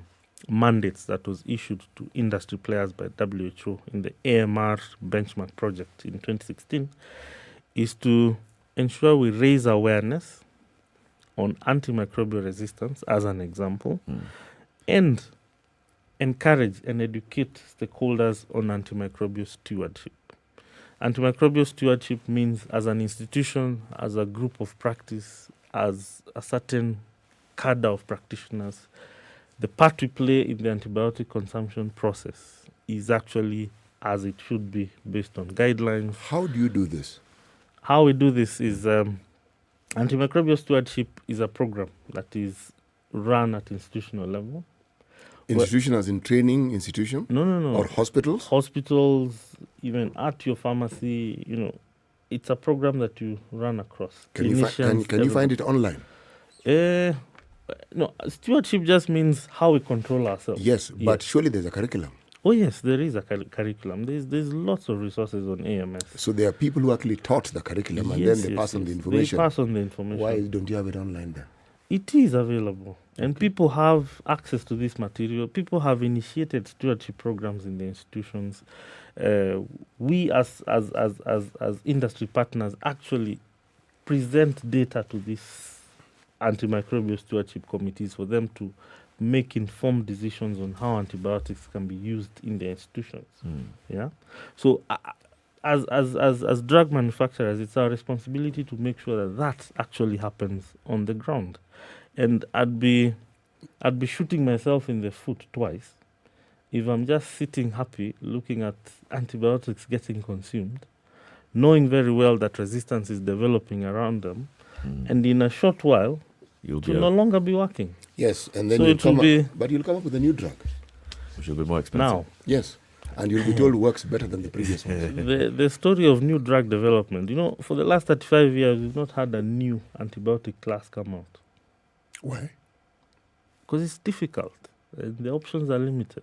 mandates that was issued to industry players by WHO in the AMR benchmark project in 2016, is to ensure we raise awareness on antimicrobial resistance, as an example, and encourage and educate stakeholders on antimicrobial stewardship. Antimicrobial stewardship means, as an institution, as a group of practice, as a certain cadre of practitioners, the part we play in the antibiotic consumption process is actually as it should be, based on guidelines. How do you do this? How we do this is antimicrobial stewardship is a program that is run at institutional level. Institution as in training institution? No. Or hospitals? Hospitals, even at your pharmacy, it's a program that you run across. Can you find it online? No, stewardship just means how we control ourselves. Yes, but surely there's a curriculum. Oh yes, there is a curriculum. There's lots of resources on AMS. So there are people who actually taught the curriculum and then they pass on the information. They pass on the information. Why don't you have it online then? It is available, and people have access to this material. People have initiated stewardship programs in the institutions. We as industry partners actually present data to these antimicrobial stewardship committees for them to make informed decisions on how antibiotics can be used in the institutions. Yeah. So as drug manufacturers, it's our responsibility to make sure that actually happens on the ground. And I'd be shooting myself in the foot twice if I'm just sitting happy looking at antibiotics getting consumed, knowing very well that resistance is developing around them, and in a short while it will no longer be working. Yes, and then but you'll come up with a new drug, which will be more expensive. Now, yes, and you'll be told works better than the previous one. The story of new drug development, for the last 35 years, we've not had a new antibiotic class come out. Why? Because it's difficult. The options are limited.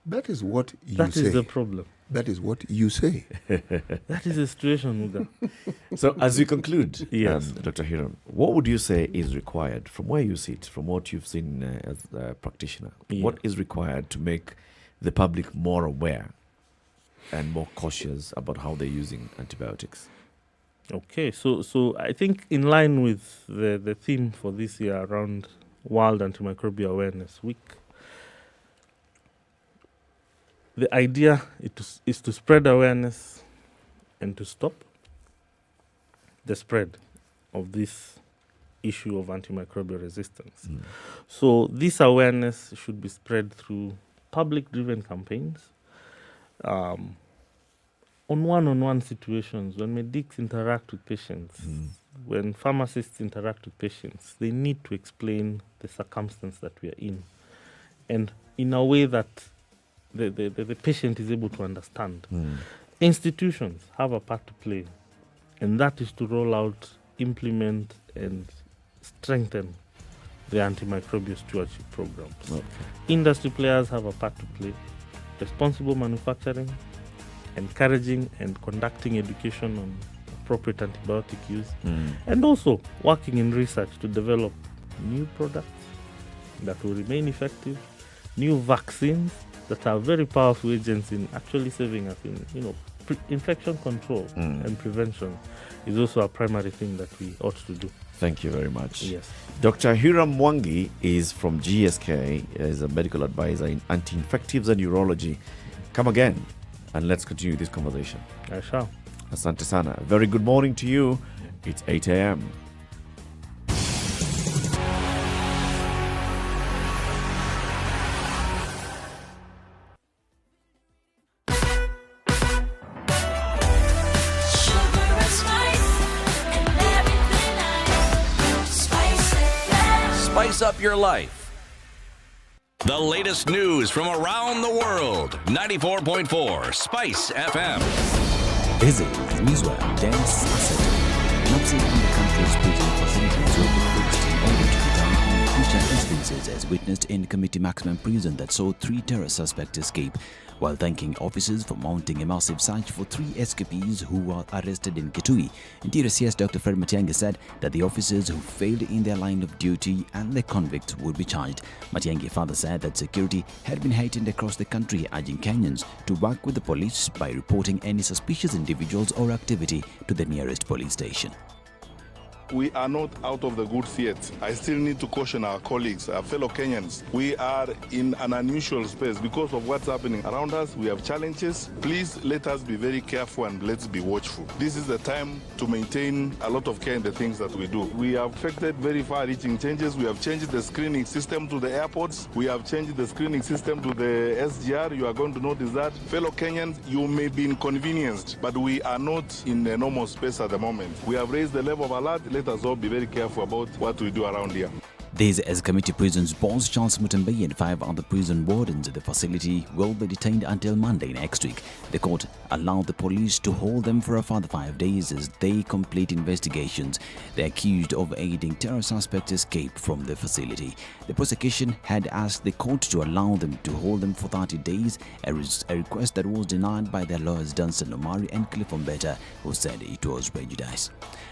That is what you say. That is the problem. That is what you say. That is the situation, Muga. So as we conclude, yes, Dr. Hiram, what would you say is required from where you sit, from what you've seen as a practitioner? Yeah. What is required to make the public more aware and more cautious about how they're using antibiotics? Okay, so I think in line with the theme for this year around World Antimicrobial Awareness Week, the idea is to spread awareness and to stop the spread of this issue of antimicrobial resistance. So this awareness should be spread through public-driven campaigns, on one-on-one situations, when medics interact with patients, when pharmacists interact with patients, they need to explain the circumstance that we are in, and in a way that the patient is able to understand. Institutions have a part to play, and that is to roll out, implement, and strengthen the antimicrobial stewardship programs. Industry players have a part to play. Responsible manufacturing, encouraging and conducting education on appropriate antibiotic use, and also working in research to develop new products that will remain effective, new vaccines that are very powerful agents in actually saving us in, infection control and prevention is also a primary thing that we ought to do. Thank you very much. Yes. Dr. Hiram Mwangi is from GSK, is a medical advisor in anti-infectives and urology. Come again and let's continue this conversation. I shall. Asante sana. Very good morning to you. It's 8 a.m. Spice up your life. The latest news from around the world. 94.4 Spice FM. This is Newswire Dennis Asset. Lapsing in the country's prison facilities will be fixed in order to cut down on future instances as witnessed in Kamiti maximum prison that saw 3 terror suspects escape, while thanking officers for mounting a massive search for 3 escapees who were arrested in Kitui. Interior CS Dr. Fred Matiang'i said that the officers who failed in their line of duty and the convicts would be charged. Matiang'i further said that security had been heightened across the country, urging Kenyans to work with the police by reporting any suspicious individuals or activity to the nearest police station. We are not out of the woods yet. I still need to caution our colleagues, our fellow Kenyans. We are in an unusual space because of what's happening around us. We have challenges. Please let us be very careful and let's be watchful. This is the time to maintain a lot of care in the things that we do. We have effected very far-reaching changes. We have changed the screening system to the airports. We have changed the screening system to the SGR. You are going to notice that. Fellow Kenyans, you may be inconvenienced, but we are not in a normal space at the moment. We have raised the level of alert. Let us all be very careful about what we do around here. This as Kamiti Prison's boss Charles Mutembe and 5 other prison wardens at the facility will be detained until Monday next week. The court allowed the police to hold them for a further 5 days as they complete investigations. They're accused of aiding terror suspects escape from the facility. The prosecution had asked the court to allow them to hold them for 30 days, a request that was denied by their lawyers Duncan Omari and Cliff Ombeta, who said it was prejudice.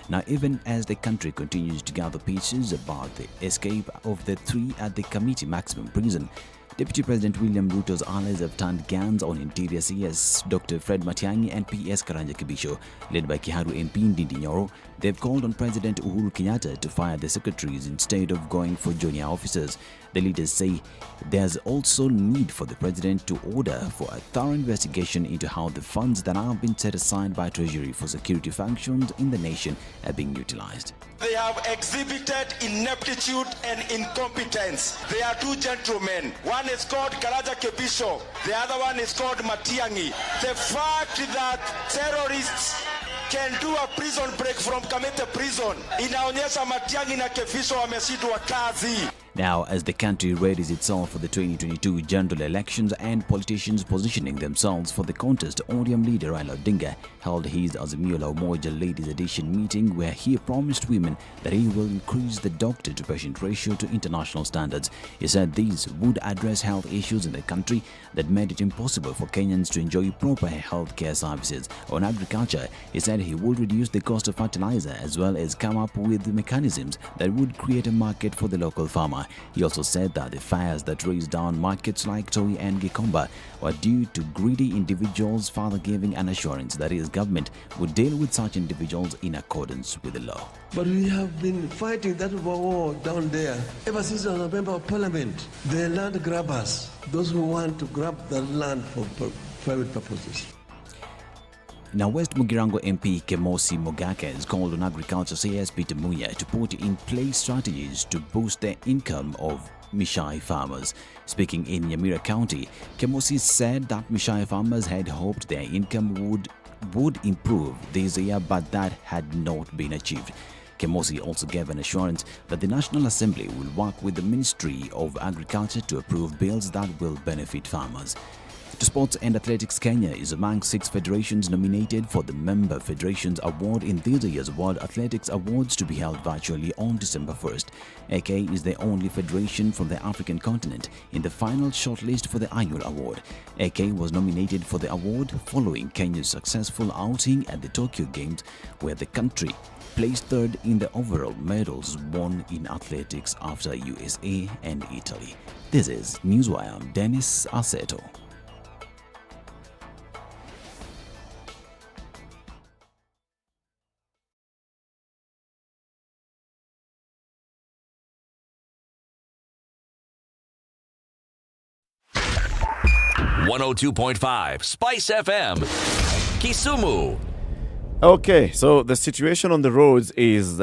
Now, even as the country continues to gather pieces about the escape of the 3 at the Kamiti maximum prison, Deputy President William Ruto's allies have turned guns on Interior CS Dr. Fred Matiang'i and PS Karanja Kibisho, led by Kiharu MP Ndindi Nyoro. They've called on President Uhuru Kenyatta to fire the secretaries instead of going for junior officers. The leaders say there's also need for the president to order for a thorough investigation into how the funds that have been set aside by Treasury for security functions in the nation are being utilized. They have exhibited ineptitude and incompetence. They are 2 gentlemen. One is called Karaja Kebisho. The other one is called Matiang'i. The fact that terrorists can do a prison break from Kamiti prison inaonyesha Matiang'i na Kebisho wameshindwa kazi. Now, as the country readies itself for the 2022 general elections and politicians positioning themselves for the contest, ODM leader Raila Odinga held his Azimio la Umoja Ladies Edition meeting where he promised women that he will increase the doctor-to-patient ratio to international standards. He said these would address health issues in the country that made it impossible for Kenyans to enjoy proper health care services. On agriculture, he said he would reduce the cost of fertilizer as well as come up with mechanisms that would create a market for the local farmer. He also said that the fires that raised down markets like Toi and Gikomba were due to greedy individuals, further giving an assurance that his government would deal with such individuals in accordance with the law. But we have been fighting that war down there ever since I was a member of parliament. The land grabbers, those who want to grab the land for private purposes. Now, West Mugirango MP Kemosi Mogaka has called on Agriculture CS Peter Muya to put in place strategies to boost the income of Mishai farmers. Speaking in Nyamira County, Kemosi said that Mishai farmers had hoped their income would improve this year, but that had not been achieved. Kemosi also gave an assurance that the National Assembly will work with the Ministry of Agriculture to approve bills that will benefit farmers. Sports and Athletics Kenya is among 6 federations nominated for the Member Federations Award in this year's World Athletics Awards to be held virtually on December 1st. AK is the only federation from the African continent in the final shortlist for the annual award. AK was nominated for the award following Kenya's successful outing at the Tokyo Games, where the country placed third in the overall medals won in athletics after USA and Italy. This is Newswire. I'm Dennis Aseto. .5 Spice FM, Kisumu. Okay, so the situation on the roads is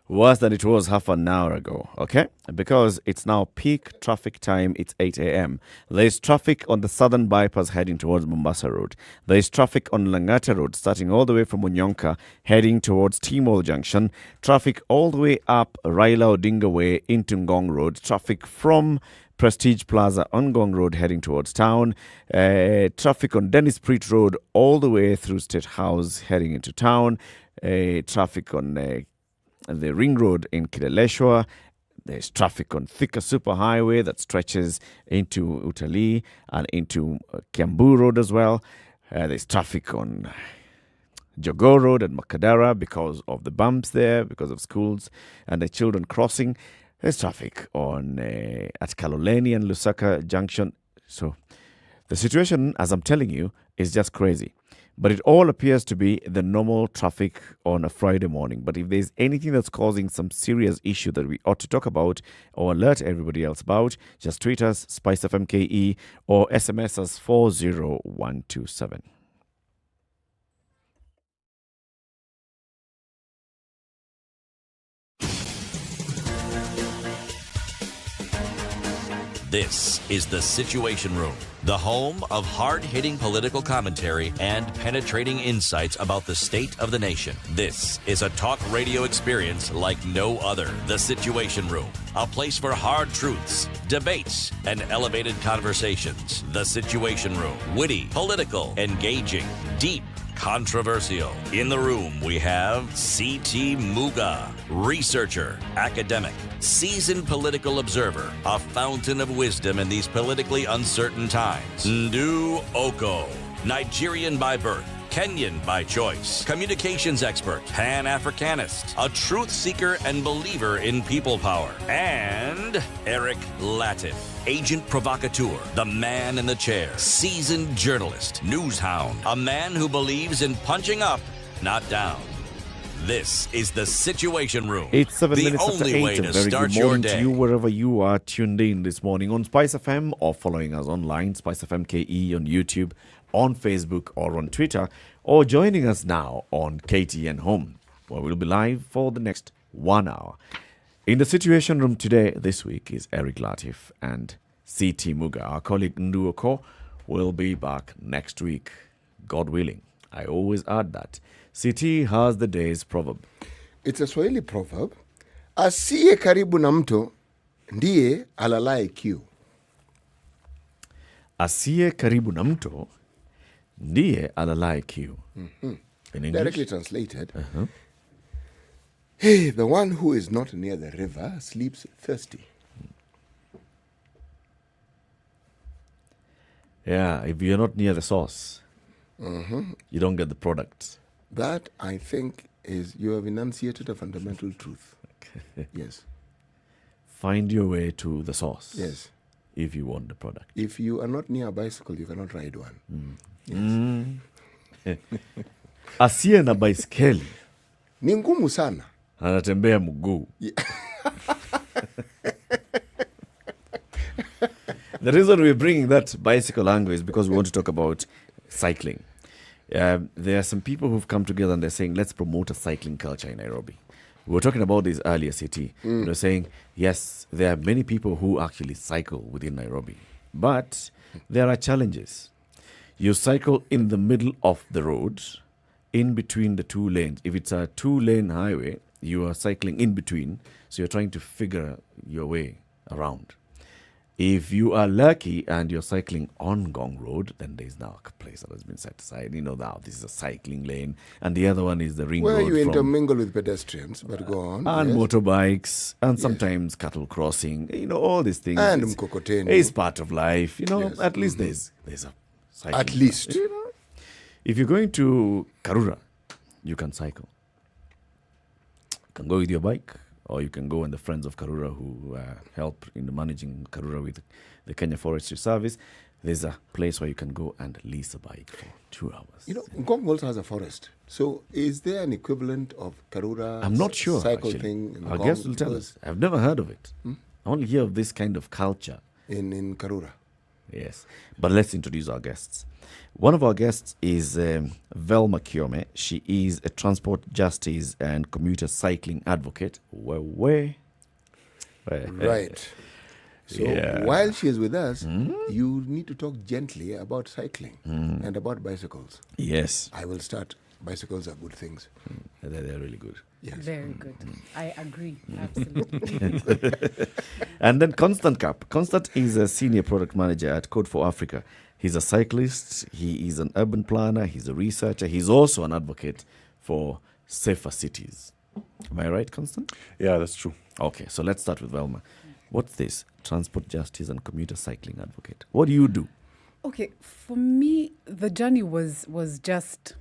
worse than it was half an hour ago, okay? Because it's now peak traffic time, it's 8 a.m. There is traffic on the southern bypass heading towards Mombasa Road. There is traffic on Langata Road starting all the way from Onyonka heading towards Timol Junction. Traffic all the way up Raila Odinga Way into Ngong Road. Traffic from Prestige Plaza on Ngong Road heading towards town. Traffic on Dennis Preet Road all the way through State House heading into town. Traffic on the Ring Road in Kileleshwa. There's traffic on Thika Superhighway that stretches into Utalii and into Kiambu Road as well. There's traffic on Jogoo Road and Makadara because of the bumps there, because of schools and the children crossing. There's traffic on at Kaloleni and Lusaka Junction. So the situation, as I'm telling you, is just crazy. But it all appears to be the normal traffic on a Friday morning. But if there's anything that's causing some serious issue that we ought to talk about or alert everybody else about, just tweet us, SpiceFMKE, or SMS us 40127. This is The Situation Room, the home of hard-hitting political commentary and penetrating insights about the state of the nation. This is a talk radio experience like no other. The Situation Room, a place for hard truths, debates, and elevated conversations. The Situation Room, witty, political, engaging, deep, controversial. In the room, we have C.T. Muga, researcher, academic, seasoned political observer, a fountain of wisdom in these politically uncertain times. Ndu Okoh, Nigerian by birth, Kenyan by choice, communications expert, Pan-Africanist, a truth seeker and believer in people power, and Eric Latiff, agent provocateur, the man in the chair, seasoned journalist, news hound, a man who believes in punching up, not down. This is The Situation Room. It's 7 the minutes after only 8. way A to very start good your morning day. to you wherever you are tuned in this morning on Spice FM or following us online, Spice FM KE on YouTube, on Facebook or on Twitter, or joining us now on KTN Home, where we'll be live for the next 1 hour. In the Situation Room today, this week, is Eric Latiff and C.T. Muga. Our colleague Ndu Okoh will be back next week, God willing. I always add that. C.T. has the day's proverb. It's a Swahili proverb. Asiye karibu na mto ndiye alalaye kiu. Asiye karibu na mto ndiye alalaye kiu. Mm-hmm. In English? Directly translated, hey, the one who is not near the river sleeps thirsty. Yeah, if you're not near the source, you don't get the product. That, I think, is you have enunciated a fundamental truth. Yes. Find your way to the source. Yes. If you want the product. If you are not near a bicycle, you cannot ride one. Yes. Asiye na baiskeli ni ngumu sana, anatembea mguu. The reason we're bringing that bicycle angle is because we want to talk about cycling. There are some people who've come together and they're saying, let's promote a cycling culture in Nairobi. We were talking about this earlier, City. They're saying, yes, there are many people who actually cycle within Nairobi. But there are challenges. You cycle in the middle of the road, in between the two lanes. If it's a 2-lane highway, you are cycling in between. So you're trying to figure your way around. If you are lucky and you're cycling on Gong Road, then there's now a place that has been set aside. Now this is a cycling lane, and the other one is the ring where road. You intermingle with pedestrians, but go on. And motorbikes, and sometimes cattle crossing. All these things. And mkokoteni. It's part of life. At least there's a cycling. At least. If you're going to Karura, you can cycle. You can go with your bike, or you can go and the friends of Karura who help in managing Karura with the Kenya Forestry Service. There's a place where you can go and lease a bike for 2 hours. Ngong also has a forest. So is there an equivalent of Karura? I'm not sure, cycle actually. thing? Our guest will tell us. I've never heard of it. I only hear of this kind of culture. In Karura? Yes. But let's introduce our guests. One of our guests is Velma Kiome. She is a transport justice and commuter cycling advocate. Right. So while she is with us, you need to talk gently about cycling and about bicycles. Yes. I will start. Bicycles are good things. They're really good. Yes. Very good. I agree. Absolutely. And then Constant Cap. Constant is a senior product manager at Code for Africa. He's a cyclist. He is an urban planner. He's a researcher. He's also an advocate for safer cities. Am I right, Constant? Yeah, that's true. Okay, so let's start with Velma. What's this? Transport justice and commuter cycling advocate. What do you do? Okay, for me, the journey was just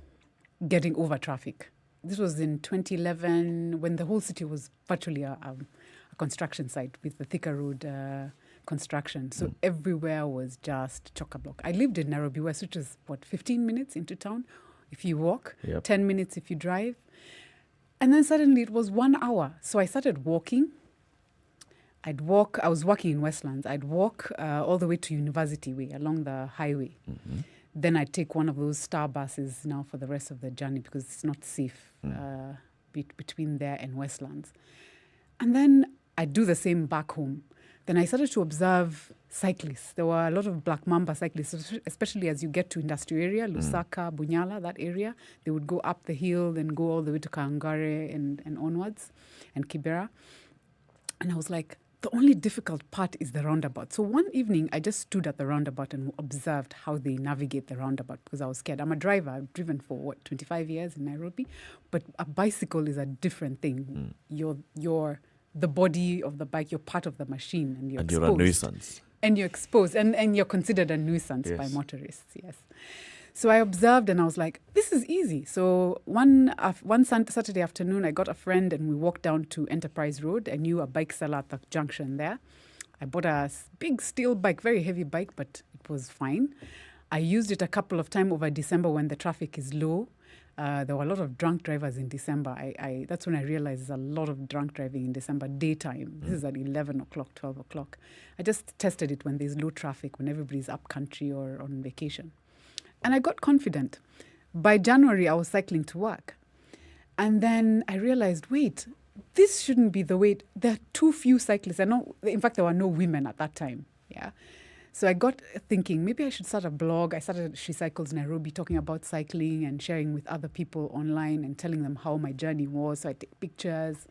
getting over traffic. This was in 2011 when the whole city was virtually a construction site with the Thika Road construction. So everywhere was just chock-a-block. I lived in Nairobi, which is 15 minutes into town if you walk, 10 minutes if you drive. And then suddenly it was 1 hour. So I started walking. I was working in Westlands. I'd walk all the way to University Way along the highway. Then I'd take one of those star buses now for the rest of the journey because it's not safe between there and Westlands. And then I'd do the same back home. Then I started to observe cyclists. There were a lot of Black Mamba cyclists, especially as you get to industrial area, Lusaka, Bunyala, that area. They would go up the hill, then go all the way to Kangare and onwards, and Kibera. And I was like, the only difficult part is the roundabout. So one evening, I just stood at the roundabout and observed how they navigate the roundabout because I was scared. I'm a driver. I've driven for, 25 years in Nairobi. But a bicycle is a different thing. You're the body of the bike, you're part of the machine, and you're exposed. You're a nuisance. And you're exposed, and you're considered a nuisance by motorists, yes. So I observed and I was like, this is easy. So one Saturday afternoon, I got a friend and we walked down to Enterprise Road. I knew a bike seller at the junction there. I bought a big steel bike, very heavy bike, but it was fine. I used it a couple of times over December when the traffic is low. There were a lot of drunk drivers in December. That's when I realized there's a lot of drunk driving in December, daytime. This is at 11 o'clock, 12 o'clock. I just tested it when there's low traffic, when everybody's up country or on vacation. And I got confident. By January, I was cycling to work. And then I realized, wait, this shouldn't be the way. There are too few cyclists. In fact, there were no women at that time. Yeah. So I got thinking, maybe I should start a blog. I started She Cycles Nairobi, talking about cycling and sharing with other people online and telling them how my journey was. So I take pictures.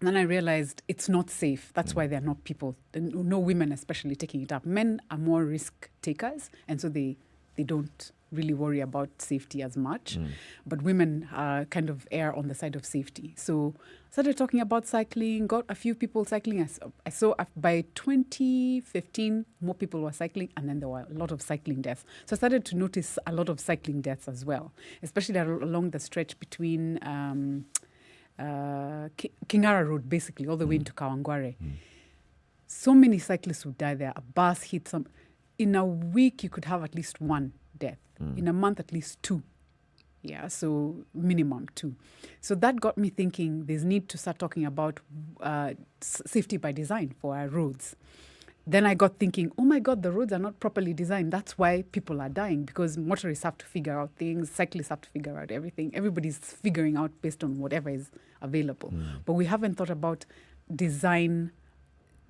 And then I realized it's not safe. That's why there are not people, no women especially, taking it up. Men are more risk takers, and so they don't really worry about safety as much. But women kind of err on the side of safety. So I started talking about cycling, got a few people cycling. I saw by 2015, more people were cycling, and then there were a lot of cycling deaths. So I started to notice a lot of cycling deaths as well, especially along the stretch between Kingara Road, basically, all the way into Kawangware. So many cyclists would die there. A bus hit some. In a week, you could have at least one death. In a month, at least two. Yeah, so minimum two. So that got me thinking there's need to start talking about safety by design for our roads. Then I got thinking, oh my God, the roads are not properly designed. That's why people are dying, because motorists have to figure out things, cyclists have to figure out everything. Everybody's figuring out based on whatever is available. But we haven't thought about design,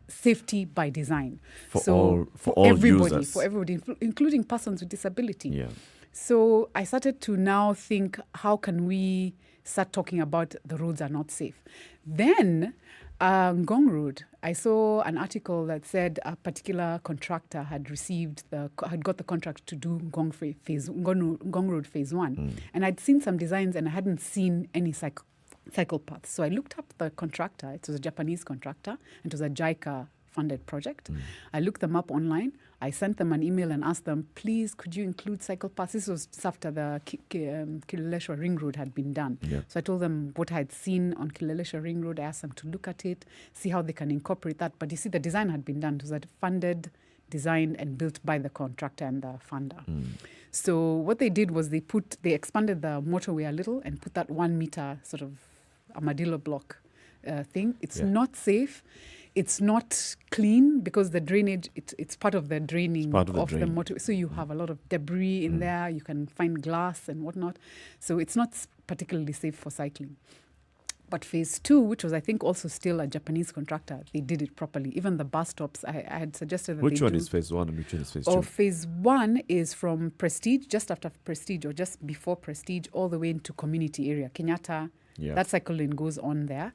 safety by design. For everybody, users. for everybody, including persons with disability. Yeah. So I started to now think, how can we start talking about the roads are not safe? Then Ngong Road. I saw an article that said a particular contractor had got the contract to do Ngong Road Phase 1. And I'd seen some designs and I hadn't seen any cycle paths. So I looked up the contractor. It was a Japanese contractor. And it was a JICA funded project. I looked them up online. I sent them an email and asked them, please, could you include cycle paths? This was just after the Kileleshwa Ring Road had been done. Yeah. So I told them what I had seen on Kileleshwa Ring Road. I asked them to look at it, see how they can incorporate that. But you see, the design had been done. It was funded, designed, and built by the contractor and the funder. So what they did was they expanded the motorway a little and put that 1 meter sort of armadillo block thing. It's not safe. It's not clean because the drainage, it's part of the draining of the motorway. So you have a lot of debris in there. You can find glass and whatnot. So it's not particularly safe for cycling. But phase 2, which was, I think, also still a Japanese contractor, they did it properly. Even the bus stops, I had suggested that Which one is phase 1 and which one is phase 2? Oh, phase 1 is from Prestige, just after Prestige or just before Prestige, all the way into community area, Kenyatta. Yeah. That cycle lane goes on there.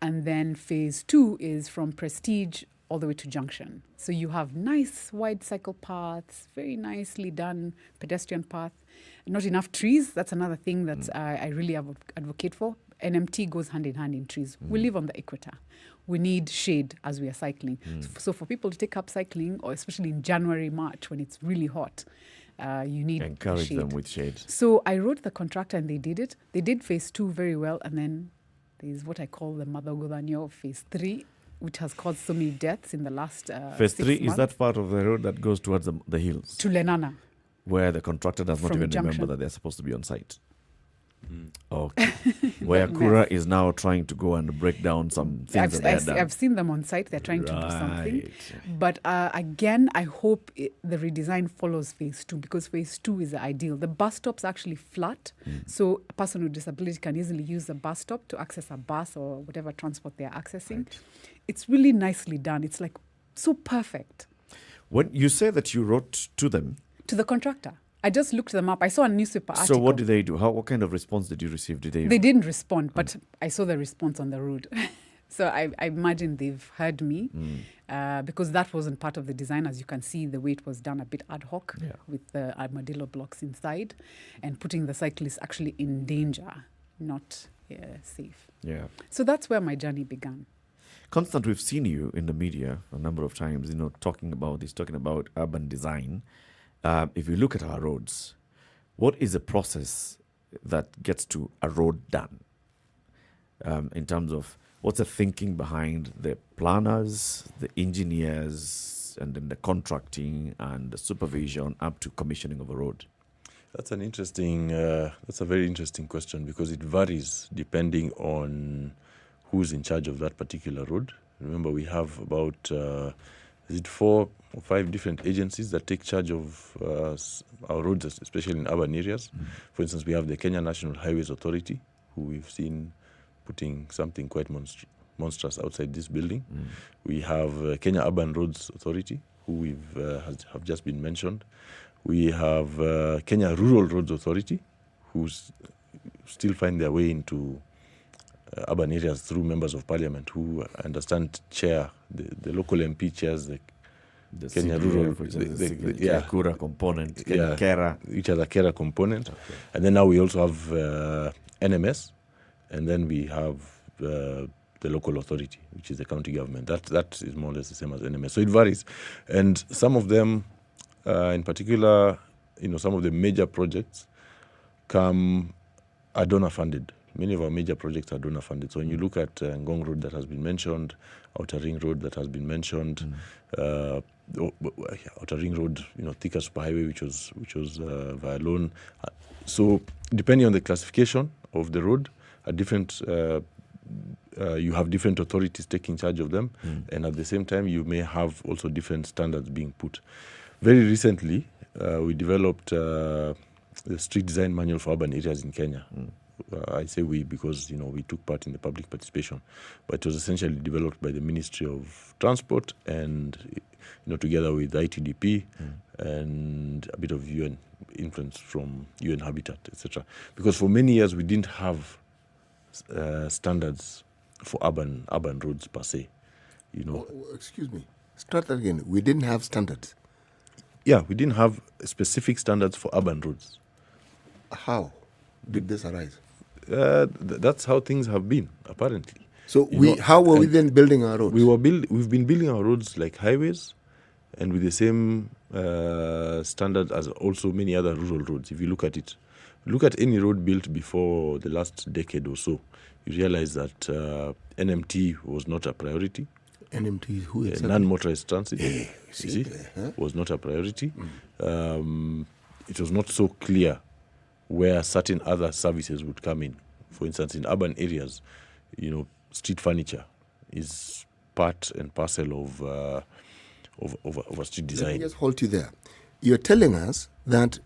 And then phase 2 is from Prestige all the way to Junction. So you have nice wide cycle paths, very nicely done pedestrian path. Not enough trees. That's another thing that I really advocate for. NMT goes hand in hand in trees. We live on the equator. We need shade as we are cycling. So for people to take up cycling, or especially in January, March, when it's really hot, you need encourage shade. them with shade. So I wrote the contractor and they did it. They did phase 2 very well. And then there's what I call the Madagodanyo of phase 3, which has caused so many deaths in the last phase 3, 6 months. is that part of the road that goes towards the hills? To Lenana. Where the contractor does not From even Junction. remember that they're supposed to be on site. Okay. Where Kura is now trying to go and break down some things that they had done. I've seen them on site. They're trying to do something. But again, I hope the redesign follows phase 2 because phase 2 is the ideal. The bus stop's actually flat. So a person with disability can easily use the bus stop to access a bus or whatever transport they're accessing. It's really nicely done. It's like so perfect. When you say that you wrote to them, to the contractor. I just looked them up. I saw a newspaper article. So what did they do? What kind of response did you receive? They didn't respond, but I saw the response on the road. So I imagine they've heard me because that wasn't part of the design. As you can see, the way it was done a bit ad hoc with the armadillo blocks inside and putting the cyclists actually in danger, not safe. Yeah. So that's where my journey began. Constant, we've seen you in the media a number of times, talking about urban design. If you look at our roads, what is the process that gets to a road done? In terms of what's the thinking behind the planners, the engineers, and then the contracting and the supervision up to commissioning of a road? That's a very interesting question because it varies depending on who's in charge of that particular road. Remember, we have about 4 or 5 different agencies that take charge of our roads, especially in urban areas. For instance, we have the Kenya National Highways Authority, who we've seen putting something quite monstrous outside this building. We have Kenya Urban Roads Authority, who have just been mentioned. We have Kenya Rural Roads Authority, who still find their way into urban areas through members of parliament who I understand chair, the local MP chairs the Kenya Rural, the Kura component, Kera. Which has a Kera component. Okay. And then now we also have NMS, and then we have the local authority, which is the county government. That is more or less the same as NMS. So it varies. And some of them, in particular, some of the major projects are donor funded. Many of our major projects are donor funded. So when you look at Ngong Road that has been mentioned, Outer Ring Road that has been mentioned, Outer Ring Road, Thika Superhighway, which was via loan. So depending on the classification of the road, you have different authorities taking charge of them, and at the same time you may have also different standards being put. Very recently, we developed the street design manual for urban areas in Kenya. I say we because we took part in the public participation, but it was essentially developed by the Ministry of Transport and together with ITDP and a bit of UN influence from UN Habitat, etc. Because for many years we didn't have standards for urban roads per se. You know. Excuse me. Start that again. We didn't have standards. Yeah, we didn't have specific standards for urban roads. How did this arise? That's how things have been, apparently. So how were we then building our roads? We've been building our roads like highways, and with the same standard as also many other rural roads. If you look at it, look at any road built before the last decade or so, you realize that NMT was not a priority. NMT, who is non-motorized transit, was not a priority. It was not so clear where certain other services would come in. For instance, in urban areas, street furniture is part and parcel of a street design. Let me just hold you there. You're telling us that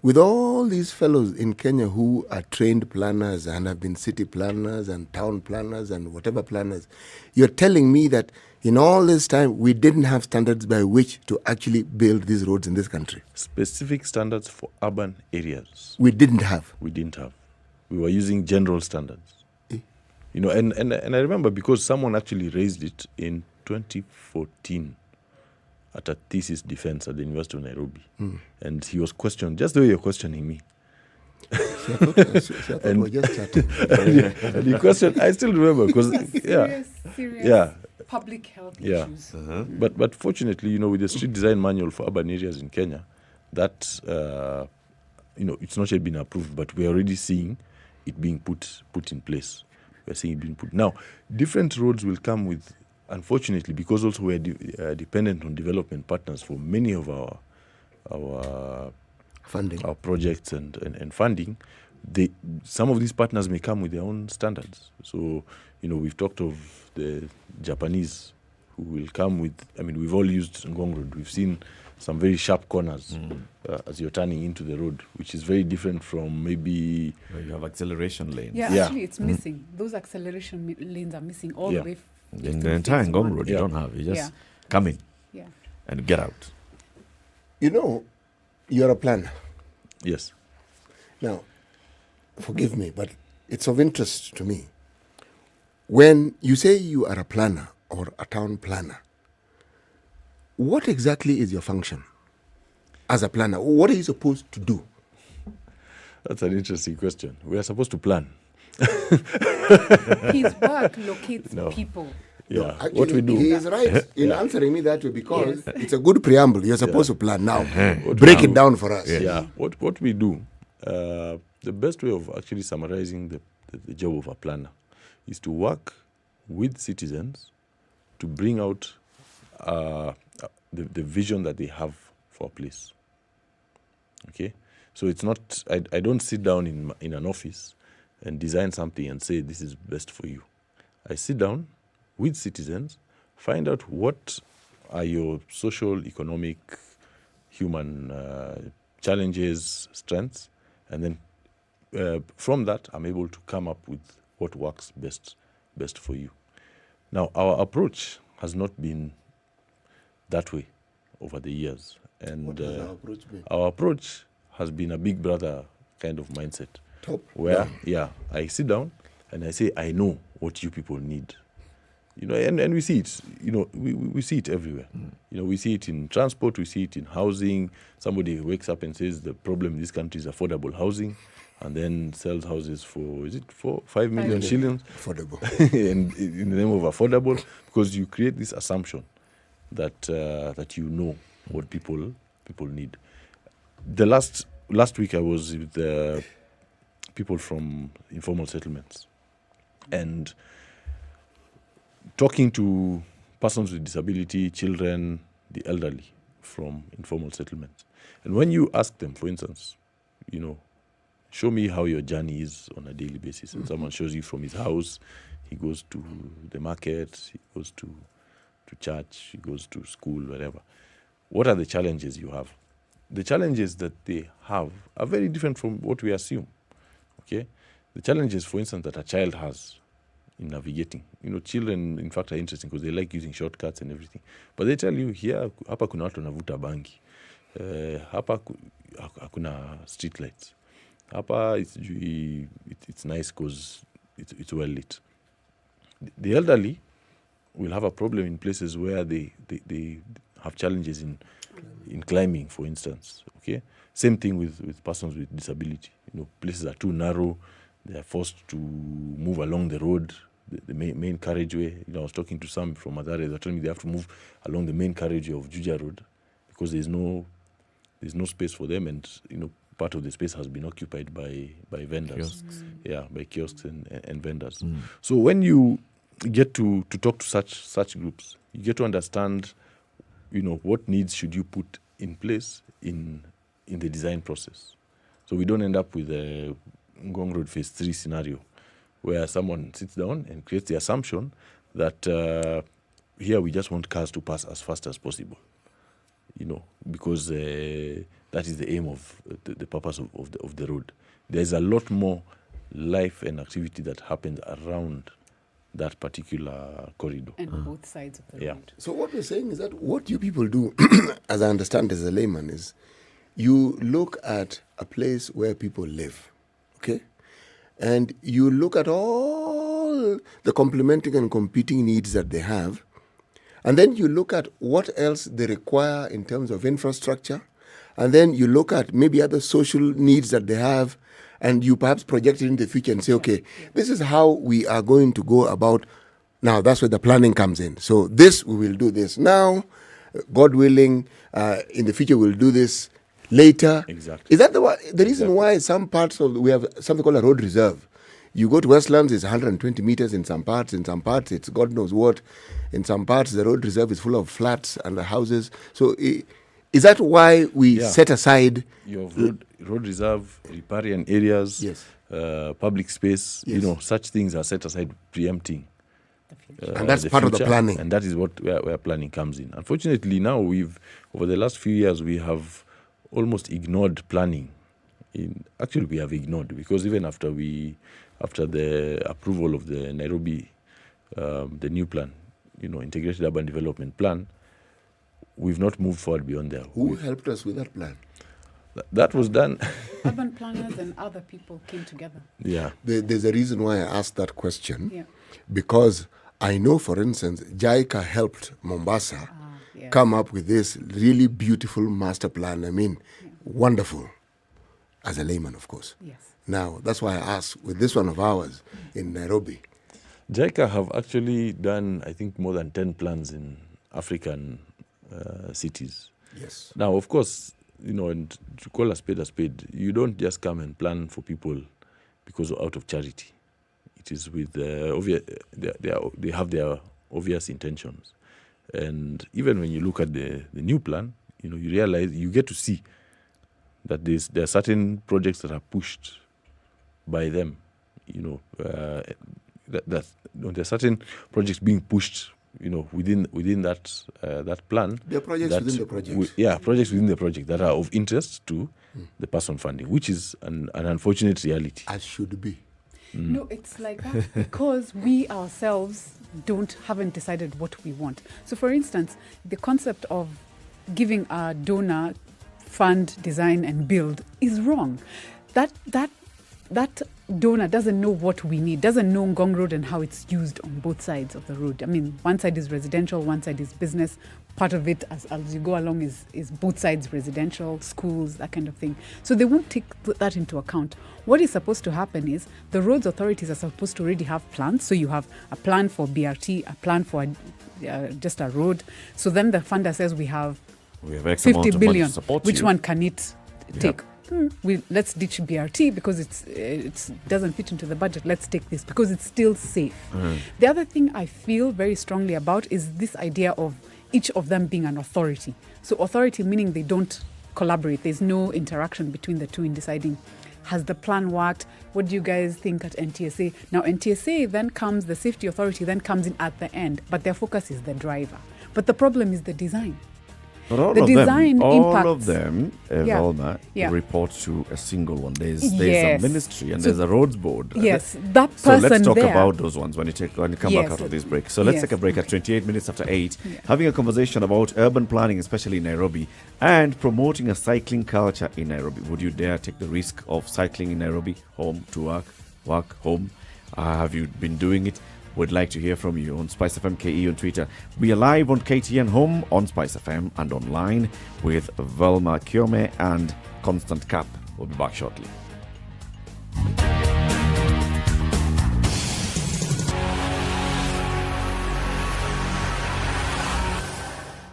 with all these fellows in Kenya who are trained planners and have been city planners and town planners and whatever planners, you're telling me that in all this time we didn't have standards by which to actually build these roads in this country? Specific standards for urban areas. We didn't have. We didn't have. We were using general standards. And I remember because someone actually raised it in 2014 at a thesis defense at the University of Nairobi. And he was questioned, just the way you're questioning me. I thought we were just chatting. And he questioned, I still remember, because, serious public health issues. But fortunately, with the street design manual for urban areas in Kenya, that, it's not yet been approved, but we're already seeing it being put in place. We're seeing it being put. Now, different roads will come with, unfortunately, because also we're dependent on development partners for many of our funding, our projects and funding. Some of these partners may come with their own standards. So, we've talked of the Japanese who will come with, we've all used Ngong Road. We've seen some very sharp corners as you're turning into the road, which is very different from maybe... Where you have acceleration lanes. Yeah, actually it's missing. Those acceleration lanes are missing all the way. In the entire Ngong Road, you don't have. You just come in and get out. You're a planner. Yes. Now, forgive me, but it's of interest to me. When you say you are a planner or a town planner, what exactly is your function as a planner? What are you supposed to do? That's an interesting question. We are supposed to plan. His work locates people. Yeah, actually, what we do. He is right in answering me that way because it's a good preamble. You're supposed to plan now. Break it down for us. Yeah, what we do, the best way of actually summarizing the job of a planner is to work with citizens to bring out the vision that they have for a place. Okay? So it's not, I don't sit down in an office and design something and say this is best for you. I sit down with citizens, find out what are your social, economic, human challenges, strengths, and then from that I'm able to come up with what works best for you. Now our approach has not been that way over the years, and what does our approach be? Our approach has been a big brother kind of mindset. Top where down. I sit down and I say I know what you people need, and we see it. We see it everywhere. We see it in transport, we see it in housing. Somebody wakes up and says the problem in this country is affordable housing, and then sells houses for 5 million shillings. Affordable. And in the name of affordable, because you create this assumption that you know what people need. The last week I was with people from informal settlements and talking to persons with disability, children, the elderly from informal settlements. And when you ask them, for instance, show me how your journey is on a daily basis, and someone shows you from his house, he goes to the market, he goes to church, he goes to school, wherever. What are the challenges you have? The challenges that they have are very different from what we assume. Okay? The challenges, for instance, that a child has in navigating. Children, in fact, are interesting because they like using shortcuts and everything. But they tell you, here, hapa kuna watu wanavuta bangi. Hapa hakuna street lights. Hapa it's nice because it's well lit. the elderly will have a problem in places where they have challenges in climbing, for instance. Okay, same thing with persons with disability. Places are too narrow; they are forced to move along the road, the main carriageway. I was talking to some from Mathare. They're telling me they have to move along the main carriageway of Juja Road because there's no space for them, and part of the space has been occupied by vendors. Kiosks. By kiosks and vendors. So when you get to talk to such groups, you get to understand, what needs should you put in place in the design process. So we don't end up with a Ngong Road Phase 3 scenario where someone sits down and creates the assumption that here we just want cars to pass as fast as possible, because that is the aim of the purpose of the road. There's a lot more life and activity that happens around that particular corridor. And both sides of the road. So what we're saying is that what you people do, as I understand as a layman, is you look at a place where people live, okay? And you look at all the complementing and competing needs that they have, and then you look at what else they require in terms of infrastructure, and then you look at maybe other social needs that they have, and you perhaps project it in the future and say, okay, this is how we are going to go about. Now, that's where the planning comes in. So this, we will do this now. God willing, in the future, we'll do this later. Exactly. Is that the reason why some parts of, we have something called a road reserve? You go to Westlands, it's 120 meters in some parts it's God knows what. In some parts, the road reserve is full of flats and the houses. So is that why we set aside... You have road reserve, riparian areas, public space, such things are set aside preempting. And that's part of the planning. And that is where planning comes in. Unfortunately, now over the last few years, we have almost ignored planning. Actually, we have ignored, because even after the approval of the Nairobi, the new plan, integrated urban development plan, we've not moved forward beyond there. Who helped us with that plan? That was done. Urban planners and other people came together. Yeah. There's a reason why I asked that question. Because I know, for instance, JICA helped Mombasa come up with this really beautiful master plan. I mean, wonderful. As a layman, of course. Yes. Now, that's why I asked, with this one of ours in Nairobi. JICA have actually done, I think, more than 10 plans in African cities. Yes. Now, of course, and to call a spade, you don't just come and plan for people because out of charity. It is with they have their obvious intentions. And even when you look at the new plan, you realize, you get to see that there are certain projects that are pushed by them. There are certain projects being pushed, within that plan. There are projects within the project. Projects within the project that are of interest to the person funding, which is an unfortunate reality. As should be. No, it's like that because we ourselves haven't decided what we want. So, for instance, the concept of giving a donor fund, design, and build is wrong. That donor doesn't know what we need, doesn't know Ngong Road and how it's used on both sides of the road. I mean, one side is residential, one side is business. Part of it, as you go along, is both sides residential, schools, that kind of thing. So they won't take that into account. What is supposed to happen is the roads authorities are supposed to already have plans. So you have a plan for BRT, a plan for just a road. So then the funder says we have X 50 amount of money billion. to support Which you. one can it take? Let's ditch BRT because it doesn't fit into the budget. Let's take this because it's still safe. The other thing I feel very strongly about is this idea of each of them being an authority. So authority meaning they don't collaborate. There's no interaction between the two in deciding, has the plan worked? What do you guys think at NTSA? Now NTSA then comes, the safety authority then comes in at the end, but their focus is the driver. But the problem is the design. Not all the of design them. impacts. All of them, Velma, report to a single one. There's a ministry and there's a roads board. Yes, that person. So let's talk there, about those ones when you come back out of this break. So let's take a break at 28 minutes after 8, having a conversation about urban planning, especially in Nairobi, and promoting a cycling culture in Nairobi. Would you dare take the risk of cycling in Nairobi, home to work, home? Have you been doing it? We'd like to hear from you on SpiceFM KE on Twitter. We are live on KTN Home, on SpiceFM, and online with Velma Kiome and Constant Cap. We'll be back shortly.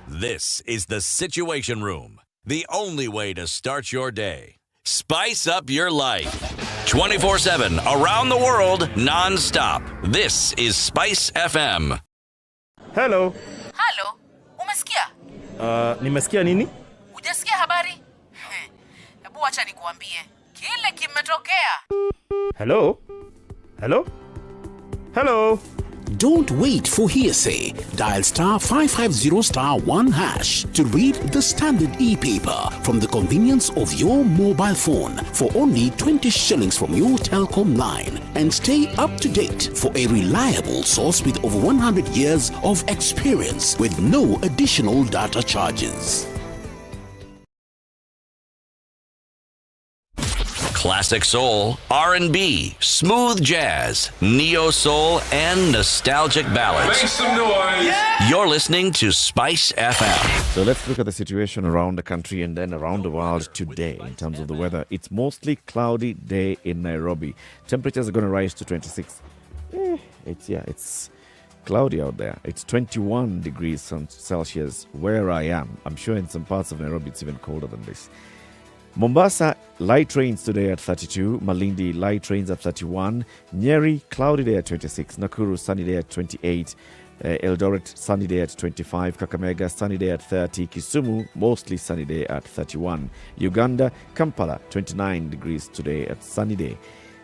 This is the Situation Room, the only way to start your day. Spice up your life. 24/7, around the world, non-stop. This is Spice FM. Hello. Halo, umesikia? Nimesikia nini? Hujasikia habari? Hebu wacha nikuambie. Kile kimetokea. Hello? Hello? Hello? Don't wait for hearsay. Dial *550*1# to read the Standard e-paper from the convenience of your mobile phone for only 20 shillings from your telecom line, and stay up to date for a reliable source with over 100 years of experience with no additional data charges. Classic soul, R&B, smooth jazz, neo soul, and nostalgic ballads. Make some noise. Yeah. You're listening to Spice FM. So let's look at the situation around the country and then around the world today in terms of the weather. It's mostly cloudy day in Nairobi. Temperatures are going to rise to 26. It's cloudy out there. It's 21 degrees Celsius where I am. I'm sure in some parts of Nairobi it's even colder than this. Mombasa, light rains today at 32. Malindi, light rains at 31. Nyeri, cloudy day at 26. Nakuru, sunny day at 28. Eldoret, sunny day at 25. Kakamega, sunny day at 30. Kisumu, mostly sunny day at 31. Uganda, Kampala, 29 degrees today at sunny day.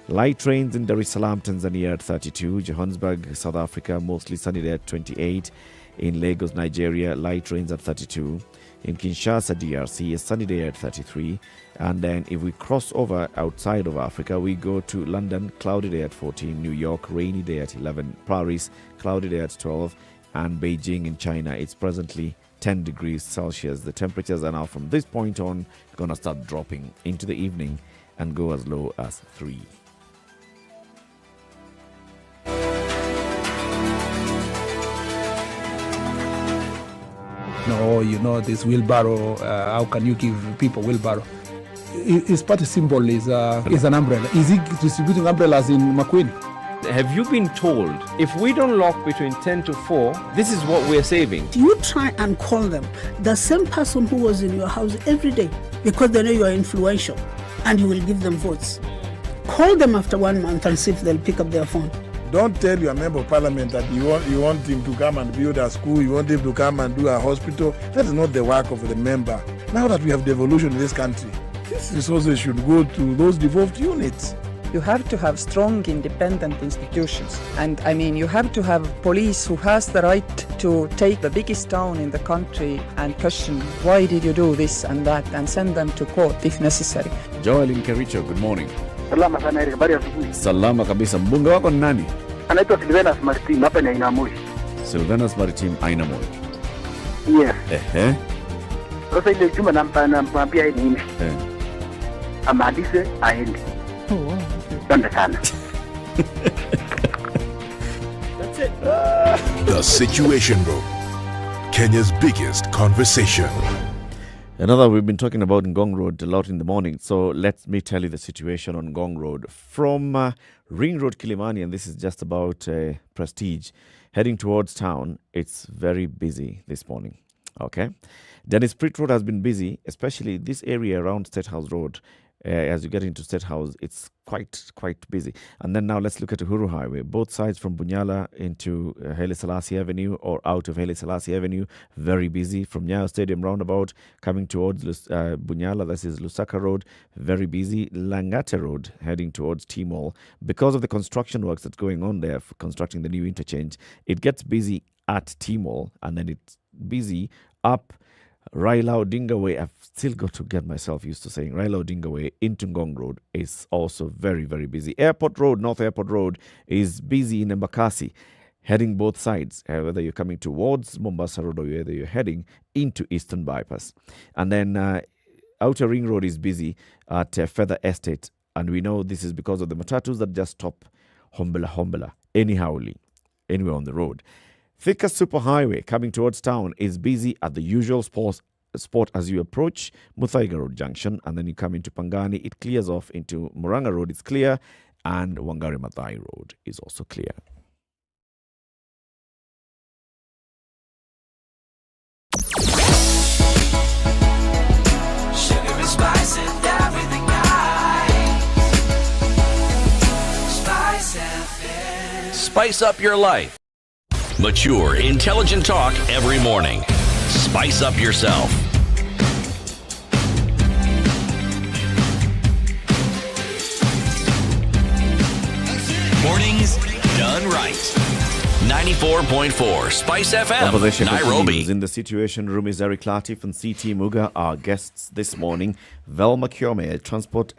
Light rains in Dar es Salaam, Tanzania at 32. Johannesburg, South Africa, mostly sunny day at 28. In Lagos, Nigeria, light rains at 32. In Kinshasa, DRC, a sunny day at 33. And then if we cross over outside of Africa, we go to London, cloudy day at 14. New York, rainy day at 11. Paris, cloudy day at 12. And Beijing in China, it's presently 10 degrees Celsius. The temperatures are now from this point on going to start dropping into the evening and go as low as 3. No, you know, this wheelbarrow, how can you give people wheelbarrow? His party symbol is an umbrella. Is he distributing umbrellas in McQueen? Have you been told if we don't lock between 10 to 4, this is what we're saving? You try and call them, the same person who was in your house every day, because they know you are influential and you will give them votes. Call them after 1 month and see if they'll pick up their phone. Don't tell your member of parliament that you want him to come and build a school, you want him to come and do a hospital. That is not the work of the member. Now that we have devolution in this country, these resources should go to those devolved units. You have to have strong, independent institutions. And I mean, you have to have police who has the right to take the biggest town in the country and question, why did you do this and that, and send them to court if necessary. Joel in Kericho, good morning. Salama sana Eric, habari ya asubuhi. Salama kabisa. Mbunge wako ni nani? Anaitwa Silvanus Maritim, hapa ni Ainamoi. Silvanus Maritim, Ainamoi. Yes. Sasa ile juma nampambia yeye nini? Amalize aende. Asante sana. That's it. The Situation Room, Kenya's biggest conversation. Another we've been talking about Ngong Road a lot in the morning. So let me tell you the situation on Ngong Road. From Ring Road, Kilimani, and this is just about Prestige, heading towards town, it's very busy this morning. Okay. Dennis Pritt Road has been busy, especially this area around State House Road. As you get into State House, it's quite busy. And then now let's look at Uhuru Highway. Both sides from Bunyala into Haile Selassie Avenue or out of Haile Selassie Avenue, very busy. From Nyayo Stadium roundabout, coming towards Bunyala, this is Lusaka Road, very busy. Langata Road, heading towards T-Mall. Because of the construction works that's going on there, for constructing the new interchange, it gets busy at T-Mall, and then it's busy up Raila Odinga Way. I've still got to get myself used to saying Raila Odinga Way into Ngong Road is also very, very busy. Airport Road, North Airport Road is busy in Embakasi, heading both sides, whether you're coming towards Mombasa Road or whether you're heading into Eastern Bypass. And then Outer Ring Road is busy at Feather Estate. And we know this is because of the matatus that just stop Hombela anyhowly. anywhere on the road. Thika Superhighway coming towards town is busy at the usual spot as you approach Muthaiga Road Junction, and then you come into Pangani. It clears off into Muranga Road. It's clear, and Wangari Maathai Road is also clear. Sugar and spice and everything nice. Spice FM. Spice up your life. Mature, intelligent talk every morning. Spice up yourself. Mornings done right. 94.4 Spice FM, Opposition Nairobi. continues. In the Situation Room is Eric Latiff and CT Muga, our guests this morning. Velma Kiome, Transport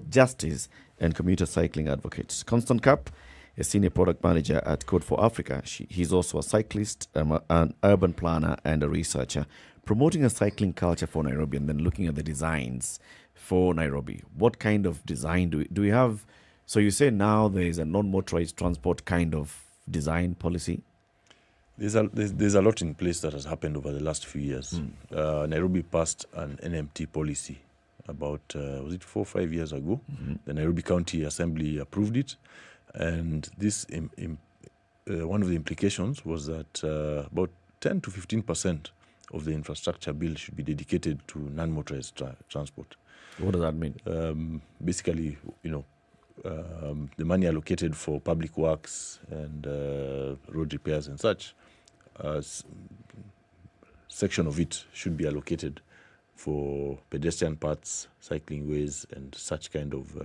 Justice and Commuter Cycling Advocate. Constant Cup, a Senior Product Manager at Code for Africa. He's also a cyclist, an urban planner and a researcher, promoting a cycling culture for Nairobi and then looking at the designs for Nairobi. What kind of design do we have? So you say now there is a non-motorized transport kind of design policy? There's a lot in place that has happened over the last few years. Nairobi passed an NMT policy about, was it 4 or 5 years ago? The Nairobi County Assembly approved it. And this, one of the implications was that about 10 to 15% of the infrastructure bill should be dedicated to non-motorized transport. What does that mean? Basically, the money allocated for public works and road repairs and such, section of it should be allocated for pedestrian paths, cycling ways, and such kind of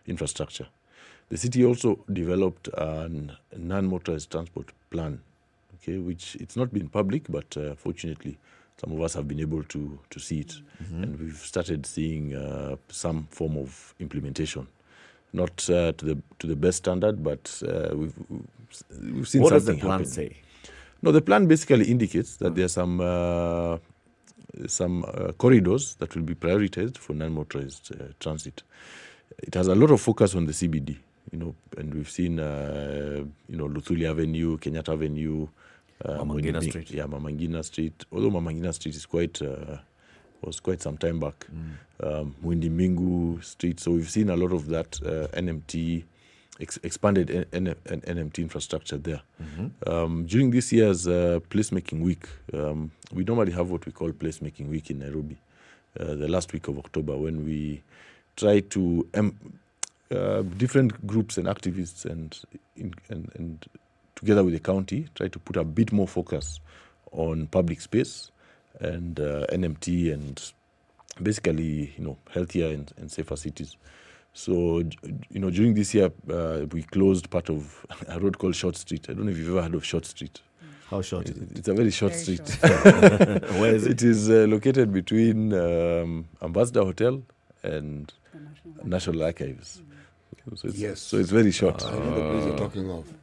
infrastructure. The city also developed a non-motorized transport plan, which it's not been public, but fortunately, some of us have been able to see it, and we've started seeing some form of implementation, not to the best standard, but we've seen what something does the plan happen. say? No, the plan basically indicates that there are some corridors that will be prioritized for non-motorized transit. It has a lot of focus on the CBD, and we've seen Luthuli Avenue, Kenyatta Avenue. Mamangina Street. Yeah, Mamangina Street. Although Mamangina Street is was quite some time back. Mwindi Mingu Street. So we've seen a lot of that NMT, expanded NMT infrastructure there. During this year's placemaking week, we normally have what we call placemaking week in Nairobi, the last week of October, when we try to different groups and activists and together with the county, try to put a bit more focus on public space and NMT and basically, healthier and safer cities. So, during this year, we closed part of a road called Short Street. I don't know if you've ever heard of Short Street. How short is it? It's a very short street. Where is it? It is located between Ambassador Hotel and National Archives. So it's very short. I know the place you're talking of.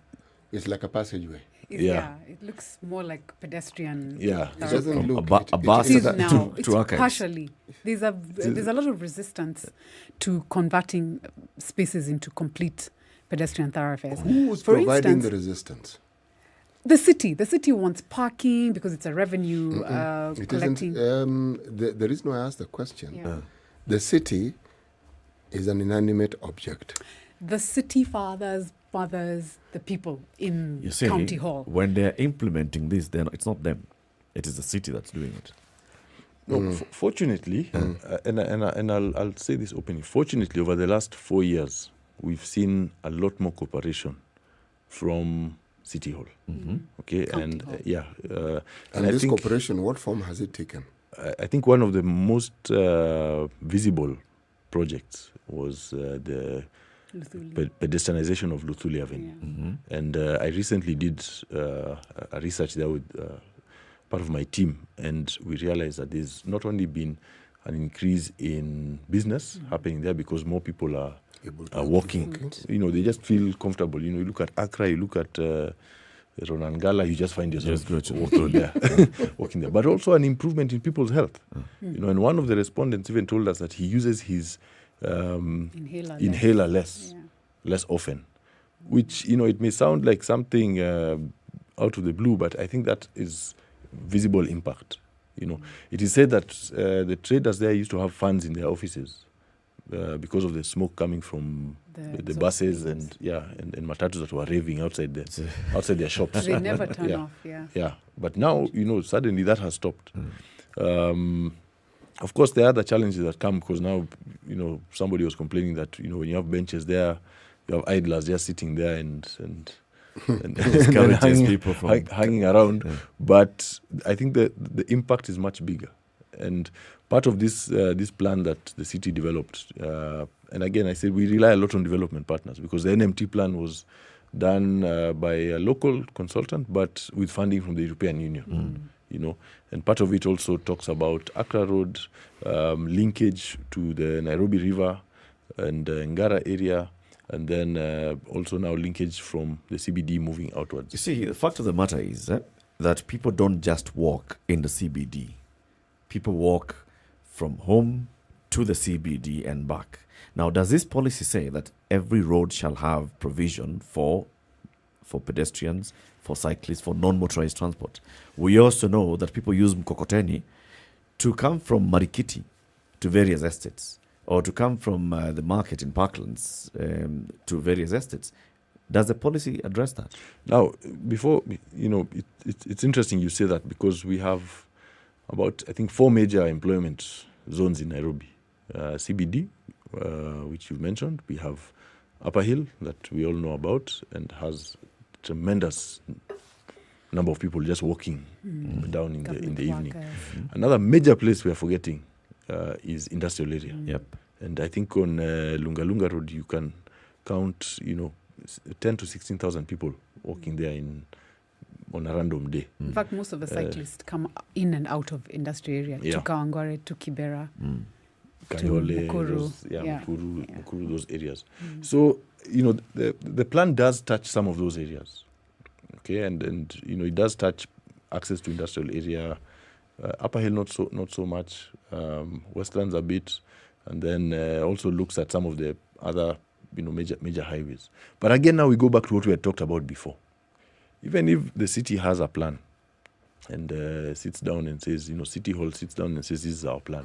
It's like a passageway. It looks more like pedestrian. Yeah, it doesn't look. It is now. It's archives. partially. There's a lot of resistance to converting spaces into complete pedestrian thoroughfares. Who's For providing instance, the resistance? The city. The city wants parking because it's a revenue collecting. The reason I asked the question, the city is an inanimate object. The city fathers, mothers, the people in County Hall. When they're implementing this, it's not them. It is the city that's doing it. No, fortunately, and I'll say this openly, fortunately, over the last 4 years, we've seen a lot more cooperation from City Hall. Okay, and and this cooperation, what form has it taken? I think one of the most visible projects was the pedestrianization of Luthuli Avenue. And I recently did a research there with part of my team, and we realized that there's not only been an increase in business happening there because more people are walking. They just feel comfortable. You look at Accra, you look at Ronangala, you just find yourself walking there. Walking there. But also an improvement in people's health. And one of the respondents even told us that he uses his inhaler less often, which, it may sound like something out of the blue, but I think that is visible impact. It is said that the traders there used to have funds in their offices because of the smoke coming from the buses and matatus that were raving outside their shops. They never turn off, Yeah, but now, suddenly that has stopped. Of course, there are other challenges that come because now, somebody was complaining that, when you have benches there, you have idlers just sitting there and hanging around. But I think the impact is much bigger. And part of this plan that the city developed, and again, I said we rely a lot on development partners because the NMT plan was done by a local consultant, but with funding from the European Union. And part of it also talks about Accra Road, linkage to the Nairobi River and Ngara area, and then also now linkage from the CBD moving outwards. You see, the fact of the matter is that people don't just walk in the CBD. People walk from home to the CBD and back. Now, does this policy say that every road shall have provision for pedestrians, for cyclists, for non-motorized transport? We also know that people use mkokoteni to come from Marikiti to various estates, or to come from the market in Parklands to various estates. Does the policy address that? Now, before, it's interesting you say that because we have about, I think, 4 major employment zones in Nairobi. CBD, which you mentioned. We have Upper Hill, that we all know about, and has tremendous number of people just walking down in the evening. Another major place we are forgetting is industrial area. Yep. And I think on Lunga Lunga Road you can count 10 to 16,000 people walking there on a random day. In fact, most of the cyclists come in and out of industrial area, to Kawangware, to Kibera, Kayole, to Nakuru. Nakuru, those areas. So, the plan does touch some of those areas. Okay, and it does touch access to industrial area. Upper Hill not so much. Westlands a bit, and then also looks at some of the other major highways. But again, now we go back to what we had talked about before. Even if the city has a plan and sits down and says, City Hall sits down and says, this is our plan.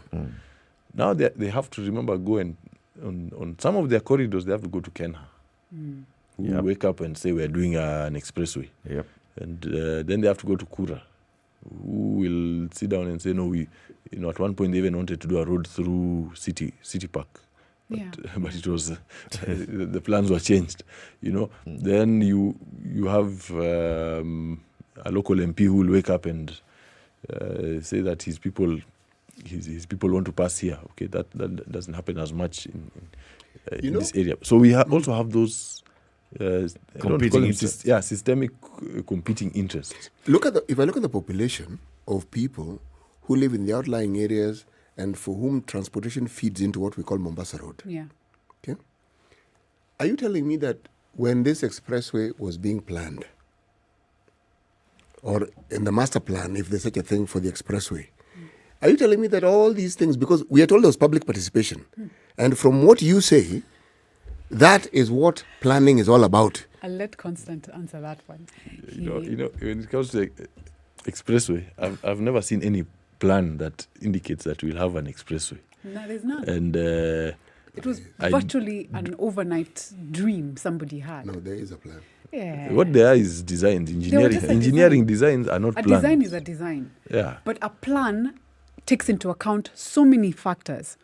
Now they have to remember go and on some of their corridors they have to go to Kenha. Who wake up and say we're doing an expressway. Yep. And then they have to go to Kura, who will sit down and say, no, we, at one point they even wanted to do a road through City Park. But it was, the plans were changed, Then you have a local MP who will wake up and say that his people want to pass here. Okay, that doesn't happen as much in this area. So we also have those competing interests. Systemic competing interests. If I look at the population of people who live in the outlying areas and for whom transportation feeds into what we call Mombasa Road. Yeah. Okay. Are you telling me that when this expressway was being planned, or in the master plan, if there's such a thing for the expressway, are you telling me that all these things, because we are told there was public participation, and from what you say, that is what planning is all about? I'll let Constant answer that one. When it comes to expressway, I've never seen any plan that indicates that we'll have an expressway. No, there's none. And it was virtually an overnight dream somebody had. No, there is a plan. Yeah. What there is designed, engineering designs are not plans. A design is a design. Yeah. But a plan takes into account so many factors.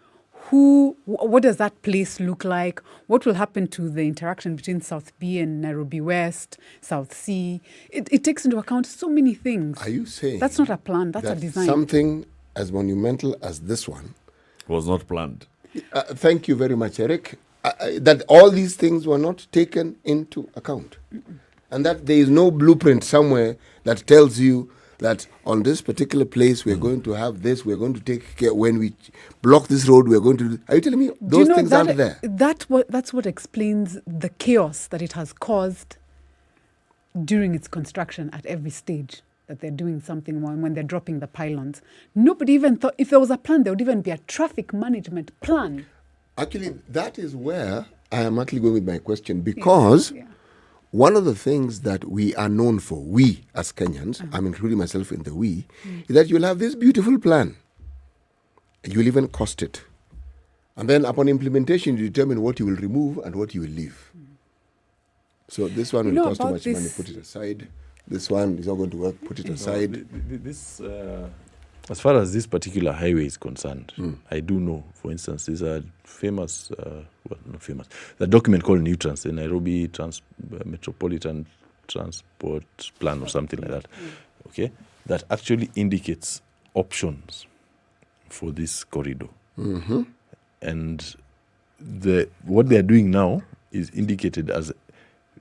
What does that place look like? What will happen to the interaction between South B and Nairobi West, South C? It takes into account so many things. Are you saying that's not a plan, that's a design? Something as monumental as this one was not planned. Thank you very much, Eric. That all these things were not taken into account. And that there is no blueprint somewhere that tells you that on this particular place we're going to have this, we're going to take care, when we block this road, we're going to do. Are you telling me those things aren't there? That's what explains the chaos that it has caused during its construction at every stage, that they're doing something when they're dropping the pylons. Nobody even thought, if there was a plan, there would even be a traffic management plan. Actually, that is where I am actually going with my question, because one of the things that we are known for, we as Kenyans, I'm including myself in the we, is that you'll have this beautiful plan. You'll even cost it. And then upon implementation, you determine what you will remove and what you will leave. So this one will cost too much money, put it aside. This one is not going to work, put it aside. This, as far as this particular highway is concerned, I do know, for instance, there's a famous, not famous, the document called Nutrans, the Nairobi Metropolitan Transport Plan or something like that, okay, that actually indicates options for this corridor. And what they are doing now is indicated as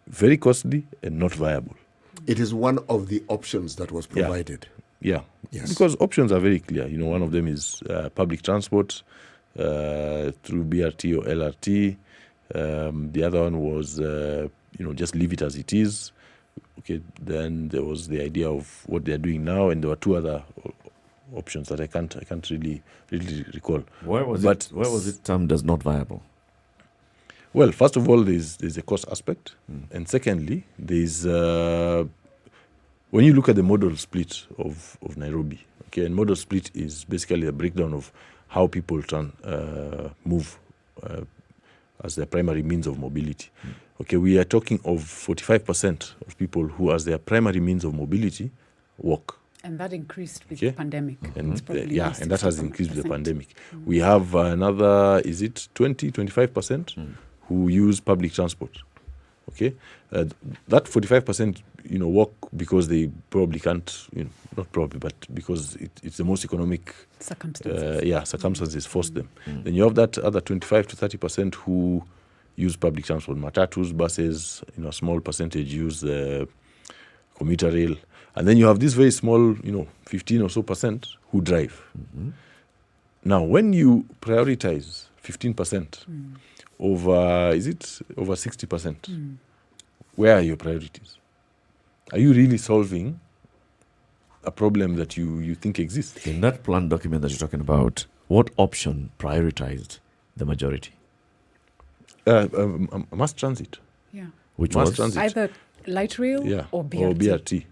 very costly and not viable. It is one of the options that was provided. Yeah. Yes. Because options are very clear. You know, one of them is public transport through BRT or LRT. The other one was, just leave it as it is. Okay. Then there was the idea of what they are doing now, and there were two other options that I can't really recall. Where was it termed as not viable? Well, first of all, there's a cost aspect, and secondly, there's when you look at the modal split of Nairobi. Okay, and modal split is basically a breakdown of how people move as their primary means of mobility. Okay, we are talking of 45% of people who, as their primary means of mobility, walk. And that increased with the pandemic. And and that has increased with the pandemic. We have another, is it 25% who use public transport. Okay, that 45%, walk because they probably can't, not probably, but because it's the most economic circumstances force them. Then you have that other 25 to 30% who use public transport, matatus, buses. A small percentage use commuter rail. And then you have this very small, 15 or so percent who drive. Now, when you prioritize 15% over 60%, where are your priorities? Are you really solving a problem that you think exists? In that plan document that you're talking about, what option prioritized the majority? Mass transit. Yeah. Which mass was? Transit. Either light rail or BRT. Or BRT.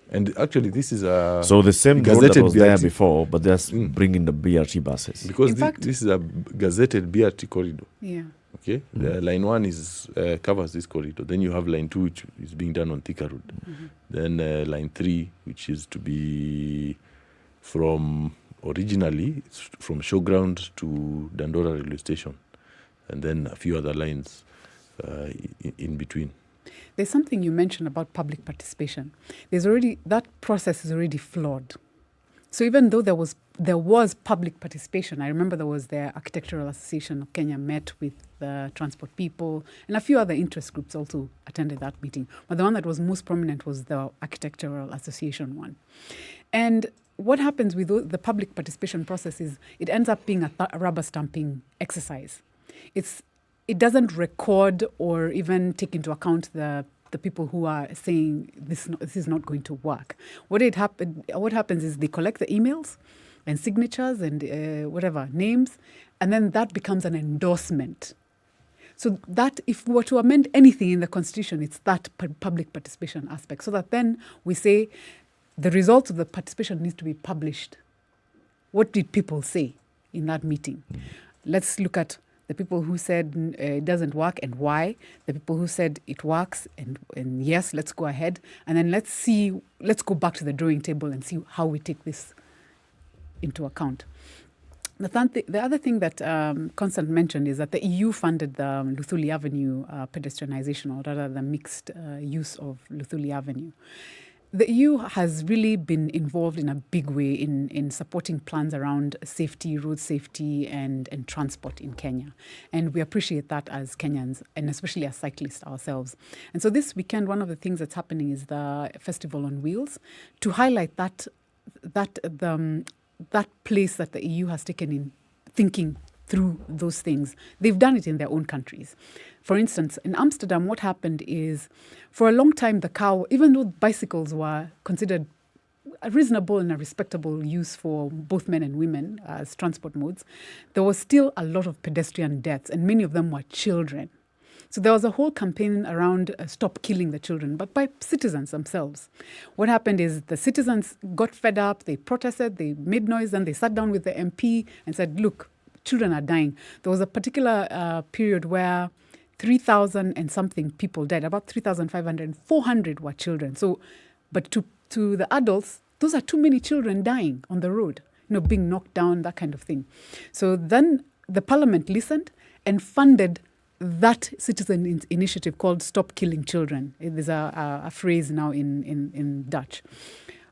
And actually, this is a so the same road that was BRT. there before, but they're bringing the BRT buses. Because this is a gazetted BRT corridor. Yeah. Okay. The line 1 is covers this corridor. Then you have line 2, which is being done on Thika Road. Then line 3, which is to be originally from Showground to Dandora railway station, and then a few other lines in between. There's something you mentioned about public participation. That process is already flawed. So even though there was public participation, I remember there was the Architectural Association of Kenya met with the transport people, and a few other interest groups also attended that meeting. But the one that was most prominent was the Architectural Association one. And what happens with the public participation process is it ends up being a rubber stamping exercise. It doesn't record or even take into account the people who are saying this is not going to work. What happens is they collect the emails and signatures and names, and then that becomes an endorsement. So that if we were to amend anything in the Constitution, it's that public participation aspect, so that then we say the results of the participation needs to be published. What did people say in that meeting? Let's look at the people who said it doesn't work and why, the people who said it works and yes, let's go ahead. And then let's go back to the drawing table and see how we take this into account. The other thing that Constant mentioned is that the EU funded the Luthuli Avenue pedestrianization, or rather the mixed use of Luthuli Avenue. The EU has really been involved in a big way in supporting plans around safety, road safety, and transport in Kenya. And we appreciate that as Kenyans, and especially as cyclists ourselves. And so this weekend, one of the things that's happening is the Festival on Wheels, to highlight that place that the EU has taken in thinking through those things. They've done it in their own countries. For instance, in Amsterdam, what happened is, for a long time, the car, even though bicycles were considered a reasonable and a respectable use for both men and women as transport modes, there was still a lot of pedestrian deaths, and many of them were children. So there was a whole campaign around stop killing the children, but by citizens themselves. What happened is the citizens got fed up, they protested, they made noise, and they sat down with the MP and said, look, children are dying. There was a particular period where 3,000 and something people died, about 3,500, and 400 were children. So, but to the adults, those are too many children dying on the road, being knocked down, that kind of thing. So then the parliament listened and funded that citizen initiative called Stop Killing Children. There's a phrase now in Dutch.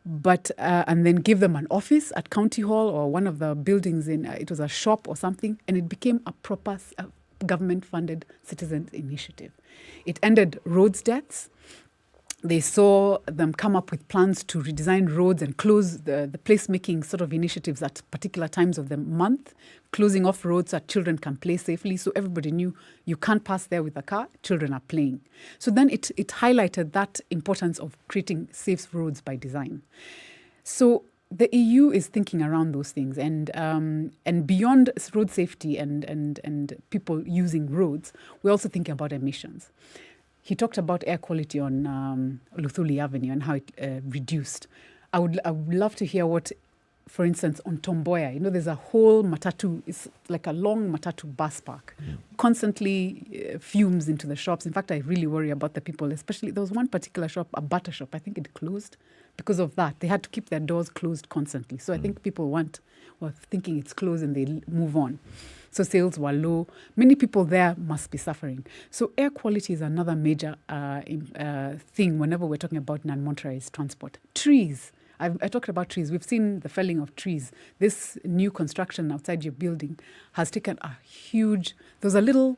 But and then give them an office at County Hall or one of the buildings it was a shop or something, and it became a proper government-funded citizen initiative. It ended roads deaths. They saw them come up with plans to redesign roads and close the placemaking sort of initiatives at particular times of the month, closing off roads so that children can play safely. So everybody knew you can't pass there with a car, children are playing. So then it highlighted that importance of creating safe roads by design. So the EU is thinking around those things, and beyond road safety and people using roads, we're also thinking about emissions. He talked about air quality on Muthui Avenue and how it reduced. I would love to hear what, for instance, on Tomboya, there's a whole matatu, it's like a long matatu bus park, constantly fumes into the shops. In fact, I really worry about the people, especially there was one particular shop, a butter shop, I think it closed because of that. They had to keep their doors closed constantly. So I think people were thinking it's closed and they move on. So sales were low. Many people there must be suffering. So air quality is another major thing whenever we're talking about non-motorized transport. Trees. I talked about trees. We've seen the felling of trees. This new construction outside your building has taken a huge... There's a little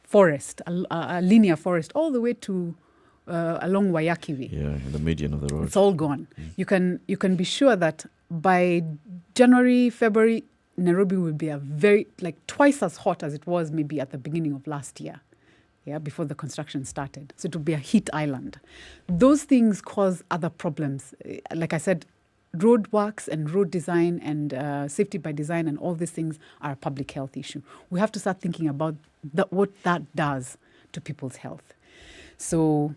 forest, a linear forest, all the way to along Wayaki Way. Yeah, in the median of the road. It's all gone. You can be sure that by January, February, Nairobi will be twice as hot as it was maybe at the beginning of last year, before the construction started. So it will be a heat island. Those things cause other problems. Like I said, road works and road design and safety by design and all these things are a public health issue. We have to start thinking about what that does to people's health. So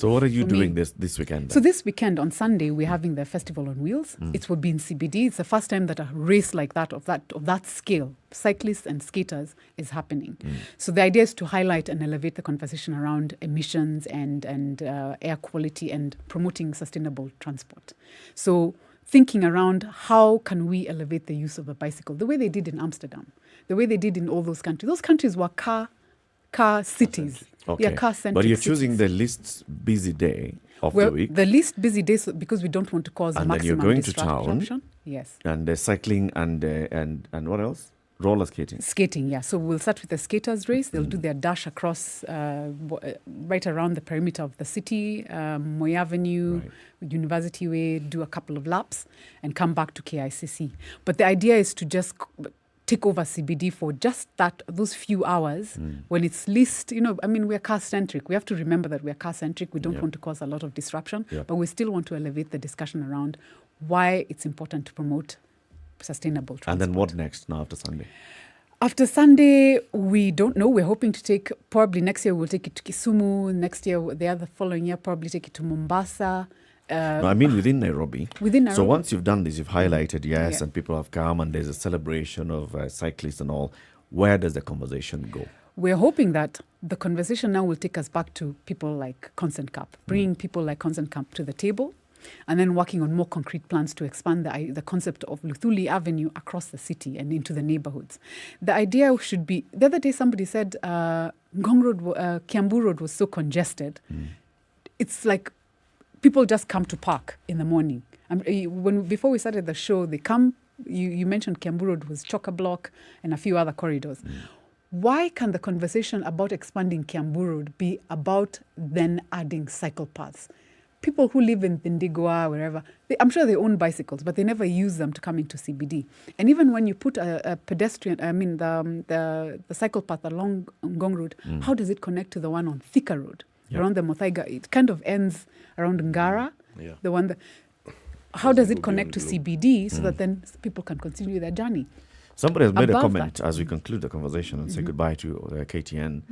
what are you doing this weekend then? So this weekend on Sunday we're having the Festival on Wheels. It will be in CBD. It's the first time that a race like that of that scale, cyclists and skaters, is happening. So the idea is to highlight and elevate the conversation around emissions and air quality and promoting sustainable transport. So thinking around how can we elevate the use of a bicycle, the way they did in Amsterdam, the way they did in all those countries. Those countries were car cities. Okay. Yeah, car-centric but you're cities. choosing the least busy day of the week. The least busy days because we don't want to cause and maximum then you're going disruption. to town. Yes. And cycling and what else? Roller skating. Skating, yeah. So we'll start with the skaters race. They'll do their dash across right around the perimeter of the city, Moi Avenue, University Way, do a couple of laps and come back to KICC. But the idea is to just take over CBD for just those few hours when it's least, we're car-centric. We have to remember that we're car-centric. We don't want to cause a lot of disruption, but we still want to elevate the discussion around why it's important to promote sustainable transport. And then what next now after Sunday? After Sunday, we don't know. We're hoping to take, probably next year we'll take it to Kisumu. Next year, the other following year, probably take it to Mombasa. No, I mean within Nairobi. Within Nairobi. So once you've done this, you've highlighted, and people have come and there's a celebration of cyclists and all. Where does the conversation go? We're hoping that the conversation now will take us back to people like Consent Cup, bringing people like Consent Cup to the table, and then working on more concrete plans to expand the concept of Muthui Avenue across the city and into the neighborhoods. The idea should be, the other day somebody said Kiambu Road was so congested. It's like people just come to park in the morning. Before we started the show, they come, you mentioned Kiambu Road was chock-a-block and a few other corridors. Why can the conversation about expanding Kiambu Road be about then adding cycle paths? People who live in Tindigua, wherever, I'm sure they own bicycles, but they never use them to come into CBD. And even when you put a pedestrian, the cycle path along Ngong Road, how does it connect to the one on Thika Road? Around the Muthaiga? It kind of ends around Ngara, the one that... How does it connect to CBD so that then people can continue their journey? Somebody has made a comment as we conclude the conversation and say goodbye to KTN.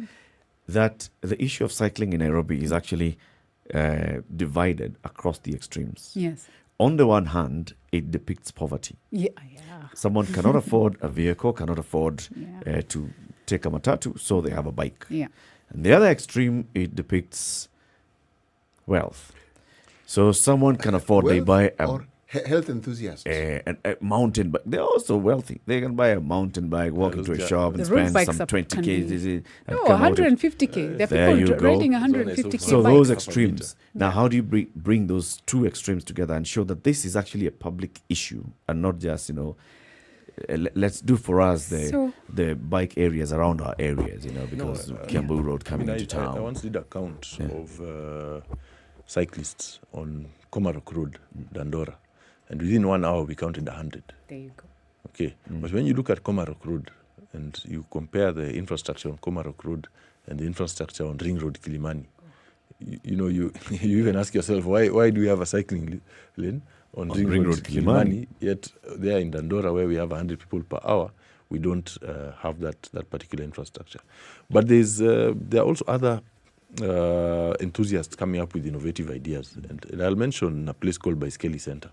that the issue of cycling in Nairobi is actually divided across the extremes. Yes. On the one hand, it depicts poverty. Yeah. Someone cannot afford a vehicle, cannot afford to take a matatu, so they have a bike. Yeah. And the other extreme, it depicts wealth. So someone can afford, they buy or health enthusiasts. A mountain bike. They're also wealthy. They can buy a mountain bike, walk into a shop and road spend bikes some 20K. No, 150K. There are people riding 150K So bikes. those extremes. Now, how do you bring those two extremes together and show that this is actually a public issue and not just, let's do for us the bike areas around our areas, because Kiambu Road coming into town. I once did a count of cyclists on Komarok Road, Dandora, and within 1 hour we counted 100. There you go. Okay, but when you look at Komarok Road and you compare the infrastructure on Komarok Road and the infrastructure on Ring Road, Kilimani, you even ask yourself, why do we have a cycling lane on Ring Road, Kilimani, yet there in Dandora, where we have 100 people per hour, we don't have that particular infrastructure. But there are also other enthusiasts coming up with innovative ideas. And I'll mention a place called Baiskeli Center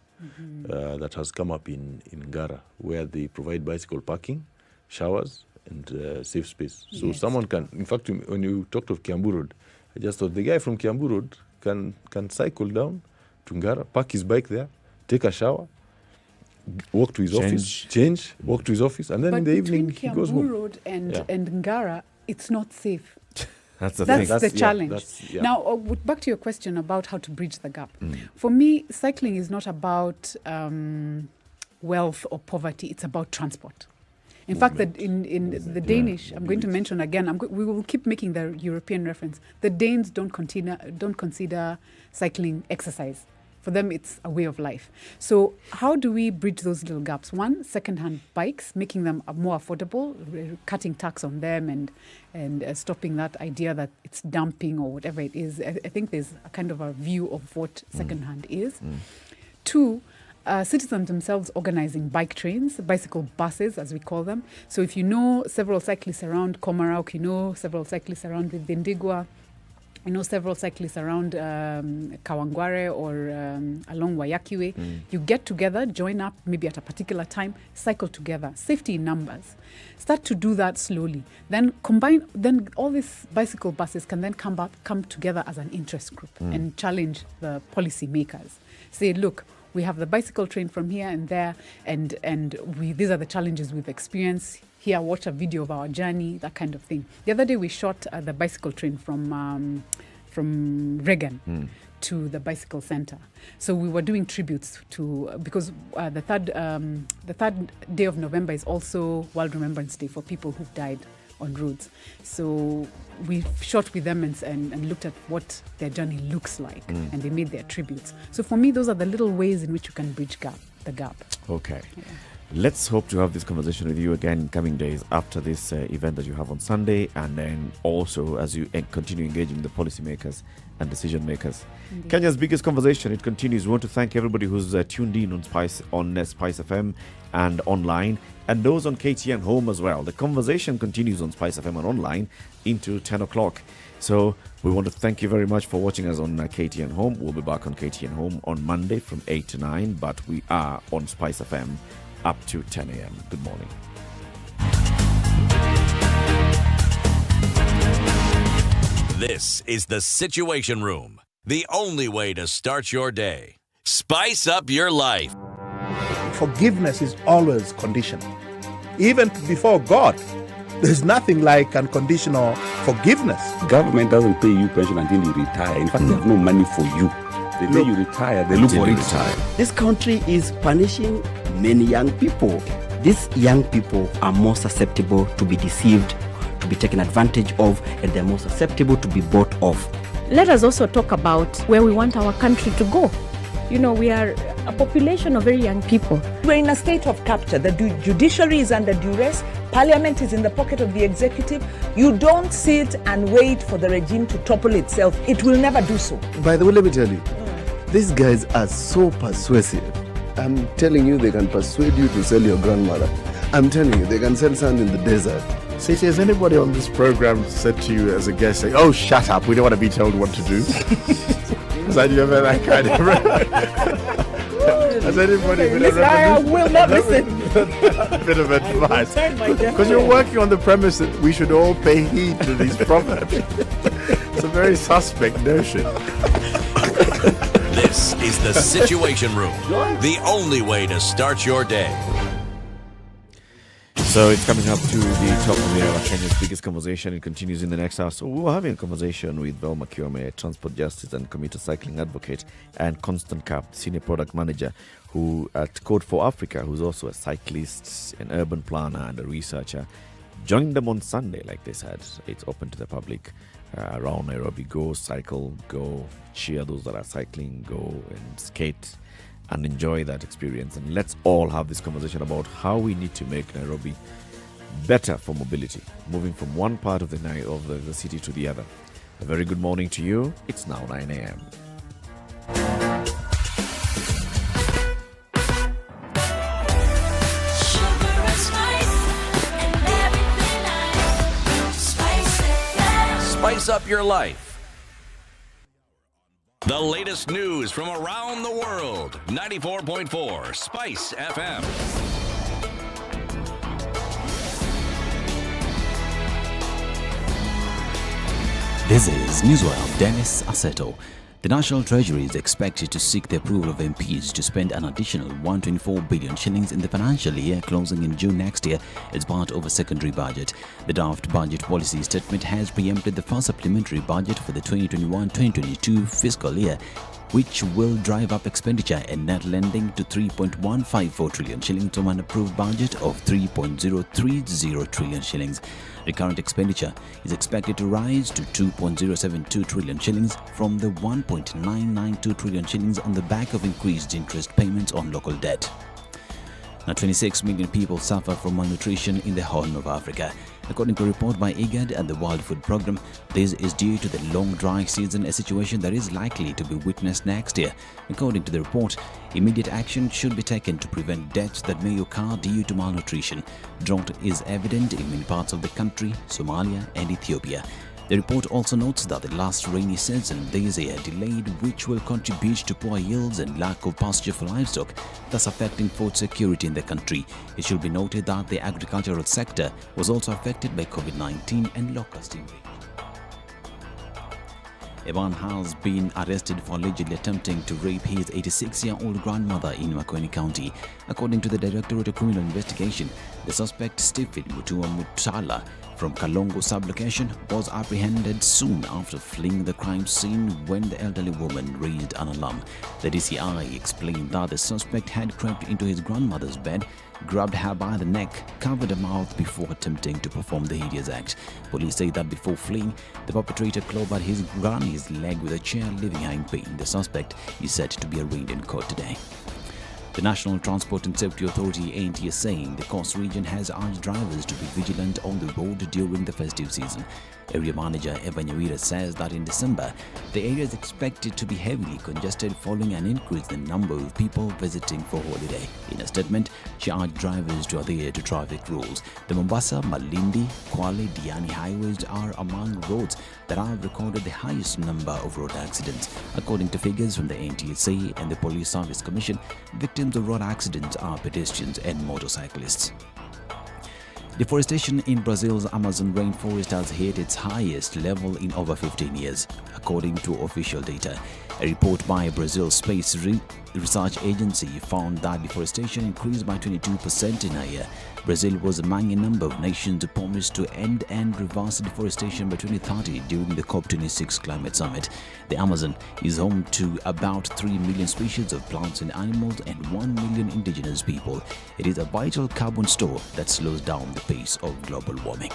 that has come up in Ngara, where they provide bicycle parking, showers, and safe space. So someone can, in fact, when you talked of Kiambu Road, I just thought the guy from Kiambu Road can cycle down to Ngara, park his bike there, take a shower, walk to his office, change, walk to his office, and then in the evening he goes home. But between Kiambu Road and Ngara, it's not safe. That's the thing. That's the challenge. Now, back to your question about how to bridge the gap. For me, cycling is not about wealth or poverty. It's about transport. In fact, that in the Danish, I'm going to mention again, we will keep making the European reference. The Danes don't consider cycling exercise. For them, it's a way of life. So how do we bridge those little gaps? One, second-hand bikes, making them more affordable, cutting tax on them and stopping that idea that it's dumping or whatever it is. I think there's a kind of a view of what second-hand is. Two, citizens themselves organizing bike trains, bicycle buses, as we call them. So if you know several cyclists around Komarok, you know several cyclists around Vindigua, I know several cyclists around Kawangware or along Wayakiwe. You get together, join up maybe at a particular time, cycle together, safety in numbers. Start to do that slowly. Then all these bicycle buses can then come together as an interest group and challenge the policy makers. Say, look, we have the bicycle train from here and there, and these are the challenges we've experienced. Here, watch a video of our journey, that kind of thing. The other day, we shot the bicycle train from Reagan to the bicycle center. So we were doing tributes because the third day of November is also World Remembrance Day for people who've died on roads. So we shot with them and looked at what their journey looks like, and they made their tributes. So for me, those are the little ways in which you can bridge the gap. Okay. Yeah. Let's hope to have this conversation with you again in coming days after this event that you have on Sunday, and then also as you continue engaging the policymakers and decision makers. Indeed. Kenya's biggest conversation, it continues. We want to thank everybody who's tuned in on SpiceFM and online, and those on KTN Home as well. The conversation continues on SpiceFM and online into 10 o'clock. So we want to thank you very much for watching us on KTN Home. We'll be back on KTN Home on Monday from 8 to 9, but we are on SpiceFM up to 10 a.m. Good morning. This is the Situation Room, the only way to start your day. Spice up your life. Forgiveness is always conditional. Even before God, there's nothing like unconditional forgiveness. Government doesn't pay you pension until you retire. In fact, they have no money for you. The day you retire, they look for it. This country is punishing many young people. These young people are more susceptible to be deceived, to be taken advantage of, and they're more susceptible to be bought off. Let us also talk about where we want our country to go. You know, we are a population of very young people. We're in a state of capture. The judiciary is under duress. Parliament is in the pocket of the executive. You don't sit and wait for the regime to topple itself. It will never do so. By the way, let me tell you, these guys are so persuasive. I'm telling you, they can persuade you to sell your grandmother. I'm telling you, they can sell sand in the desert. Ceci, has anybody on this program said to you as a guest, say, "Oh, shut up, we don't want to be told what to do"? Has you ever that kind of... Has anybody been I will not listen. a bit of advice? Because you're working on the premise that we should all pay heed to these proverbs. It's a very suspect notion. This is the Situation Room, the only way to start your day. So it's coming up to the top of the hour, Kenya's biggest conversation. It continues in the next hour. So we were having a conversation with Velma Kiome, Transport Justice and Commuter Cycling Advocate, and Constant Cap, Senior Product Manager, who at Code for Africa, who's also a cyclist, an urban planner, and a researcher. Join them on Sunday, like they said. It's open to the public around Nairobi. Go cycle, go cheer those that are cycling, go and skate and enjoy that experience. And let's all have this conversation about how we need to make Nairobi better for mobility, moving from one part of the city to the other. A very good morning to you. It's now 9 a.m. Spice up your life. The latest news from around the world. 94.4 Spice FM. This is Newswire. Dennis Aseto. The National Treasury is expected to seek the approval of MPs to spend an additional 124 billion shillings in the financial year closing in June next year as part of a secondary budget. The draft budget policy statement has preempted the first supplementary budget for the 2021-2022 fiscal year, which will drive up expenditure and net lending to 3.154 trillion shillings from an approved budget of 3.030 trillion shillings. Recurrent expenditure is expected to rise to 2.072 trillion shillings from the 1.992 trillion shillings on the back of increased interest payments on local debt. Now, 26 million people suffer from malnutrition in the Horn of Africa. According to a report by IGAD and the World Food Programme, this is due to the long dry season, a situation that is likely to be witnessed next year. According to the report, immediate action should be taken to prevent deaths that may occur due to malnutrition. Drought is evident in many parts of the country, Somalia and Ethiopia. The report also notes that the last rainy season this year delayed, which will contribute to poor yields and lack of pasture for livestock, thus affecting food security in the country. It should be noted that the agricultural sector was also affected by COVID-19 and locust invasion. A man has been arrested for allegedly attempting to rape his 86-year-old grandmother in Makueni County. According to the Directorate of Criminal Investigation, the suspect Stephen Muthala from Kalongo sublocation was apprehended soon after fleeing the crime scene when the elderly woman raised an alarm. The DCI explained that the suspect had crept into his grandmother's bed, grabbed her by the neck, covered her mouth before attempting to perform the hideous act. Police say that before fleeing, the perpetrator clobbered his granny's leg with a chair, leaving her in pain. The suspect is set to be arraigned in court today. The National Transport and Safety Authority (NTSA) in the Coast Region has urged drivers to be vigilant on the road during the festive season. Area Manager Eva Nyawira says that in December, the area is expected to be heavily congested following an increase in the number of people visiting for holiday. In a statement, she urged drivers to adhere to traffic rules. The Mombasa, Malindi, Kwale, Diani highways are among roads that have recorded the highest number of road accidents. According to figures from the NTSA and the Police Service Commission, victims of road accidents are pedestrians and motorcyclists. Deforestation in Brazil's Amazon rainforest has hit its highest level in over 15 years, according to official data. A report by Brazil's Space Research Agency found that deforestation increased by 22% in a year. Brazil was among a number of nations who promised to end and reverse deforestation by 2030 during the COP26 climate summit. The Amazon is home to about 3 million species of plants and animals and 1 million indigenous people. It is a vital carbon store that slows down the pace of global warming.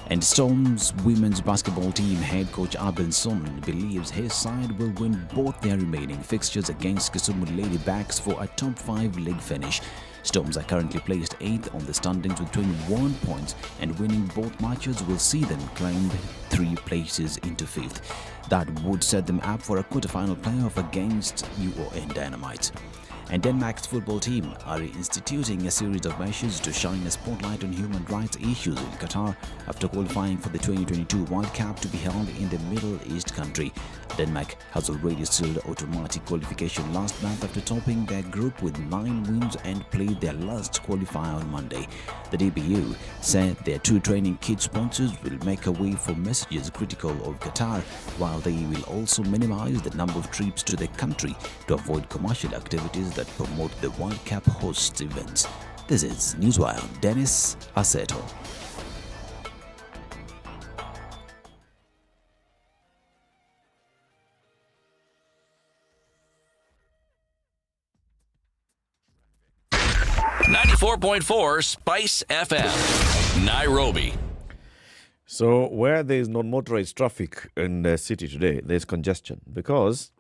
And Storm's women's basketball team head coach Abelson believes his side will win both their remaining fixtures against Kisumu Ladybacks for a top 5 league finish. Storms are currently placed 8th on the standings with 21 points, and winning both matches will see them climb 3 places into 5th. That would set them up for a quarter-final playoff against UON Dynamite. And Denmark's football team are instituting a series of measures to shine a spotlight on human rights issues in Qatar after qualifying for the 2022 World Cup to be held in the Middle East country. Denmark has already sealed automatic qualification last month after topping their group with 9 wins and played their last qualifier on Monday. The DBU said their 2 training kit sponsors will make a way for messages critical of Qatar, while they will also minimize the number of trips to the country to avoid commercial activities that promote the World Cup host events. This is Newswire. Dennis Aseto. .4 Spice FM, Nairobi. So where there is non-motorized traffic in the city today, there's congestion because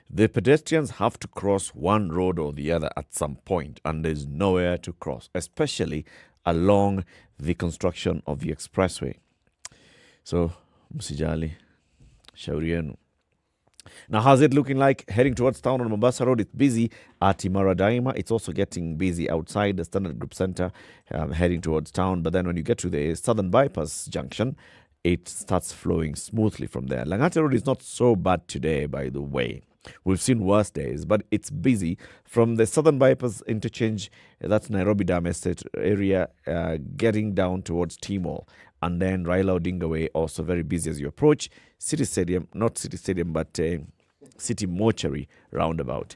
the pedestrians have to cross one road or the other at some point, and there's nowhere to cross, especially along the construction of the expressway. So, msijali, shauri yenu. Now, how's it looking like heading towards town on Mombasa Road? It's busy at Imara Daima. It's also getting busy outside the Standard Group Center, heading towards town. But then when you get to the Southern Bypass Junction, it starts flowing smoothly from there. Langata Road is not so bad today, by the way. We've seen worse days, but it's busy from the Southern Bypass interchange, that's Nairobi Dam Estate area, getting down towards T-Mall. And then Raila Odinga Way, also very busy as you approach City Stadium, not City Stadium, but City Mortuary roundabout.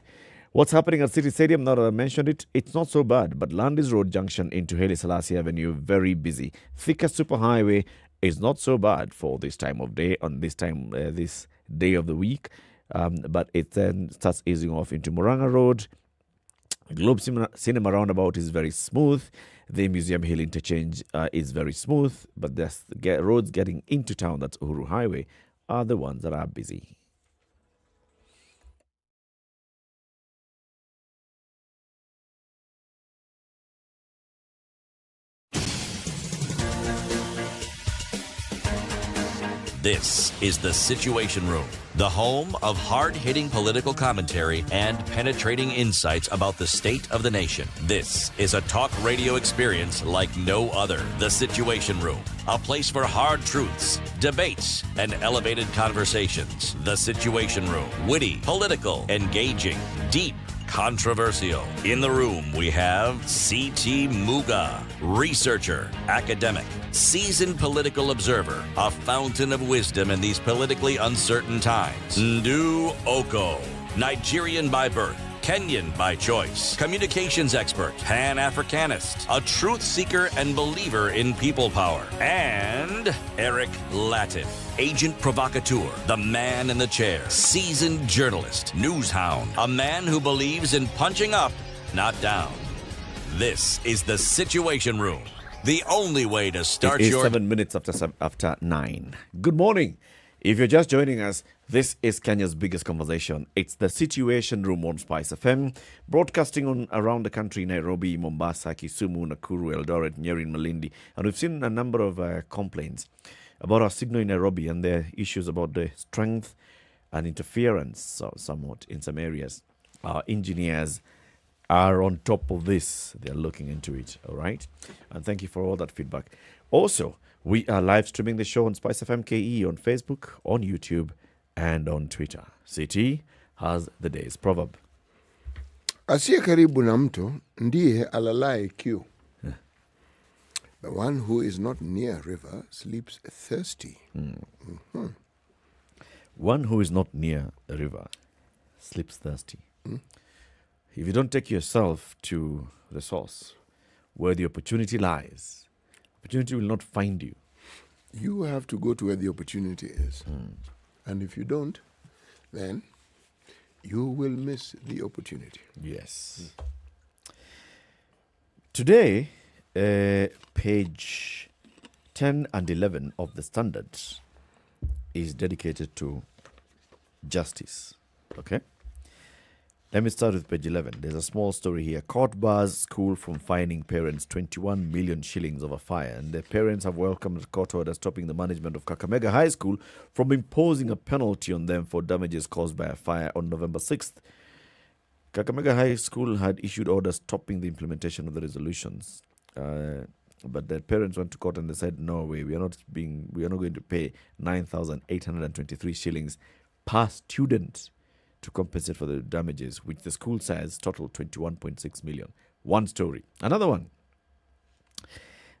What's happening at City Stadium, now that I mentioned it, it's not so bad, but Landis Road Junction into Haile Selassie Avenue, very busy. Thika Superhighway is not so bad for this time of day, on this time, this day of the week, but it then starts easing off into Muranga Road. Globe Cinema roundabout is very smooth. The Museum Hill interchange is very smooth, but the roads getting into town, that's Uhuru Highway, are the ones that are busy. This is the Situation Room, the home of hard-hitting political commentary and penetrating insights about the state of the nation. This is a talk radio experience like no other. The Situation Room, a place for hard truths, debates, and elevated conversations. The Situation Room, witty, political, engaging, deep, controversial. In the room, we have C.T. Muga, researcher, academic, seasoned political observer, a fountain of wisdom in these politically uncertain times. Ndu Okoh, Nigerian by birth, Kenyan by choice, communications expert, Pan-Africanist, a truth seeker and believer in people power, and Eric Latiff, agent provocateur, the man in the chair, seasoned journalist, news hound, a man who believes in punching up, not down. This is the Situation Room, the only way to start it is your 7 minutes after 9. Good morning. If you're just joining us, this is Kenya's biggest conversation. It's the Situation Room on SpiceFM, broadcasting on around the country, Nairobi, Mombasa, Kisumu, Nakuru, Eldoret, Nyeri, Malindi. And we've seen a number of complaints about our signal in Nairobi and the issues about the strength and interference somewhat in some areas. Our engineers are on top of this. They're looking into it, all right? And thank you for all that feedback. Also, we are live streaming the show on SpiceFM KE on Facebook, on YouTube, and on Twitter. CT has the day's proverb. Asiye karibu na mto ndiye alalaye kiu. The one who is not near a river sleeps thirsty. Mm-hmm. One who is not near a river sleeps thirsty. If you don't take yourself to the source where the opportunity lies, opportunity will not find you. You have to go to where the opportunity is. And if you don't, then you will miss the opportunity. Yes. Today, page 10 and 11 of the Standard is dedicated to justice. Okay? Let me start with page 11. There's a small story here. Court bars school from fining parents 21 million shillings over fire. And the parents have welcomed a court order stopping the management of Kakamega High School from imposing a penalty on them for damages caused by a fire on November 6th. Kakamega High School had issued orders stopping the implementation of the resolutions. But their parents went to court and they said, no way, we are not going to pay 9,823 shillings per student to compensate for the damages, which the school says total 21.6 million. One story. Another one.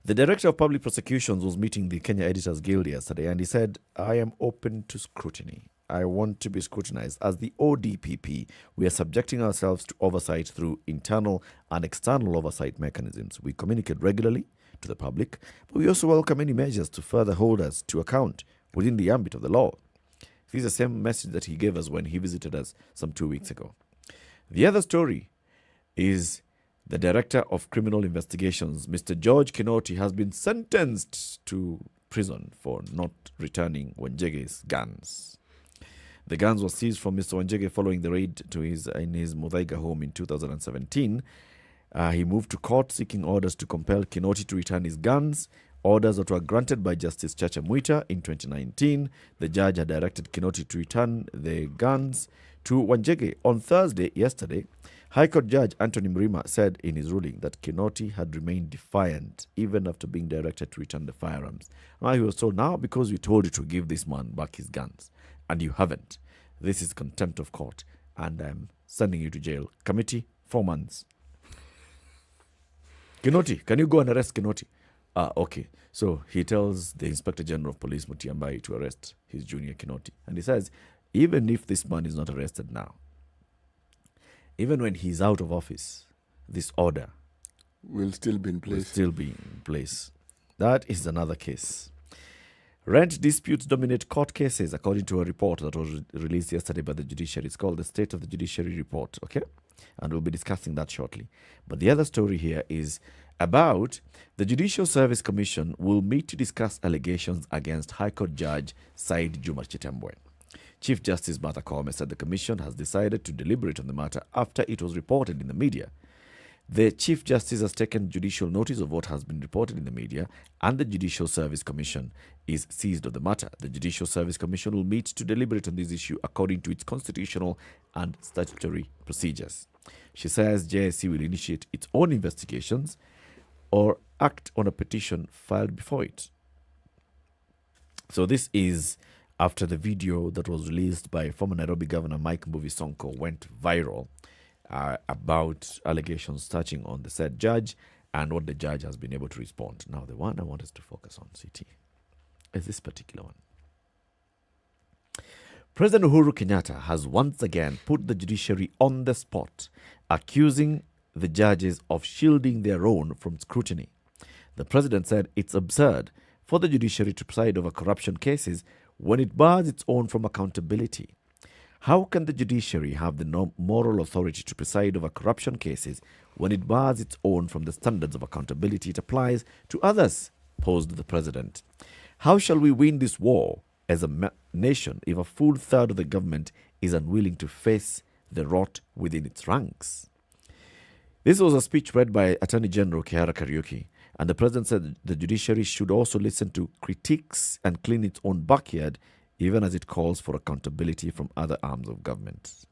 The Director of Public Prosecutions was meeting the Kenya Editors Guild yesterday, and he said, I am open to scrutiny. I want to be scrutinized. As the ODPP, we are subjecting ourselves to oversight through internal and external oversight mechanisms. We communicate regularly to the public, but we also welcome any measures to further hold us to account within the ambit of the law. This is the same message that he gave us when he visited us some 2 weeks ago. The other story is the Director of Criminal Investigations, Mr. George Kinoti, has been sentenced to prison for not returning Wanjege's guns. The guns were seized from Mr. Wanjege following the raid in his Muthaiga home in 2017. He moved to court seeking orders to compel Kinoti to return his guns, orders that were granted by Justice Chacha Mwita in 2019. The judge had directed Kinoti to return the guns to Wanjege. On Thursday, yesterday, High Court Judge Anthony Mrima said in his ruling that Kinoti had remained defiant even after being directed to return the firearms. Now he was told, now because we told you to give this man back his guns, and you haven't, this is contempt of court, and I'm sending you to jail. Kamiti, 4 months. Kinoti, can you go and arrest Kinoti? Okay. So he tells the Inspector General of Police, Mutiambai, to arrest his junior Kinoti. And he says, even if this man is not arrested now, even when he's out of office, this order will still be in place. That is another case. Rent disputes dominate court cases, according to a report that was released yesterday by the Judiciary. It's called the State of the Judiciary Report, okay? And we'll be discussing that shortly. But the other story here is about the Judicial Service Commission will meet to discuss allegations against High Court Judge Said Juma Chitembwe. Chief Justice Martha Koome said the Commission has decided to deliberate on the matter after it was reported in the media. The Chief Justice has taken judicial notice of what has been reported in the media, and the Judicial Service Commission is seized of the matter. The Judicial Service Commission will meet to deliberate on this issue according to its constitutional and statutory procedures. She says JSC will initiate its own investigations or act on a petition filed before it. So this is after the video that was released by former Nairobi Governor Mike Mbuvi Sonko went viral about allegations touching on the said judge and what the judge has been able to respond. Now, the one I want us to focus on, CT, is this particular one. President Uhuru Kenyatta has once again put the judiciary on the spot, accusing the judges of shielding their own from scrutiny. The president said it's absurd for the judiciary to preside over corruption cases when it bars its own from accountability. How can the judiciary have the moral authority to preside over corruption cases when it bars its own from the standards of accountability it applies to others? Posed the president. How shall we win this war as a nation if a full third of the government is unwilling to face the rot within its ranks? This was a speech read by Attorney General Kihara Kariuki, and the president said the judiciary should also listen to critiques and clean its own backyard, even as it calls for accountability from other arms of government.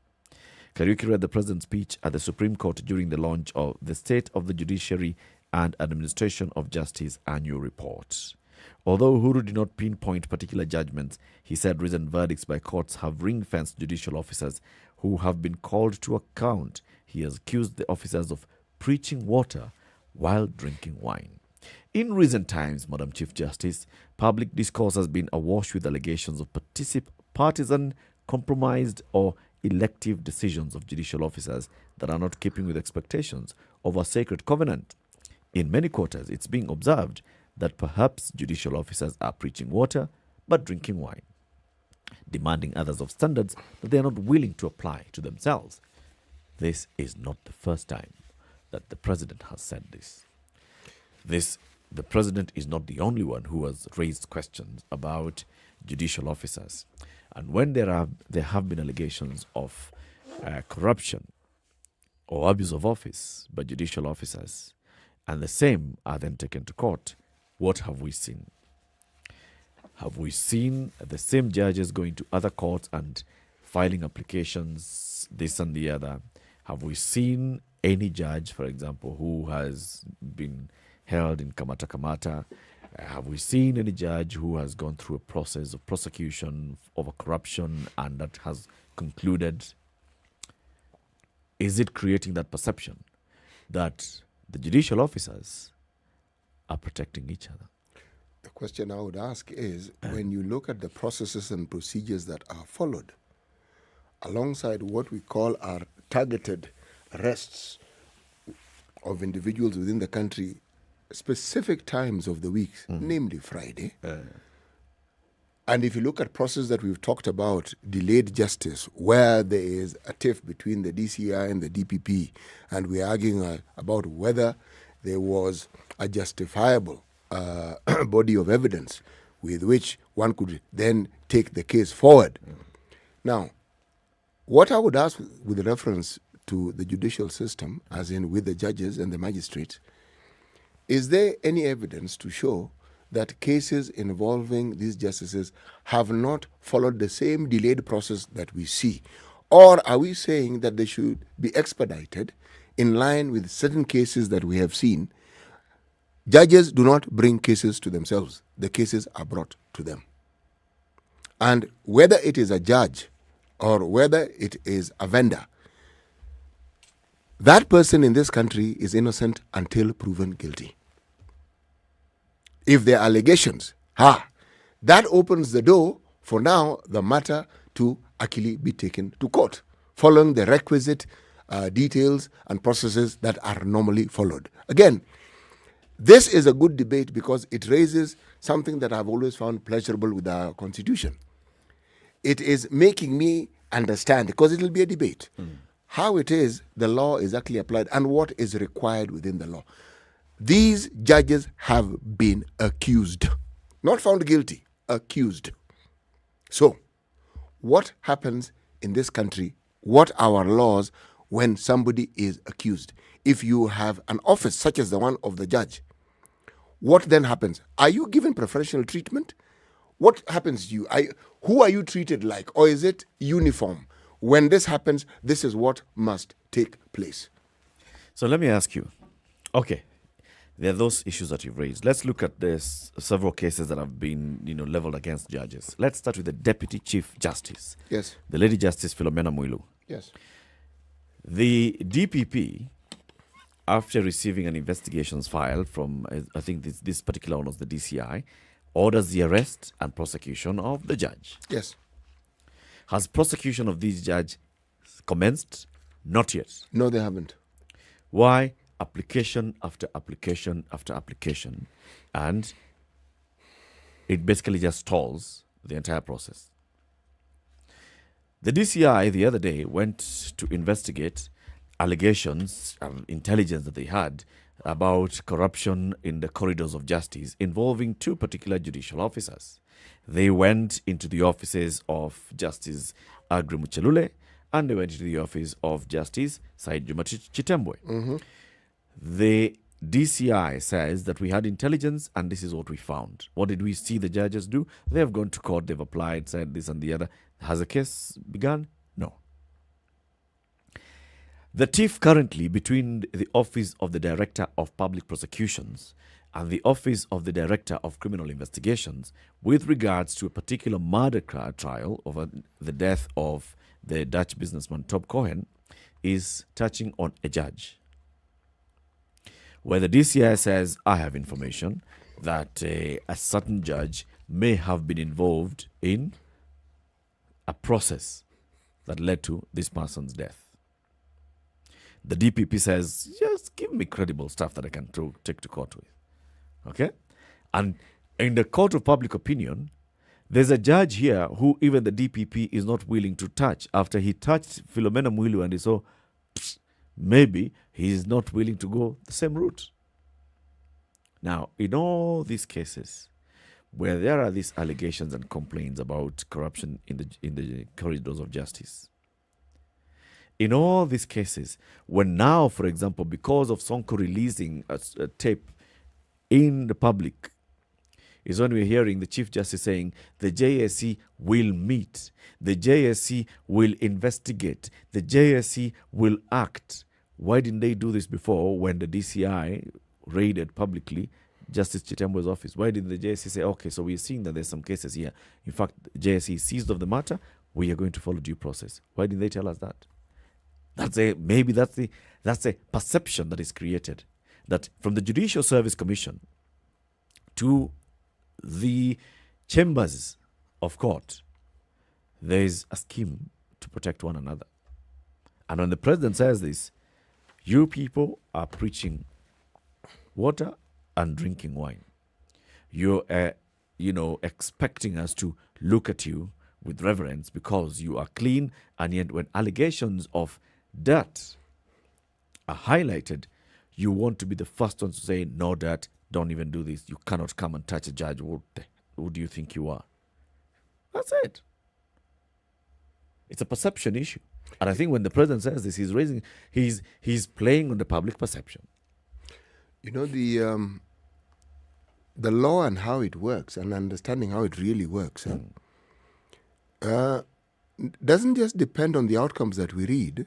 Kariuki read the president's speech at the Supreme Court during the launch of the State of the Judiciary and Administration of Justice annual report. Although Uhuru did not pinpoint particular judgments, he said recent verdicts by courts have ring-fenced judicial officers who have been called to account. He has accused the officers of preaching water while drinking wine. In recent times, Madam Chief Justice, public discourse has been awash with allegations of partisan, compromised or elective decisions of judicial officers that are not keeping with expectations of a sacred covenant. In many quarters, it's being observed that perhaps judicial officers are preaching water but drinking wine, demanding others of standards that they are not willing to apply to themselves. This is not the first time that the president has said this. The president is not the only one who has raised questions about judicial officers. And when there have been allegations of corruption or abuse of office by judicial officers, and the same are then taken to court, what have we seen? Have we seen the same judges going to other courts and filing applications, this and the other? Have we seen any judge, for example, who has been held in kamata? Have we seen any judge who has gone through a process of prosecution over corruption and that has concluded? Is it creating that perception that the judicial officers are protecting each other? The question I would ask is, when you look at the processes and procedures that are followed, alongside what we call our targeted arrests of individuals within the country, specific times of the week, namely Friday, and if you look at process that we've talked about, delayed justice, where there is a tiff between the DCI and the DPP, and we're arguing about whether there was a justifiable body of evidence with which one could then take the case forward. Now, what I would ask with reference to the judicial system, as in with the judges and the magistrates, is there any evidence to show that cases involving these justices have not followed the same delayed process that we see? Or are we saying that they should be expedited in line with certain cases that we have seen? Judges do not bring cases to themselves. The cases are brought to them. And whether it is a judge or whether it is a vendor, that person in this country is innocent until proven guilty. If there are allegations, that opens the door for now the matter to actually be taken to court, following the requisite details and processes that are normally followed. Again, this is a good debate because it raises something that I've always found pleasurable with our constitution. It is making me understand, because it will be a debate, how it is the law is actually applied and what is required within the law. These judges have been accused, not found guilty, accused. So, what happens in this country? What are our laws when somebody is accused? If you have an office such as the one of the judge, what then happens? Are you given preferential treatment? What happens to you? Who are you treated like? Or is it uniform? When this happens, this is what must take place. So let me ask you, okay, there are those issues that you've raised. Let's look at this several cases that have been, leveled against judges. Let's start with the Deputy Chief Justice. Yes. The Lady Justice Philomena Mwilu. Yes. The DPP, after receiving an investigations file from, I think this particular one was the DCI, orders the arrest and prosecution of the judge. Yes. Has prosecution of this judge commenced? Not yet. No, they haven't. Why? Application after application after application. And it basically just stalls the entire process. The DCI the other day went to investigate allegations and intelligence that they had about corruption in the corridors of justice involving two particular judicial officers. They went into the offices of Justice Agri Muchelule and they went into the office of Justice Said Juma Chitembwe. The DCI says that we had intelligence and this is what we found. What did we see the judges do? They have gone to court, they've applied, said this and the other. Has a case begun? No. The tiff currently between the Office of the Director of Public Prosecutions and the Office of the Director of Criminal Investigations with regards to a particular murder trial over the death of the Dutch businessman Tob Cohen is touching on a judge. Where the DCI says, I have information that a certain judge may have been involved in a process that led to this person's death. The DPP says, just give me credible stuff that I can take to court with. Okay? And in the court of public opinion, there's a judge here who even the DPP is not willing to touch. After he touched Philomena Mwilu and he saw, maybe he is not willing to go the same route. Now, in all these cases where there are these allegations and complaints about corruption in the corridors of justice, in all these cases, when now, for example, because of Sonko releasing a tape in the public, is when we're hearing the Chief Justice saying the JSC will meet, the JSC will investigate, the JSC will act. Why didn't they do this before when the DCI raided publicly Justice Chitembo's office? Why didn't the JSC say, okay, so we're seeing that there's some cases here. In fact, the JSC is seized of the matter. We are going to follow due process. Why didn't they tell us that? Maybe that's a perception that is created, that from the Judicial Service Commission to the chambers of court, there is a scheme to protect one another. And when the president says this, you people are preaching water and drinking wine. You're, expecting us to look at you with reverence because you are clean, and yet when allegations of dirt are highlighted, you want to be the first ones to say, no dirt, don't even do this. You cannot come and touch a judge. Who do you think you are? That's it. It's a perception issue. And I think when the president says this, he's playing on the public perception. You know, the law and how it works and understanding how it really works doesn't just depend on the outcomes that we read,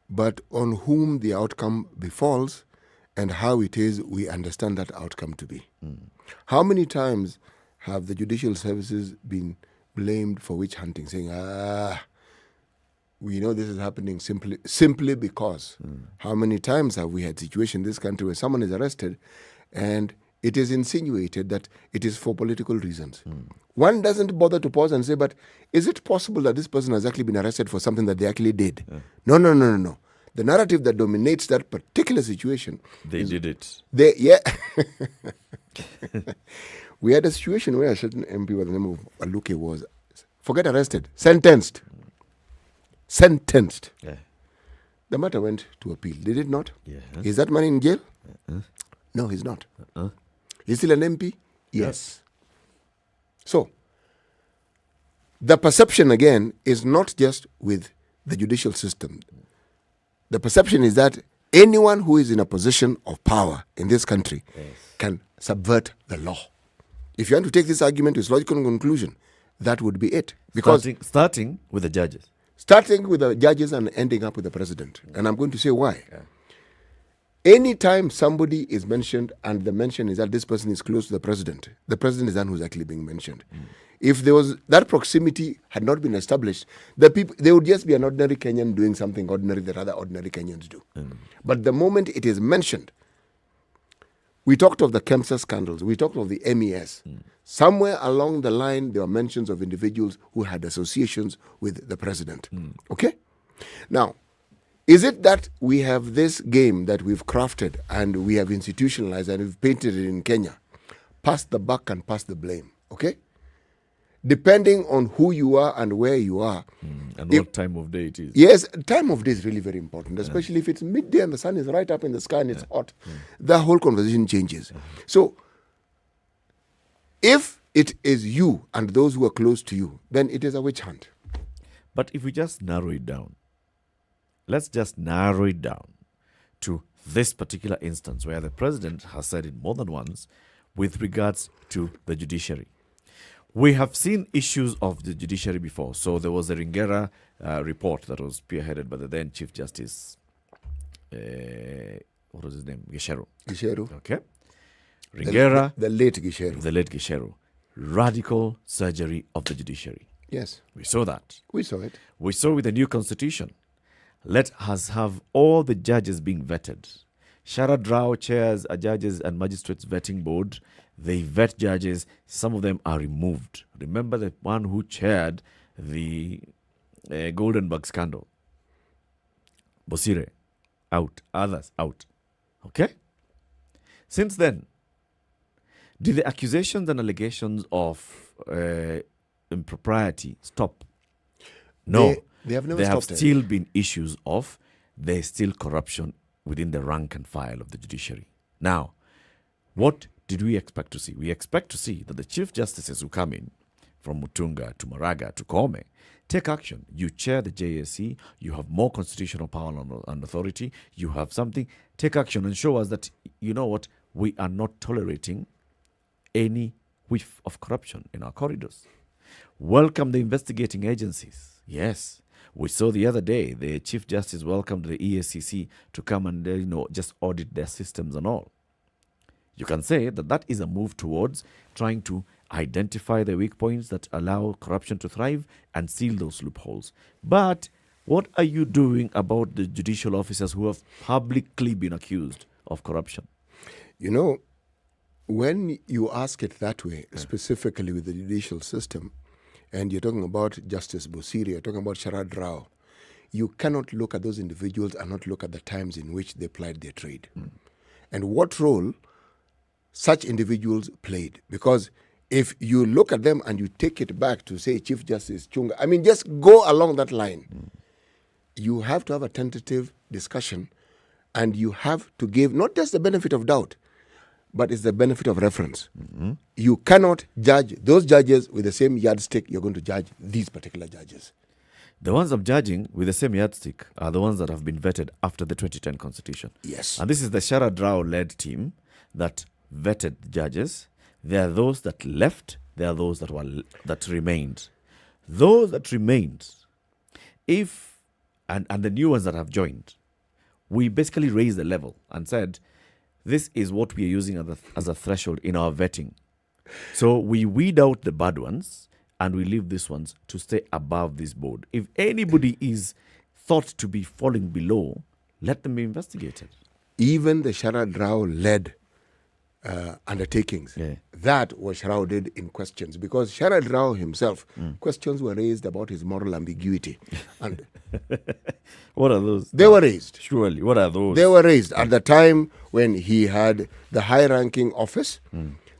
but on whom the outcome befalls and how it is we understand that outcome to be. How many times have the judicial services been blamed for witch hunting, saying, we know this is happening simply because. How many times have we had situations in this country where someone is arrested and it is insinuated that it is for political reasons? One doesn't bother to pause and say, but is it possible that this person has actually been arrested for something that they actually did? No. The narrative that dominates that particular situation. They did it. We had a situation where a certain MP by the name of Aluke was, forget arrested, sentenced. Yeah. The matter went to appeal. Did it not? Yeah. Is that man in jail? No, he's not. He's still an MP? Yes. So, the perception again is not just with the judicial system. The perception is that anyone who is in a position of power in this country can subvert the law. If you want to take this argument to its logical conclusion, that would be it. Because starting with the judges. Starting with the judges and ending up with the president. And I'm going to say why. Anytime somebody is mentioned and the mention is that this person is close to the president is the one who's actually being mentioned. If there was that proximity had not been established, they would just be an ordinary Kenyan doing something ordinary that other ordinary Kenyans do. But the moment it is mentioned, we talked of the KEMSA scandals, we talked of the MES. Somewhere along the line, there were mentions of individuals who had associations with the president. Okay? Now, is it that we have this game that we've crafted and we have institutionalized and we've painted it in Kenya? Pass the buck and pass the blame. Okay? Depending on who you are and where you are. And what time of day it is. Yes, time of day is really very important, especially if it's midday and the sun is right up in the sky and it's hot. The whole conversation changes. So, if it is you and those who are close to you, then it is a witch hunt. But if we just narrow it down, let's just narrow it down to this particular instance where the president has said it more than once with regards to the judiciary. We have seen issues of the judiciary before. So there was a Ringera report that was spearheaded by the then Chief Justice, what was his name? Gisheru. Okay. Ringera. The late Gisheru. The late Gisheru. Radical surgery of the judiciary. Yes. We saw that. We saw it. We saw with the new constitution. Let us have all the judges being vetted. Shara Drought chairs a judges and magistrates vetting board. They vet judges. Some of them are removed. Remember the one who chaired the Goldenberg scandal. Bosire, out. Others, out. Okay? Since then, did the accusations and allegations of impropriety stop? No. They have never There have stopped. still been issues of there's still corruption within the rank and file of the judiciary. Now, what did we expect to see? We expect to see that the chief justices who come in, from Mutunga to Maraga to Kome, take action. You chair the JSC, you have more constitutional power and authority, you have something, take action and show us that, you know what, we are not tolerating any whiff of corruption in our corridors. Welcome the investigating agencies. Yes, we saw the other day the Chief Justice welcomed the EACC to come and just audit their systems and all. You can say that is a move towards trying to identify the weak points that allow corruption to thrive and seal those loopholes. But what are you doing about the judicial officers who have publicly been accused of corruption? You know, when you ask it that way, specifically with the judicial system, and you're talking about Justice Busiri, you're talking about Sharad Rao, you cannot look at those individuals and not look at the times in which they plied their trade. And what role such individuals played. Because if you look at them and you take it back to, say, Chief Justice Chunga, I mean, just go along that line. You have to have a tentative discussion, and you have to give not just the benefit of doubt, but it's the benefit of reference. You cannot judge those judges with the same yardstick you're going to judge these particular judges. The ones I'm judging with the same yardstick are the ones that have been vetted after the 2010 Constitution. Yes. And this is the Sharad Rao-led team that vetted the judges. There are those that left. There are those that remained. Those that remained, and the new ones that have joined, we basically raised the level and said, this is what we are using as a threshold in our vetting. So we weed out the bad ones and we leave these ones to stay above this board. If anybody is thought to be falling below, let them be investigated. Even the Sharad Rao-led undertakings, that was shrouded in questions, because Sharad Rao himself, questions were raised about his moral ambiguity. And what are those? They were raised. Surely, what are those? They were raised at the time when he had the high-ranking office,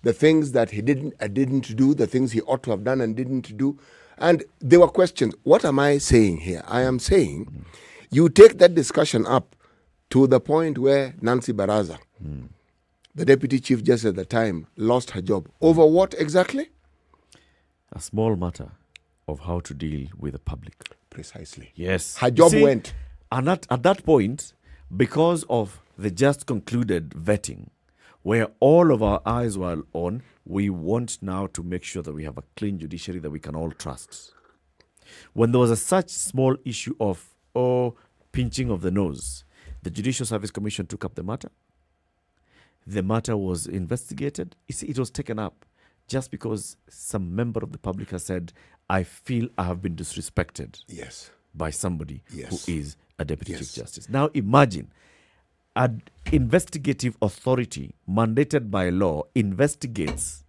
the things that he didn't do, the things he ought to have done and didn't do. And there were questions. What am I saying here? I am saying you take that discussion up to the point where Nancy Baraza, the Deputy Chief Justice at the time, lost her job. Over what exactly? A small matter of how to deal with the public. Precisely. Yes. Her job went. And at that point, because of the just concluded vetting, where all of our eyes were on, we want now to make sure that we have a clean judiciary that we can all trust. When there was such small issue of pinching of the nose, the Judicial Service Commission took up the matter. The matter was investigated. You see, it was taken up just because some member of the public has said, I feel I have been disrespected by somebody who is a Deputy Chief Justice. Now imagine an investigative authority mandated by law investigates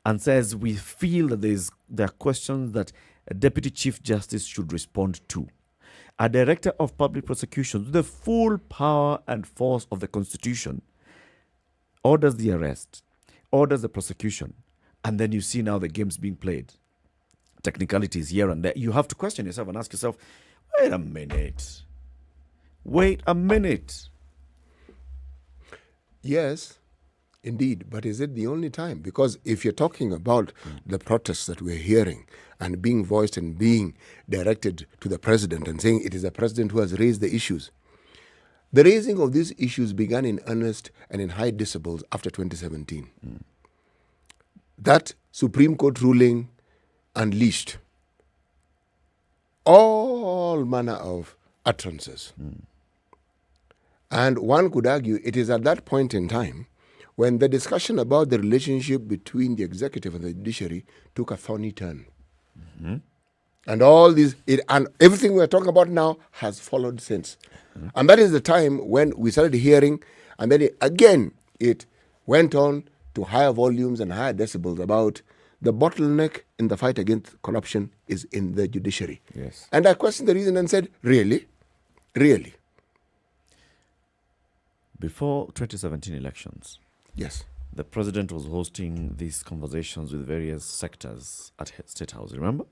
and says, we feel that there are questions that a Deputy Chief Justice should respond to. A Director of Public Prosecution, with the full power and force of the Constitution, orders the arrest, orders the prosecution, and then you see now the games being played. Technicalities here and there. You have to question yourself and ask yourself, wait a minute. Yes, indeed. But is it the only time? Because if you're talking about the protests that we're hearing and being voiced and being directed to the president and saying it is the president who has raised the issues, the raising of these issues began in earnest and in high decibels after 2017. That Supreme Court ruling unleashed all manner of utterances. And one could argue it is at that point in time when the discussion about the relationship between the executive and the judiciary took a thorny turn. And all these, and everything we're talking about now has followed since. And that is the time when we started hearing, and then it went on to higher volumes and higher decibels about the bottleneck in the fight against corruption is in the judiciary. Yes. And I questioned the reason and said, really? Really? Before 2017 elections, yes, the president was hosting these conversations with various sectors at State House, remember?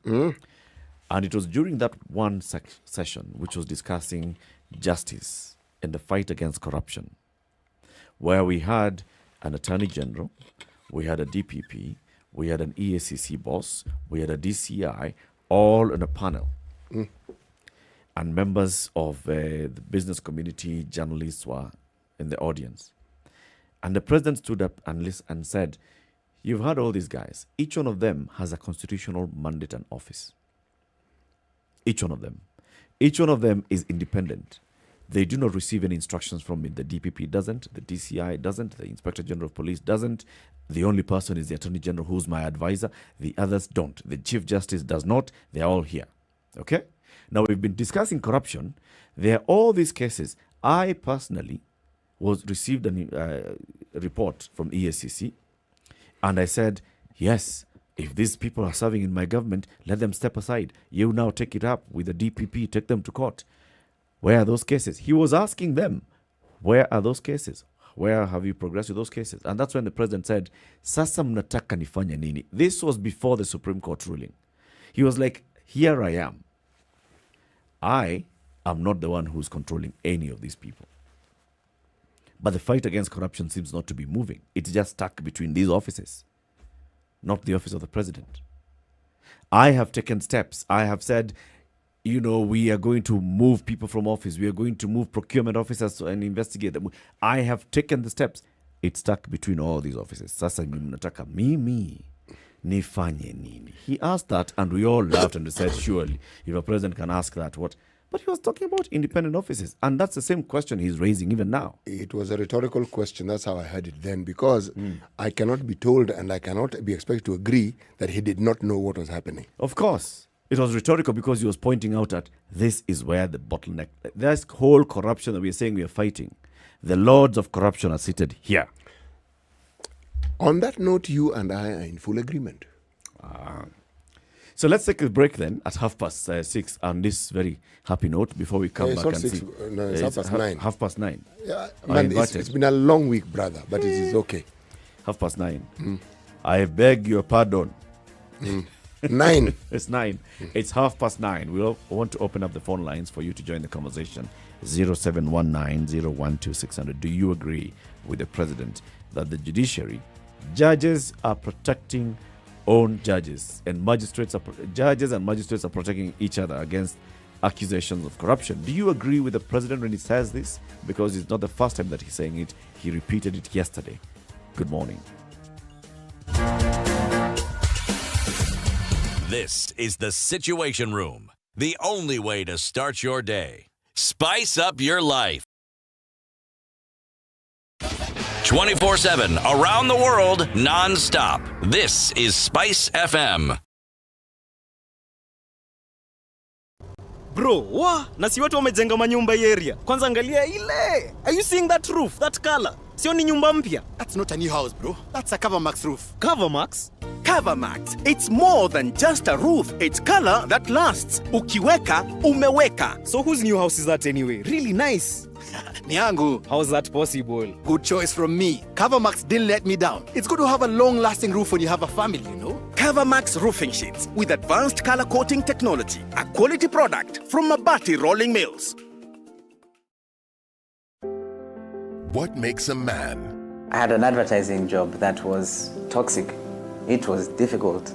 And it was during that one session which was discussing justice and the fight against corruption, where we had an Attorney General, we had a DPP, we had an EACC boss, we had a DCI, all in a panel. And members of the business community, journalists were in the audience. And the president stood up and said, You've heard all these guys. Each one of them has a constitutional mandate and office. Each one of them. Each one of them is independent. They do not receive any instructions from it. The DPP doesn't. The DCI doesn't. The Inspector General of Police doesn't. The only person is the Attorney General, who's my advisor. The others don't. The Chief Justice does not. They're all here. Okay? Now, we've been discussing corruption. There are all these cases. I personally received a report from EACC, and I said, yes, if these people are serving in my government, let them step aside. You now take it up with the DPP, take them to court. Where are those cases? He was asking them, where are those cases? Where have you progressed with those cases? And that's when the president said, sasa mnataka nifanye nini? This was before the Supreme Court ruling. He was like, here I am. I am not the one who's controlling any of these people. But the fight against corruption seems not to be moving. It's just stuck between these offices, not the office of the president. I have taken steps. I have said, we are going to move people from office. We are going to move procurement officers and investigate them. I have taken the steps. It's stuck between all these offices. Sasa mnataka mimi nifanye nini? He asked that, and we all laughed and we said, surely, if a president can ask that, what? But he was talking about independent offices, and that's the same question he's raising even now. It was a rhetorical question. That's how I heard it then, because I cannot be told and I cannot be expected to agree that he did not know what was happening. Of course. It was rhetorical because he was pointing out that this is where the bottleneck, this whole corruption that we are saying we are fighting, the lords of corruption are seated here. On that note, you and I are in full agreement. So let's take a break then at 6:30 on this very happy note before we come back and see. No, it's 9:30. 9:30. Yeah, man, it's been a long week, brother, but it is okay. 9:30. I beg your pardon. 9. It's 9. It's 9:30. We want to open up the phone lines for you to join the conversation. 0719-012-600. Do you agree with the president that the judiciary, judges are protecting own judges, and judges and magistrates are protecting each other against accusations of corruption? Do you agree with the president when he says this? Because it's not the first time that he's saying it. He repeated it yesterday. Good morning. This is the Situation Room, the only way to start your day. Spice up your life. 24/7 around the world, non-stop. This is SpiceFM. Bro, na si watu wamejenga manyumba hii area. Kwanza angalia ile. Are you seeing that roof? That color? Sio ni nyumba mpya? That's not a new house, bro. That's a CoverMax roof. CoverMax? CoverMax. It's more than just a roof. It's color that lasts. Ukiweka, umeweka. So whose new house is that anyway? Really nice. Niangu. How's that possible? Good choice from me. CoverMax didn't let me down. It's good to have a long-lasting roof when you have a family, you know? CoverMax roofing sheets with advanced color coating technology. A quality product from Mabati Rolling Mills. What makes a man? I had an advertising job that was toxic. It was difficult.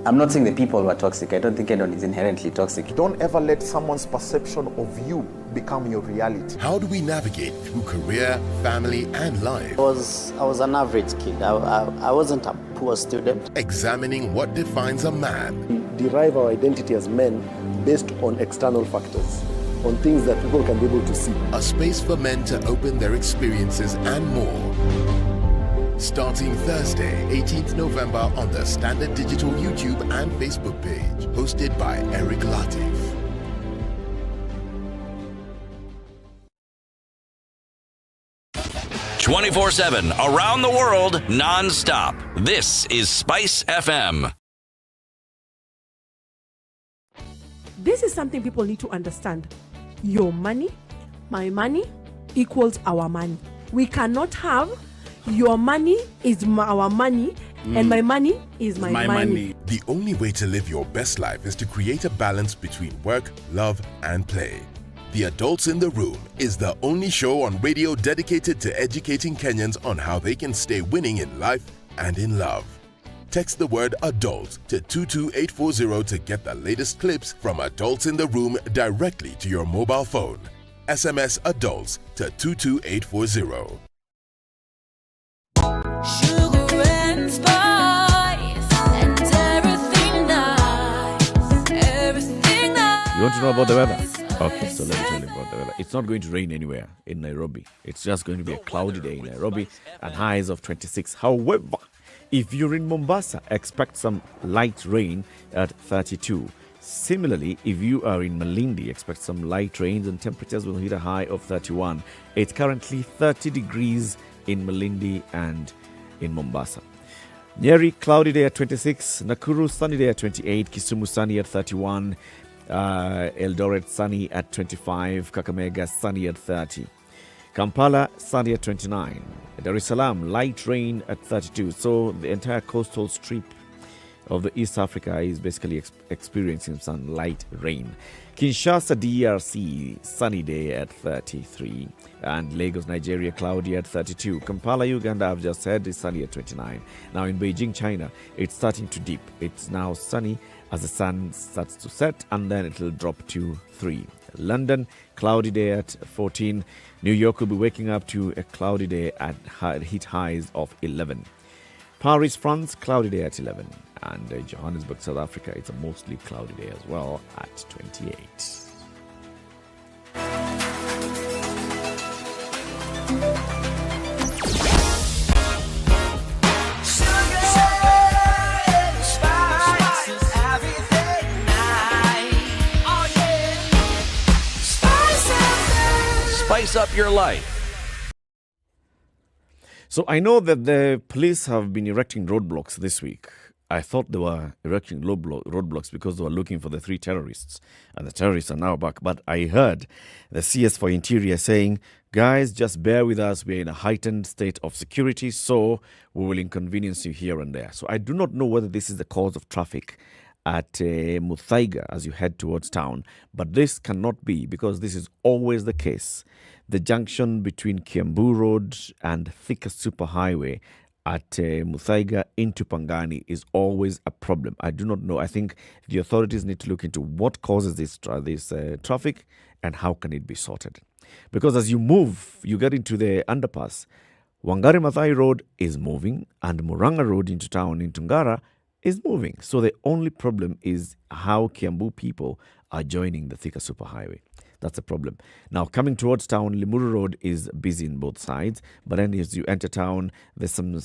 I'm not saying the people were toxic. I don't think anyone is inherently toxic. Don't ever let someone's perception of you become your reality. How do we navigate through career, family, and life? I was an average kid. I wasn't a poor student. Examining what defines a man. We derive our identity as men based on external factors, on things that people can be able to see. A space for men to open their experiences and more. Starting Thursday, 18th November on the Standard Digital YouTube and Facebook page. Hosted by Eric Latiff. "24/7 around the world, non-stop. This is SpiceFM. This is something people need to understand. Your money, my money, equals our money. We cannot have your money is our money and my money is my money. The only way to live your best life is to create a balance between work, love, and play. The Adults in the Room is the only show on radio dedicated to educating Kenyans on how they can stay winning in life and in love. Text the word adult to 22840 to get the latest clips from Adults in the Room directly to your mobile phone. SMS adults to 22840. Sugar and spice. You want to know about the weather? Okay, so let me tell you about the weather. It's not going to rain anywhere in Nairobi. It's just going to be a cloudy day in Nairobi and highs of 26. However, if you're in Mombasa, expect some light rain at 32. Similarly, if you are in Malindi, expect some light rains and temperatures will hit a high of 31. It's currently 30 degrees in Malindi and in Mombasa. Nyeri, cloudy day at 26. Nakuru, sunny day at 28. Kisumu, sunny at 31. Eldoret, sunny at 25. Kakamega, sunny at 30. Kampala, sunny at 29. Dar es Salaam, light rain at 32. So the entire coastal strip of the East Africa is basically experiencing some light rain. Kinshasa, DRC, sunny day at 33. And Lagos, Nigeria, cloudy at 32. Kampala, Uganda, I've just said, is sunny at 29. Now in Beijing, China, it's starting to dip. It's now sunny as the sun starts to set, and then it'll drop to 3. London, cloudy day at 14. New York will be waking up to a cloudy day at heat highs of 11. Paris, France, cloudy day at 11. And Johannesburg, South Africa, it's a mostly cloudy day as well at 28. Spice up your life. So I know that the police have been erecting roadblocks this week. I thought they were erecting roadblocks because they were looking for the 3 terrorists. And the terrorists are now back. But I heard the CS for Interior saying, guys, just bear with us. We're in a heightened state of security, so we will inconvenience you here and there. So I do not know whether this is the cause of traffic at Muthui as you head towards town. But this cannot be, because this is always the case. The junction between Kiambu Road and Thika Superhighway at Muthui into Pangani is always a problem. I do not know. I think the authorities need to look into what causes this traffic and how can it be sorted. Because as you move, you get into the underpass. Wangari Maathai Road is moving and Muranga Road into town in Tungara is moving. So the only problem is how Kiambu people are joining the Thika Superhighway. That's a problem. Now, coming towards town, Limuru Road is busy in both sides. But then as you enter town, there's some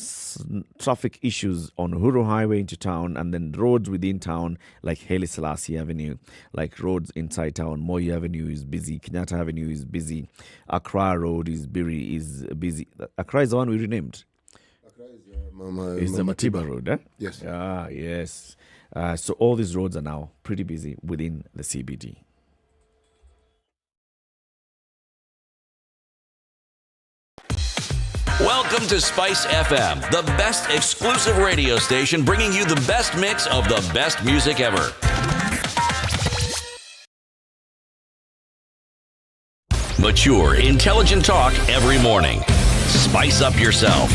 traffic issues on Uhuru Highway into town, and then roads within town, like Haile Selassie Avenue, like roads inside town. Moi Avenue is busy. Kenyatta Avenue is busy. Accra Road is busy. Accra is the one we renamed. It's the Matiba Road, eh? Yes. Ah, yes. So all these roads are now pretty busy within the CBD. Welcome to Spice FM, the best exclusive radio station bringing you the best mix of the best music ever. Mature, intelligent talk every morning. Spice up yourself.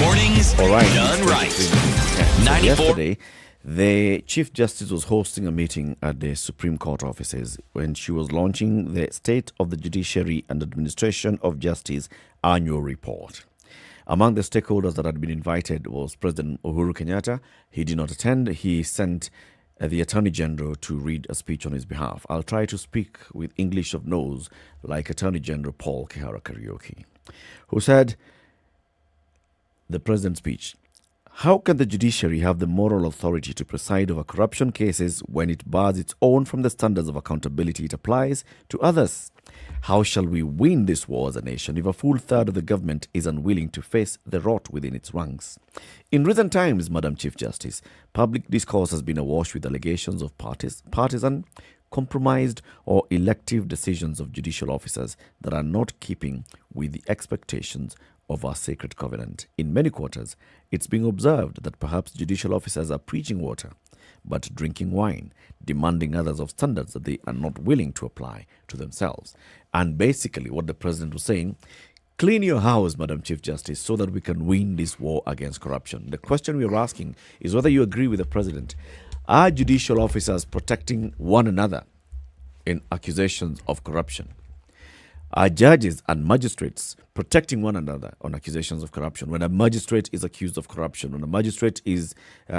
Mornings All right. done right. So 94. yesterday, the Chief Justice was hosting a meeting at the Supreme Court offices when she was launching the State of the Judiciary and Administration of Justice annual report. Among the stakeholders that had been invited was President Uhuru Kenyatta. He did not attend. He sent the Attorney General to read a speech on his behalf. I'll try to speak with English of nose like Attorney General Paul Kihara Kariuki, who said, the President's speech, how can the judiciary have the moral authority to preside over corruption cases when it bars its own from the standards of accountability it applies to others? How shall we win this war as a nation if a full third of the government is unwilling to face the rot within its ranks? In recent times, Madam Chief Justice, public discourse has been awash with allegations of partisan, compromised or elective decisions of judicial officers that are not keeping with the expectations of our sacred covenant. In many quarters, it's being observed that perhaps judicial officers are preaching water, but drinking wine, demanding others of standards that they are not willing to apply to themselves. And basically what the President was saying, clean your house, Madam Chief Justice, so that we can win this war against corruption. The question we are asking is whether you agree with the President. Are judicial officers protecting one another in accusations of corruption? are judges and magistrates protecting one another on accusations of corruption? When a magistrate is accused of corruption, when a magistrate is,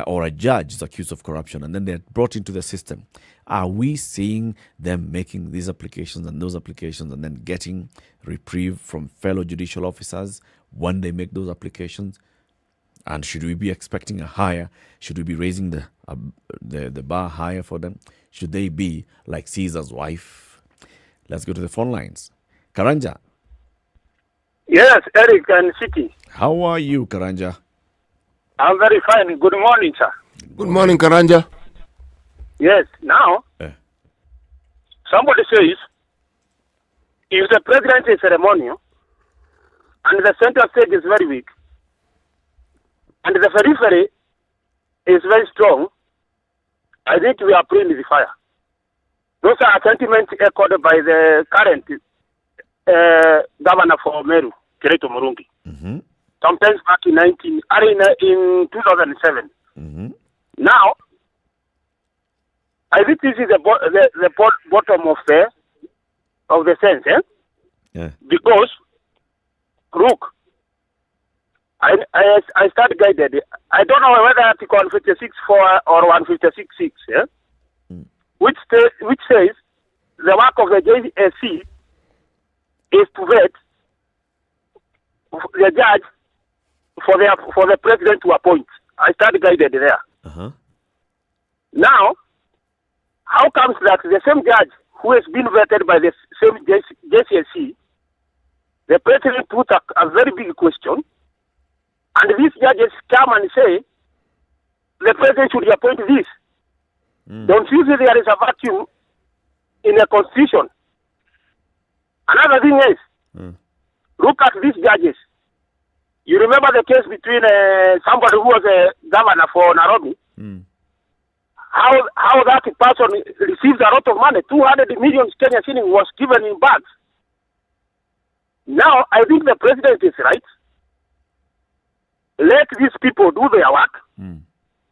or a judge is accused of corruption, and then they're brought into the system, are we seeing them making these applications and those applications and then getting reprieve from fellow judicial officers when they make those applications? And should we be expecting a higher? Should we be raising the bar higher for them? Should they be like Caesar's wife? Let's go to the phone lines. Karanja. Yes, Eric and City. How are you, Karanja? I'm very fine. Good morning, sir. Good morning, Karanja. Yes, now, somebody says, if the president is ceremonial, and the center stage is very weak, and the periphery is very strong, I think we are playing with the fire. Those are sentiments echoed by the current governor for Meru, Kireto Murungi. Sometimes back in 2007. Now, I think this is the bottom of the sense, because look, I start guided. I don't know whether Article 156.4 or 156.6, which says the work of the JSC is to vet the judge for the president to appoint. I start guided there. Now, how comes that the same judge who has been vetted by the same JSC, the president put a very big question, and these judges come and say, the president should appoint this. Don't you see there is a vacuum in the constitution? Another thing is, look at these judges. You remember the case between somebody who was a governor for Nairobi? How that person receives a lot of money, 200 million Kenya shillings was given in bags. Now, I think the president is right. Let these people do their work.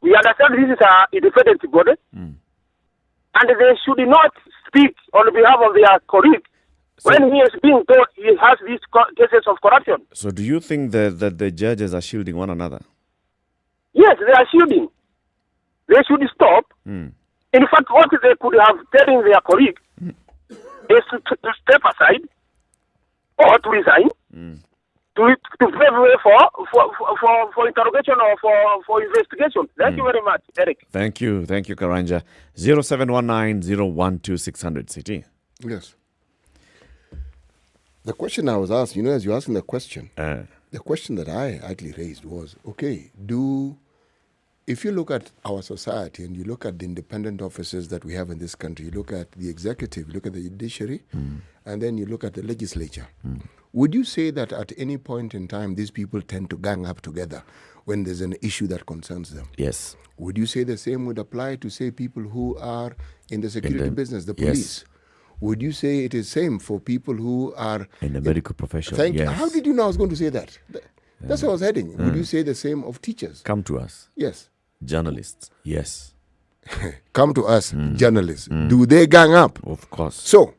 We understand this is a independent body. And they should not speak on behalf of their colleague when he is being told he has these cases of corruption. So do you think that the judges are shielding one another? Yes, they are shielding. They should stop. In fact, what they could have telling their colleague is to step aside or to resign, to pave way for interrogation or for investigation. Thank you very much, Eric. Thank you, Karanja. 0719-012-600 City. Yes. The question I was asked, as you're asking the question, the question that I actually raised was, okay, if you look at our society and you look at the independent offices that we have in this country, you look at the executive, you look at the judiciary, and then you look at the legislature, would you say that at any point in time these people tend to gang up together when there's an issue that concerns them? Yes. Would you say the same would apply to, say, people who are in the security business, the police? Yes. Would you say it is same for people who are in the medical profession? Thank you. How did you know I was going to say that? That's where I was heading. Would you say the same of teachers? Come to us. Yes. Journalists. Yes. Come to us, journalists. Do they gang up? Of course. So,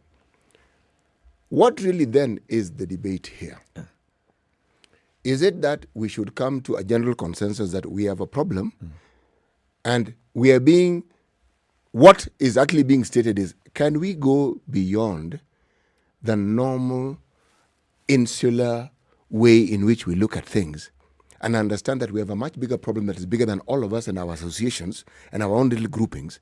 what really then is the debate here? Is it that we should come to a general consensus that we have a problem and we are what is actually being stated is, can we go beyond the normal insular way in which we look at things and understand that we have a much bigger problem that is bigger than all of us and our associations and our own little groupings,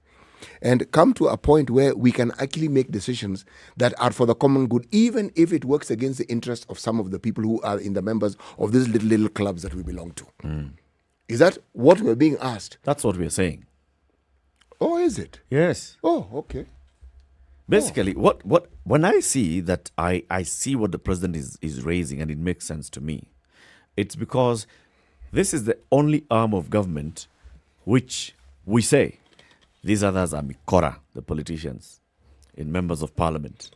and come to a point where we can actually make decisions that are for the common good, even if it works against the interests of some of the people who are in the members of these little clubs that we belong to? Is that what we're being asked? That's what we're saying. Oh, is it? Yes. Oh, okay. Basically, when I see that, I see what the president is raising, and it makes sense to me. It's because this is the only arm of government which we say these others are mikora, the politicians in members of parliament.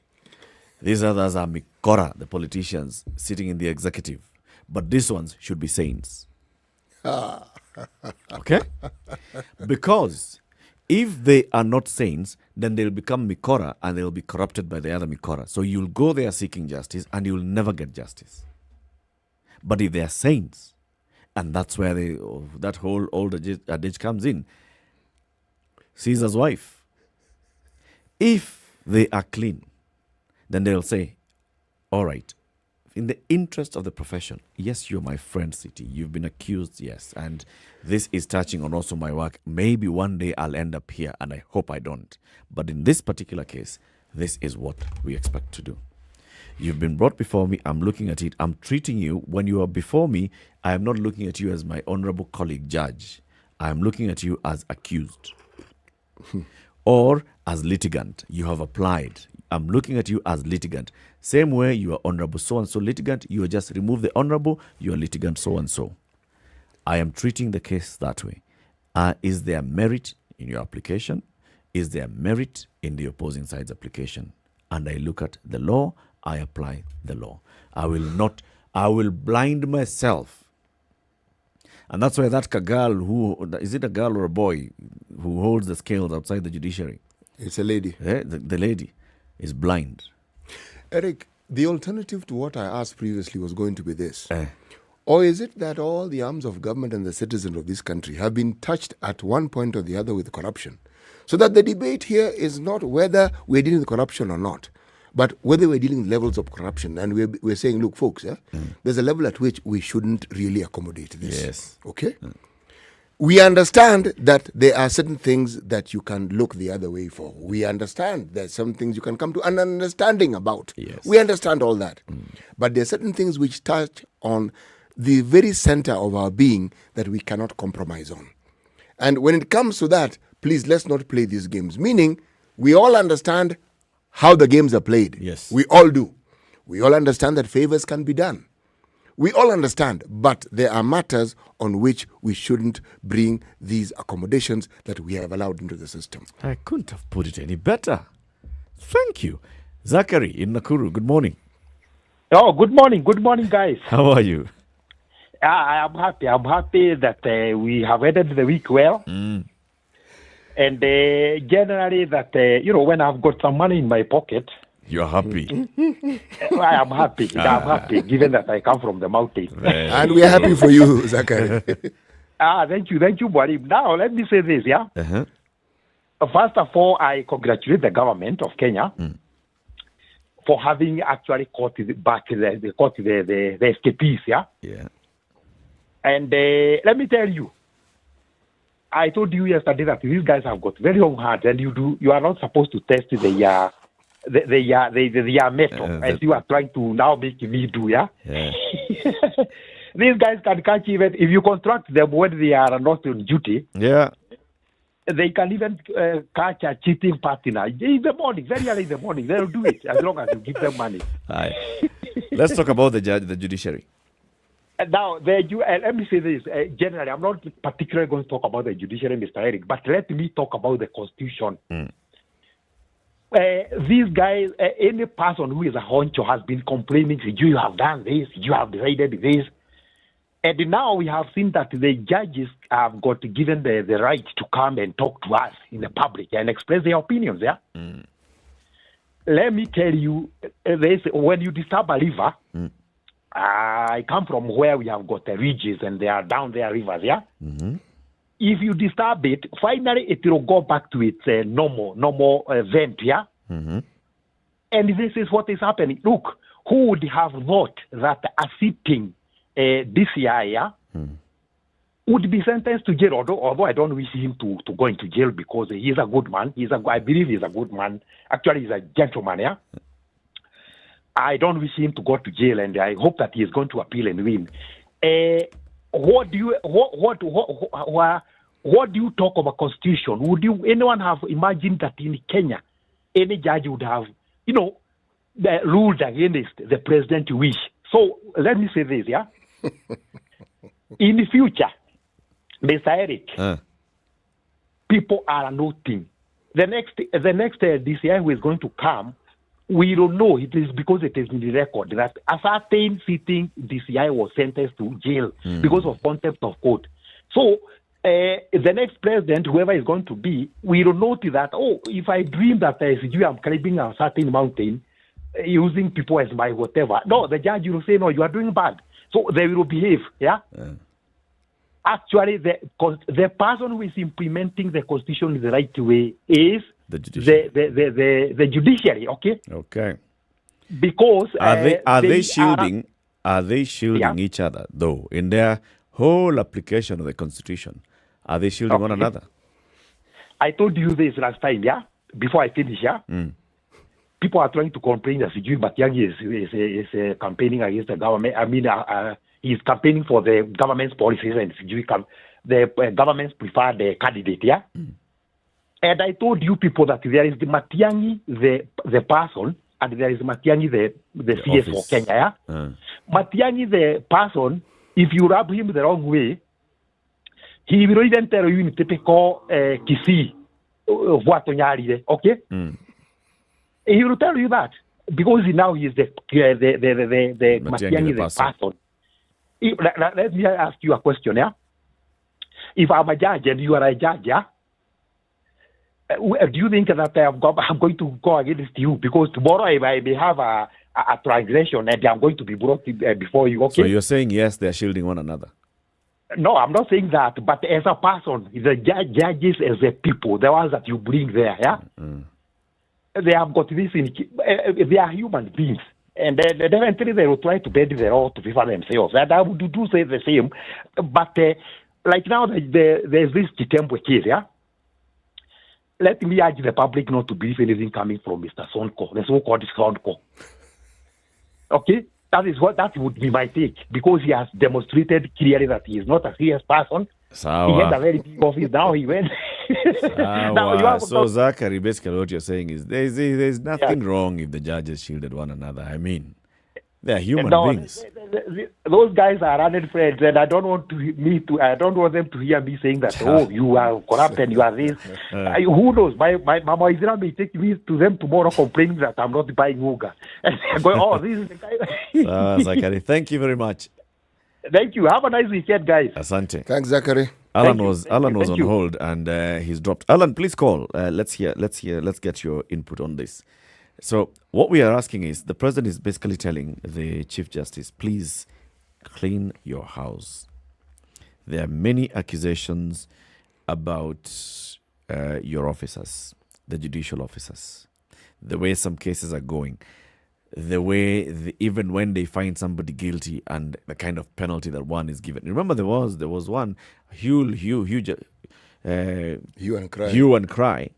These others are mikora, the politicians sitting in the executive. But these ones should be saints. Okay? Because If they are not saints, then they'll become Mikora and they'll be corrupted by the other Mikora. So you'll go there seeking justice and you'll never get justice. But if they are saints, and that's where that whole old adage comes in, Caesar's wife, if they are clean, then they'll say, all right, in the interest of the profession, yes, you're my friend, City. You've been accused, yes. And this is touching on also my work. Maybe one day I'll end up here, and I hope I don't. But in this particular case, this is what we expect to do. You've been brought before me. I'm looking at it. I'm treating you. When you are before me, I am not looking at you as my honorable colleague judge. I am looking at you as accused or as litigant. You have applied. I'm looking at you as litigant. Same way you are honorable so-and-so litigant, you just remove the honorable, you are litigant so-and-so. I am treating the case that way. Is there merit in your application? Is there merit in the opposing side's application? And I look at the law, I apply the law. I will blind myself. And that's why that girl is it a girl or a boy who holds the scales outside the judiciary? It's a lady. The lady is blind. Eric, the alternative to what I asked previously was going to be this. Or is it that all the arms of government and the citizens of this country have been touched at one point or the other with corruption? So that the debate here is not whether we're dealing with corruption or not, but whether we're dealing with levels of corruption. And we're saying, look, folks, there's a level at which we shouldn't really accommodate this. Yes. Okay? We understand that there are certain things that you can look the other way for. We understand there's some things you can come to an understanding about. Yes. We understand all that. But there are certain things which touch on the very center of our being that we cannot compromise on. And when it comes to that, please, let's not play these games. Meaning, we all understand how the games are played. Yes. We all do. We all understand that favors can be done. We all understand, but there are matters on which we shouldn't bring these accommodations that we have allowed into the system. I couldn't have put it any better. Thank you. Zachary in Nakuru, good morning. Oh, good morning. Good morning, guys. How are you? I am happy. I'm happy that we have ended the week well. And generally that, when I've got some money in my pocket, you're happy. I am happy. I'm happy, given that I come from the mountains. And we are happy for you, Zachary. Thank you, buddy. Now, let me say this, yeah? First of all, I congratulate the government of Kenya for having actually caught the escapees, yeah? Yeah. And let me tell you, I told you yesterday that these guys have got very long hands, and you are not supposed to test the metal, as you are trying to now make me do, yeah? These guys can catch even, if you contract them when they are not on duty, they can even catch a cheating partner in the morning, very early in the morning. They'll do it as long as you give them money. Let's talk about the judiciary. Now, let me say this. Generally, I'm not particularly going to talk about the judiciary, Mr. Eric, but let me talk about the Constitution. These guys, any person who is a honcho has been complaining, you have done this, you have decided this. And now we have seen that the judges have got given the right to come and talk to us in the public and express their opinions, yeah? Let me tell you, when you disturb a river, I come from where we have got the ridges and they are down there rivers, yeah? If you disturb it, finally it will go back to its normal vent, yeah? And this is what is happening. Look, who would have thought that a sitting DCI, yeah, would be sentenced to jail, although I don't wish him to go into jail because he is a good man. I believe he's a good man. Actually, he's a gentleman, yeah? I don't wish him to go to jail, and I hope that he is going to appeal and win. What do you talk about Constitution? Would anyone have imagined that in Kenya, any judge would have, ruled against the president's wish? So let me say this, yeah. In the future, Mr. Eric, people are noting. The next DCI who is going to come, we don't know. It is because it is in the record that a certain sitting DCI was sentenced to jail because of contempt of court. So the next president, whoever is going to be, will note that, if I dream that I'm climbing a certain mountain, using people as my whatever. No, the judge will say, no, you are doing bad. So they will behave, yeah? Actually, the person who is implementing the constitution in the right way is the judiciary, okay? Okay. Because are they shielding each other though in their whole application of the constitution? Are they shielding one another? I told you this last time, yeah? Before I finish, yeah? People are trying to complain that Sijui Matiang'i is campaigning against the government. I mean, he's campaigning for the government's policies, and the governments prefer the candidate, yeah? And I told you people that there is the Matiang'i, the person, and there is Matiang'i, the CS for Kenya, yeah? Matiang'i, the person, if you rub him the wrong way, he will even tell you in typical Kisii, what Nyeri, okay? He will tell you that because now he is the Matiang'i, the person. Let me ask you a question, yeah? If I'm a judge and you are a judge, yeah? Do you think that I'm going to go against you? Because tomorrow I may have a transgression and I'm going to be brought before you, okay? So you're saying, yes, they're shielding one another? No, I'm not saying that. But as a person, the judges as a people, the ones that you bring there, yeah? They have got this they are human beings. And eventually they will try to bend the law to favor themselves. And I would do say the same. But like now, there's this Chitembwe case, yeah? Let me urge the public not to believe anything coming from Mr. Sonko, the so-called Sonko. Okay? That would be my take. Because he has demonstrated clearly that he is not a serious person. He had a very big office. Now he went. So Zachary, basically what you're saying is there's nothing wrong if the judges shielded one another. I mean, they're human beings. Those guys are running friends, and I don't want them to hear me saying that. You are corrupt and you are this. Who knows? My Mama Israel may take me to them tomorrow complaining that I'm not buying Muga. And they're going, this is the guy. Zachary, thank you very much. Thank you. Have a nice weekend, guys. Asante. Thanks, Zachary. Alan was on hold and he's dropped. Alan, please call. Let's get your input on this. So what we are asking is, the president is basically telling the Chief Justice, please clean your house. There are many accusations about your officers, the judicial officers, the way some cases are going, the way even when they find somebody guilty and the kind of penalty that one is given. Remember, there was one huge hue and cry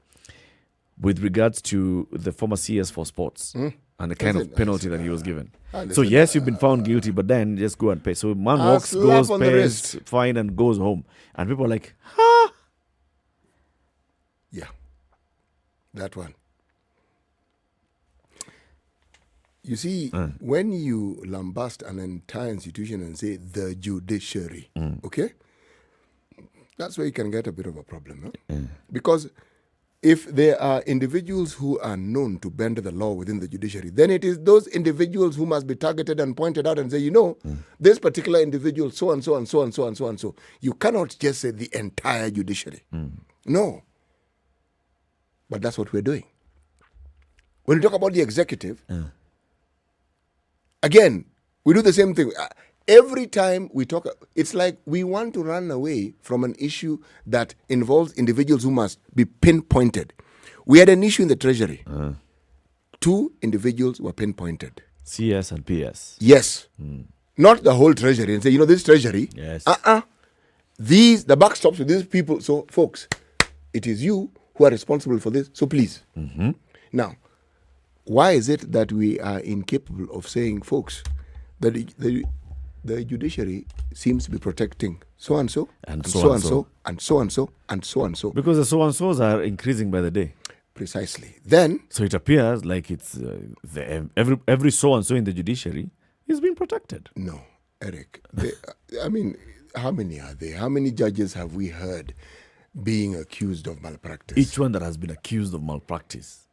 with regards to the former CS for sports and the kind of penalty that he was given. So yes, you've been found guilty, but then just go and pay. So man walks, goes, pays fine, and goes home, and people are like, "Ha!" Yeah, that one. You see, when you lambast an entire institution and say the judiciary, okay, that's where you can get a bit of a problem, no? Because if there are individuals who are known to bend the law within the judiciary, then it is those individuals who must be targeted and pointed out and say, this particular individual, so and so and so and so and so and so. You cannot just say the entire judiciary. No. But that's what we're doing. When you talk about the executive, again, we do the same thing. Every time we talk, it's like we want to run away from an issue that involves individuals who must be pinpointed. We had an issue in the Treasury. 2 individuals were pinpointed. CS and PS. Yes. Not the whole Treasury. And say, this Treasury. Yes. The buck stops with these people. So, folks, it is you who are responsible for this. So, please. Now, why is it that we are incapable of saying, folks, that the judiciary seems to be protecting so and so, and so and so, and so and so, and so and so? Because the so and so's are increasing by the day. Precisely. Then, so it appears like it's every so and so in the judiciary is being protected. No, Eric. How many are there? How many judges have we heard being accused of malpractice? Each one that has been accused of malpractice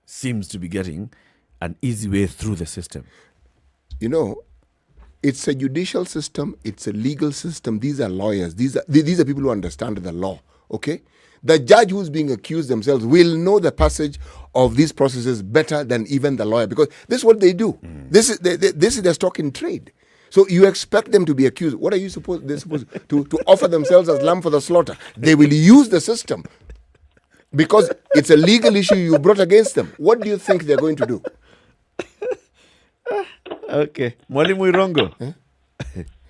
seems to be getting an easy way through the system. It's a judicial system. It's a legal system. These are lawyers. These are people who understand the law. Okay? The judge who's being accused themselves will know the passage of these processes better than even the lawyer, because this is what they do. This is their stock in trade. So you expect them to be accused. What are you supposed? They're supposed to offer themselves as lamb for the slaughter. They will use the system because it's a legal issue you brought against them. What do you think they're going to do? Okay, Mwalimu Irongo.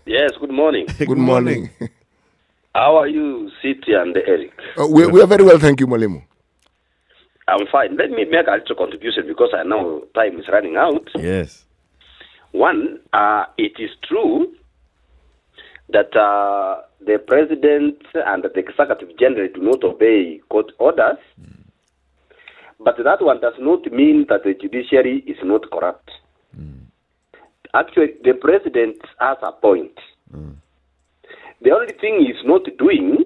Yes, good morning. Good morning. How are you, Siti and Eric? We are very well, thank you, Mwalimu. I'm fine. Let me make a little contribution because I know time is running out. Yes. One, it is true that the president and the executive generally do not obey court orders, but that one does not mean that the judiciary is not corrupt. Actually, the president has a point. The only thing he's not doing,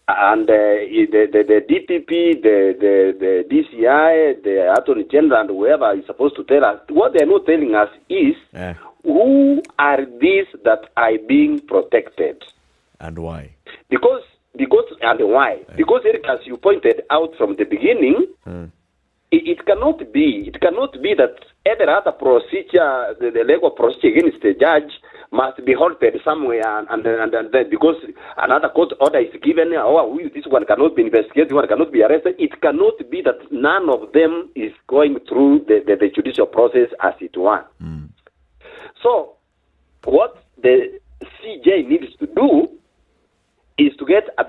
and the DPP, the DCI, the Attorney General, and whoever is supposed to tell us, what they're not telling us is who are these that are being protected. And why? Because and why? Because, Eric, as you pointed out from the beginning, it cannot be that every other procedure, the legal procedure against the judge must be halted somewhere, and then because another court order is given, this one cannot be investigated, this one cannot be arrested. It cannot be that none of them is going through the judicial process as it were. So, what the CJ needs to do is to get a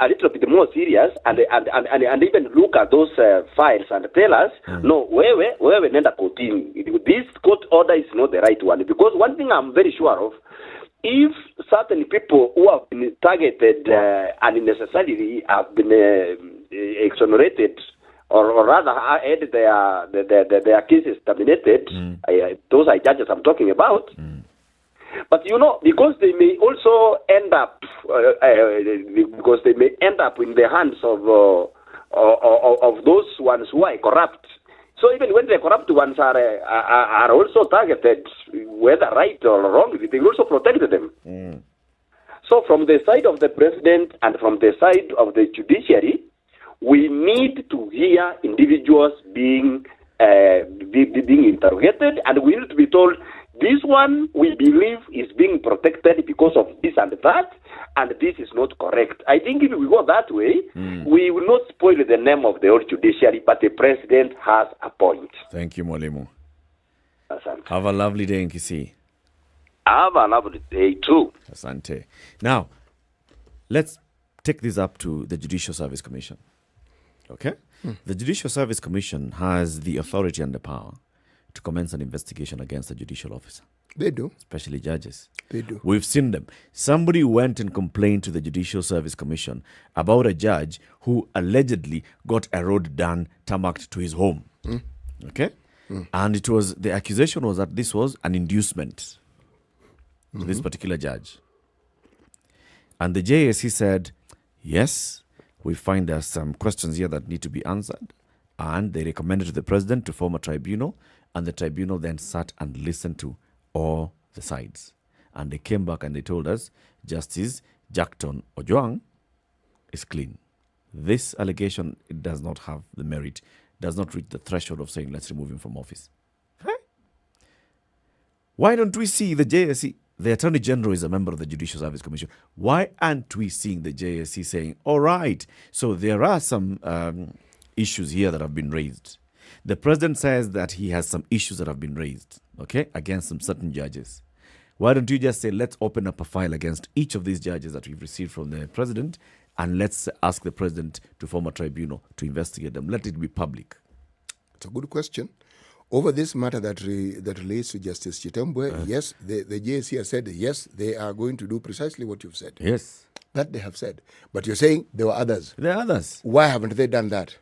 little bit more serious and even look at those files and tell us, no, wewe nenda kotini. This court order is not the right one. Because one thing I'm very sure of, if certain people who have been targeted unnecessarily have been exonerated, or rather had their cases terminated, those are judges I'm talking about. But because they may also end up, in the hands of those ones who are corrupt. So even when the corrupt ones are also targeted, whether right or wrong, they will also protect them. So from the side of the president and from the side of the judiciary, we need to hear individuals being interrogated, and we need to be told, this one we believe is being protected because of this and that, and this is not correct. I think if we go that way, we will not spoil the name of the old judiciary, but the president has a point. Thank you, Mwalimu. Asante. Have a lovely day in Kisii. Have a lovely day too. Asante. Now, let's take this up to the Judicial Service Commission. Okay? The Judicial Service Commission has the authority and the power to commence an investigation against a judicial officer. They do. Especially judges. They do. We've seen them. Somebody went and complained to the Judicial Service Commission about a judge who allegedly got a road done tarmacked to his home. Okay? And the accusation was that this was an inducement to this particular judge. And the JSC said, yes, we find there's some questions here that need to be answered. And they recommended to the president to form a tribunal. And the tribunal then sat and listened to all the sides. And they came back and they told us, Justice Jackton Ojwang is clean. This allegation, it does not have the merit, does not reach the threshold of saying, let's remove him from office. Huh? Why don't we see the JSC? The Attorney General is a member of the Judicial Service Commission. Why aren't we seeing the JSC saying, all right, so there are some issues here that have been raised. The president says that he has some issues that have been raised, okay, against some certain judges. Why don't you just say, let's open up a file against each of these judges that we've received from the president, and let's ask the president to form a tribunal to investigate them. Let it be public. It's a good question. Over this matter that relates to Justice Chitembwe, yes, the JSC has said, yes, they are going to do precisely what you've said. Yes. That they have said. But you're saying there were others. There are others. Why haven't they done that?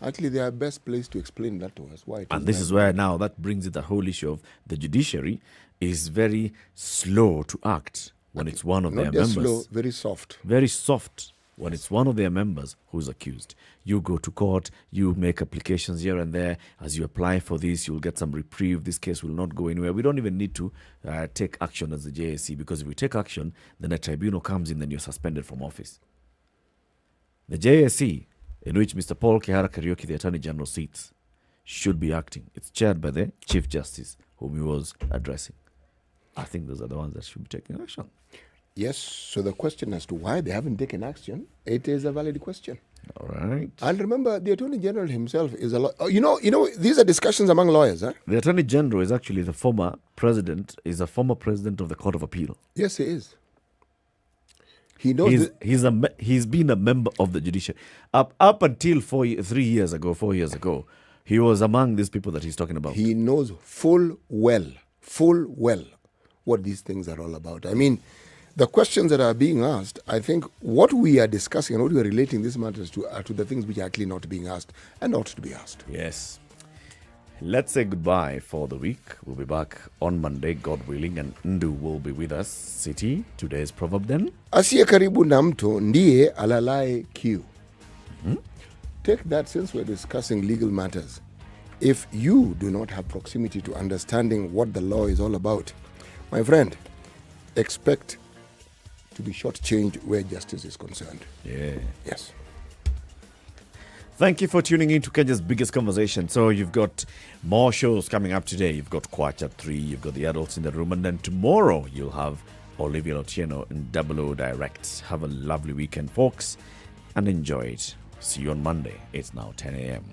Actually, they are best placed to explain that to us. Why? And this is where now that brings it the whole issue of the judiciary is very slow to act when it's one of their members. Not just slow, very soft. Very soft. when it's one of their members who's accused. You go to court, you make applications here and there. As you apply for this, you'll get some reprieve. This case will not go anywhere. We don't even need to take action as the JSC, because if we take action, then a tribunal comes in, then you're suspended from office. The JSC, in which Mr. Paul Kihara Kariuki, the Attorney General, sits, should be acting. It's chaired by the Chief Justice, whom he was addressing. I think those are the ones that should be taking action. Yes, so the question as to why they haven't taken action, it is a valid question. All right. And remember, the Attorney General himself is a you know, these are discussions among lawyers, huh? The Attorney General is actually the former president, is a former president of the Court of Appeal. Yes, he is. He knows he's been a member of the judiciary. Up until 4 years ago, he was among these people that he's talking about. He knows full well what these things are all about. I mean, the questions that are being asked, I think what we are discussing and what we are relating these matters to are to the things which are actually not being asked and ought to be asked. Yes. Let's say goodbye for the week. We'll be back on Monday, God willing, and Ndu will be with us. City, today's proverb then. Asiye karibu na mto ndiye alalaye kiu. Take that, since we're discussing legal matters. If you do not have proximity to understanding what the law is all about, my friend, expect to be shortchanged where justice is concerned. Yeah. Yes. Thank you for tuning in to Kenya's biggest conversation. So you've got more shows coming up today. You've got Kwacha 3, you've got the adults in the room, and then tomorrow you'll have Olivia Otieno in Double O Direct. Have a lovely weekend, folks, and enjoy it. See you on Monday. It's now 10 a.m.